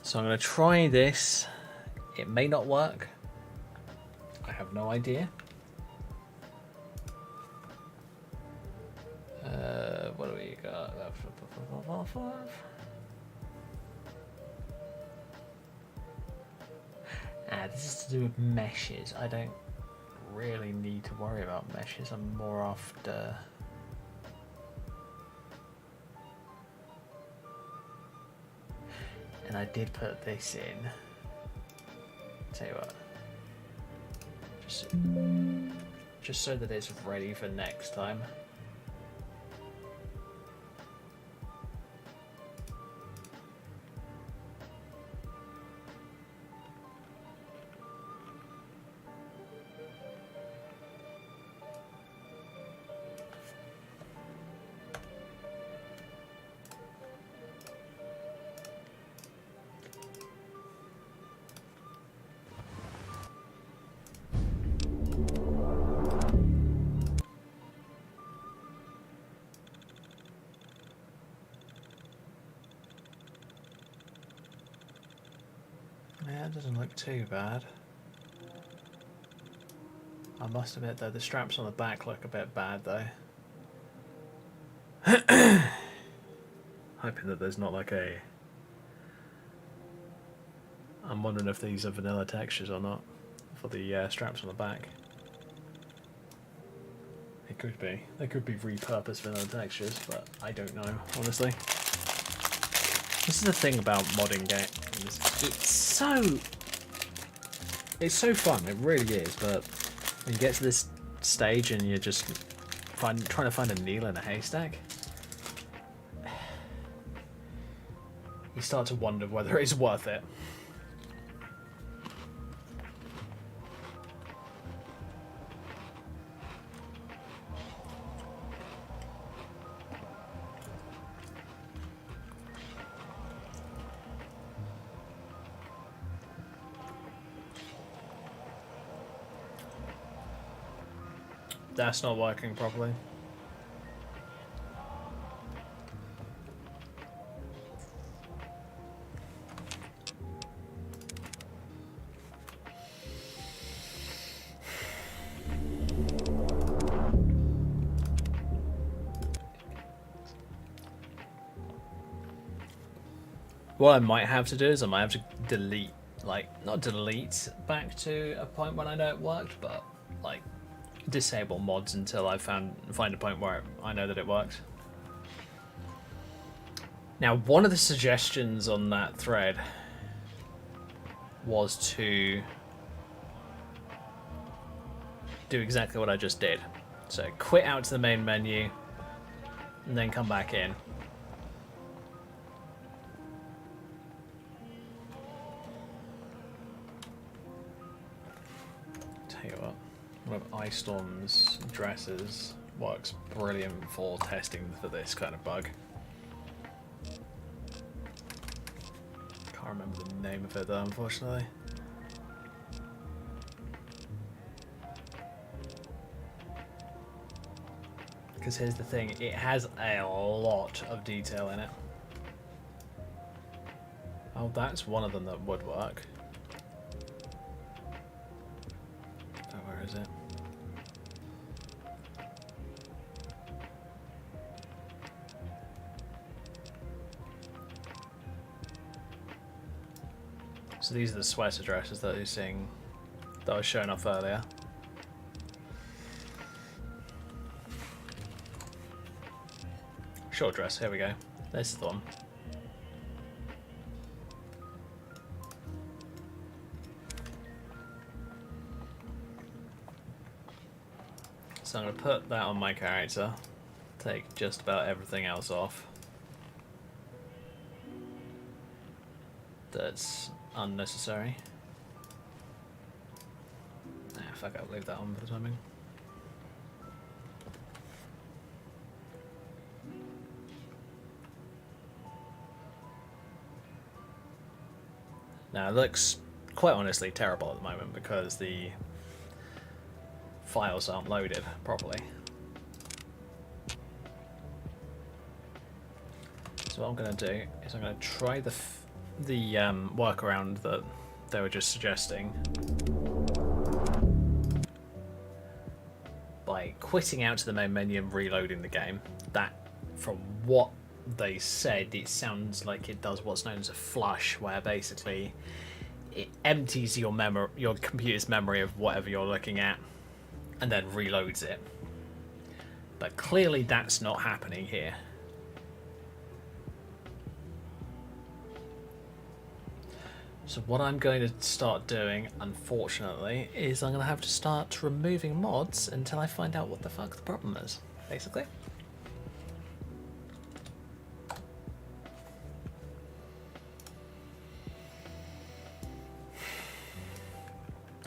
So I'm going to try this. It may not work. I have no idea. What do we got? This is to do with meshes. I don't really need to worry about meshes. I'm more after... And I did put this in. Tell you what. Just so that it's ready for next time. Yeah, it doesn't look too bad. I must admit though, the straps on the back look a bit bad though. Hoping that there's not like a... I'm wondering if these are vanilla textures or not for the straps on the back. It could be. They could be repurposed vanilla textures, but I don't know, honestly. This is the thing about modding games. It's so fun, it really is, but when you get to this stage and you're just trying to find a needle in a haystack, you start to wonder whether it's worth it. That's not working properly. What I might have to do is I might have to delete, like, not delete back to a point when I know it worked, but like disable mods until I find a point where I know that it works. Now, one of the suggestions on that thread was to do exactly what I just did. So quit out to the main menu and then come back in. Tell you what, one of Ice Storm's dresses works brilliant for testing for this kind of bug. Can't remember the name of it though, unfortunately. Because here's the thing, it has a lot of detail in it. Oh, that's one of them that would work. Oh, where is it? So these are the sweater dresses that you're seeing, that I was showing off earlier. Short dress, here we go. This is the one. So I'm going to put that on my character, take just about everything else off that's unnecessary. Nah, fuck, I'll leave that on for the timing. Now it looks quite honestly terrible at the moment because the files aren't loaded properly. So what I'm going to do is I'm going to try the workaround that they were just suggesting by quitting out to the main menu and reloading the game. That, from what they said, it sounds like it does what's known as a flush, where basically it empties your computer's memory of whatever you're looking at and then reloads it. But clearly that's not happening here. So what I'm going to start doing, unfortunately, is I'm going to have to start removing mods until I find out what the fuck the problem is, basically.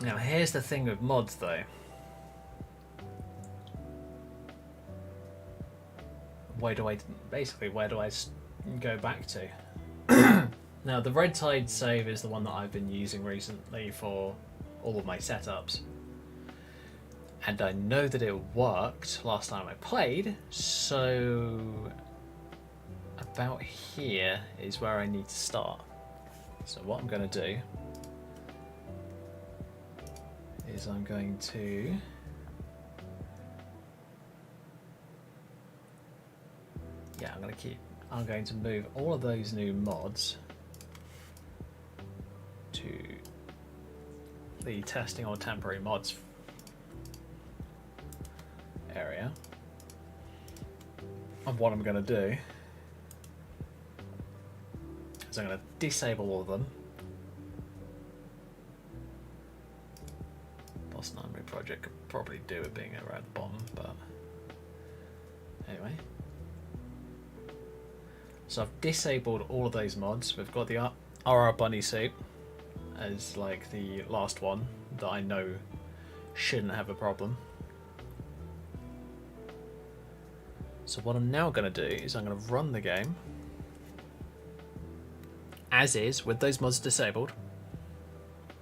Now here's the thing with mods though. Where do I go back to? Now the Red Tide save is the one that I've been using recently for all of my setups. And I know that it worked last time I played, so about here is where I need to start. So what I'm going to do is I'm going to I'm going to move all of those new mods to the testing or temporary mods area. And what I'm going to do is I'm going to disable all of them. Boss Nightmare Project could probably do it being around the bottom, but anyway. So I've disabled all of those mods. We've got the RR Bunny suit as like the last one that I know shouldn't have a problem. So what I'm now going to do is I'm going to run the game as is with those mods disabled.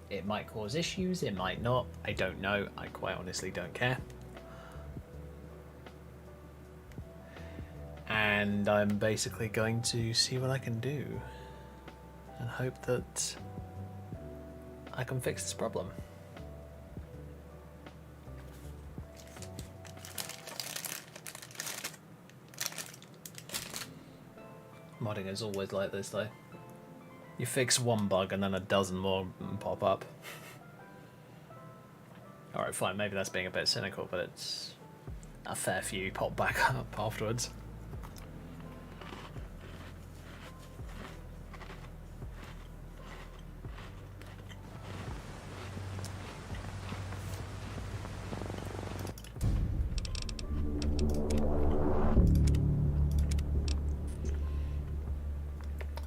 It might cause issues, it might not, I don't know, I quite honestly don't care. And I'm basically going to see what I can do and hope that I can fix this problem. Modding is always like this though. You fix one bug and then a dozen more pop up. Alright, fine, maybe that's being a bit cynical, but it's a fair few pop back up afterwards.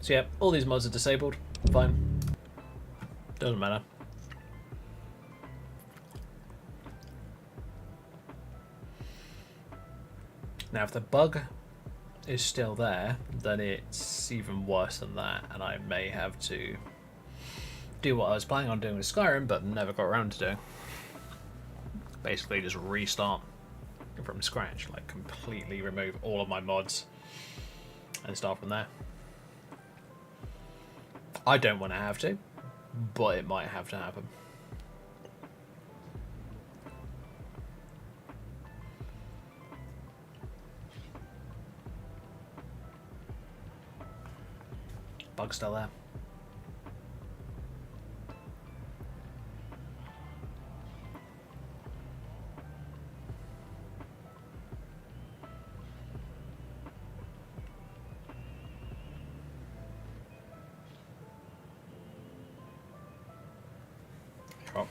So yeah, all these mods are disabled. Fine. Doesn't matter. Now if the bug is still there, then it's even worse than that, and I may have to do what I was planning on doing with Skyrim, but never got around to doing. Basically just restart from scratch, like completely remove all of my mods and start from there. I don't want to have to, but it might have to happen. Bug's still there. Oh.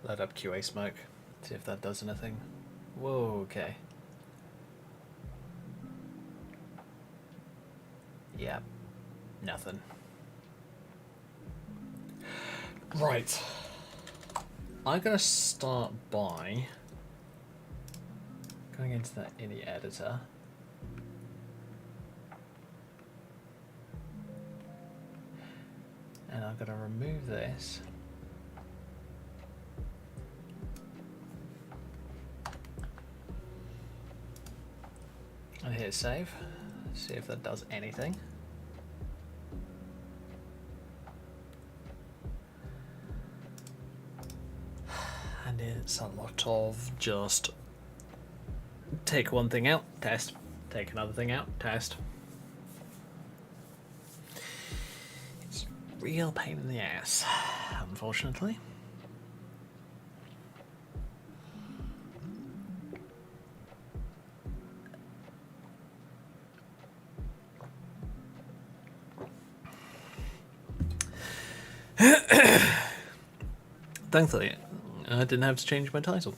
Load up QA smoke, see if that does anything. Whoa, okay. Yeah, nothing. Right. I'm gonna start by going into that INI editor. And I'm gonna remove this. And hit save. See if that does anything. And it's a lot of just take one thing out, test. Take another thing out, test. It's a real pain in the ass, unfortunately. Thankfully, I didn't have to change my title.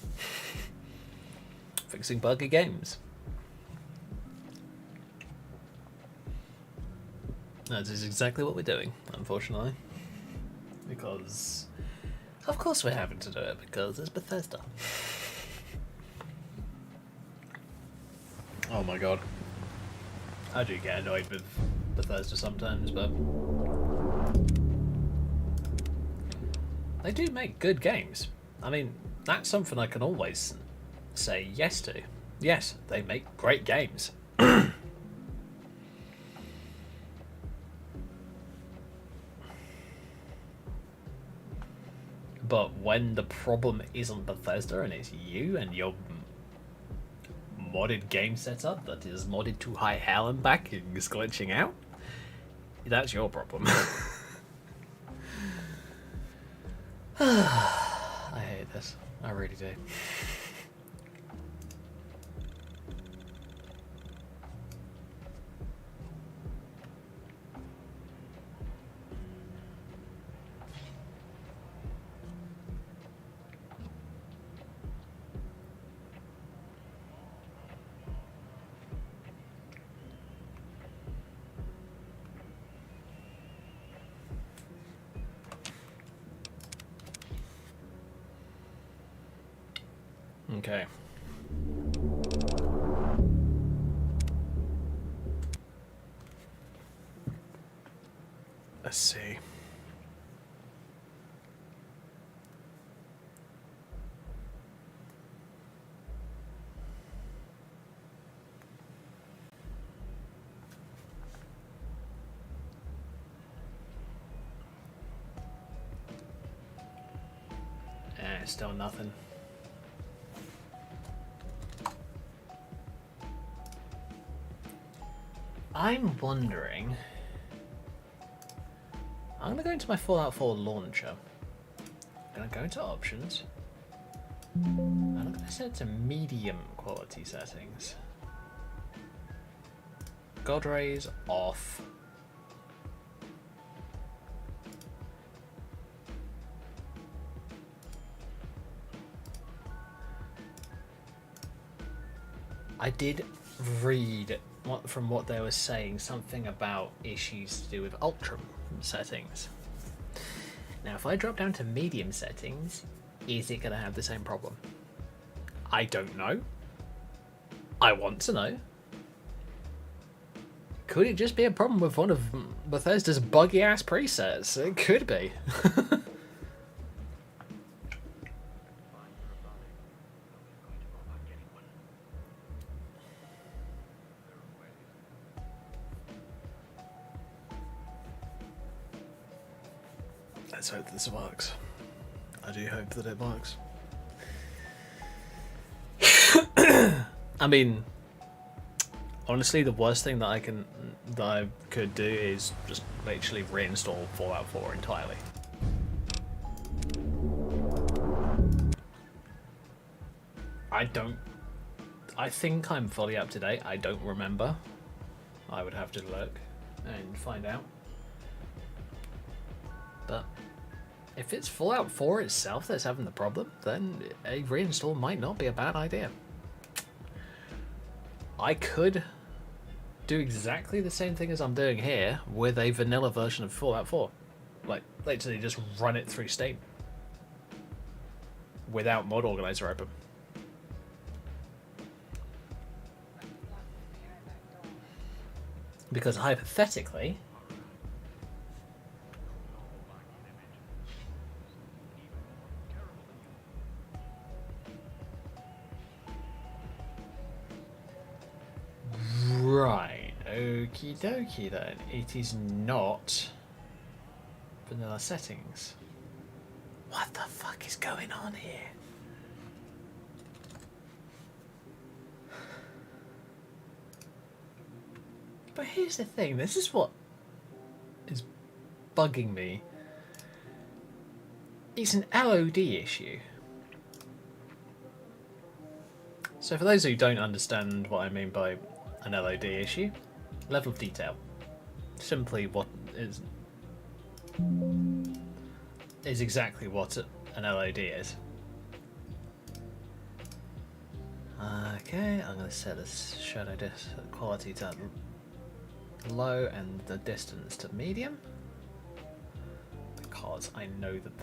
Fixing buggy games. That is exactly what we're doing, unfortunately. Because, of course we're having to do it, because it's Bethesda. Oh my god. I do get annoyed with Bethesda sometimes, but they do make good games. I mean, that's something I can always say yes to. Yes, they make great games. But when the problem isn't Bethesda and it's you and your modded game setup that is modded to high hell and back and is glitching out, that's your problem. I hate this. I really do. Okay. Let's see. Still nothing. I'm wondering. I'm going to go into my Fallout 4 launcher. I'm going to go into options. And I'm going to set it to medium quality settings. God rays off. I did read from what they were saying something about issues to do with ultra settings. Now, if I drop down to medium settings, is it going to have the same problem? I don't know. I want to know. Could it just be a problem with one of Bethesda's buggy ass presets? It could be. Let's hope this works. I do hope that it works. I mean, honestly, the worst thing that I could do is just literally reinstall Fallout 4 entirely. I think I'm fully up to date. I don't remember. I would have to look and find out. But if it's Fallout 4 itself that's having the problem, then a reinstall might not be a bad idea. I could do exactly the same thing as I'm doing here with a vanilla version of Fallout 4. Like, literally just run it through Steam without Mod Organizer open. Because hypothetically, right, okie dokie then. It is not vanilla settings. What the fuck is going on here? But here's the thing, this is what is bugging me. It's an LOD issue. So for those who don't understand what I mean by an LOD issue, level of detail. Simply what is exactly what an LOD is. Okay, I'm going to set this shadow quality to low and the distance to medium, because I know that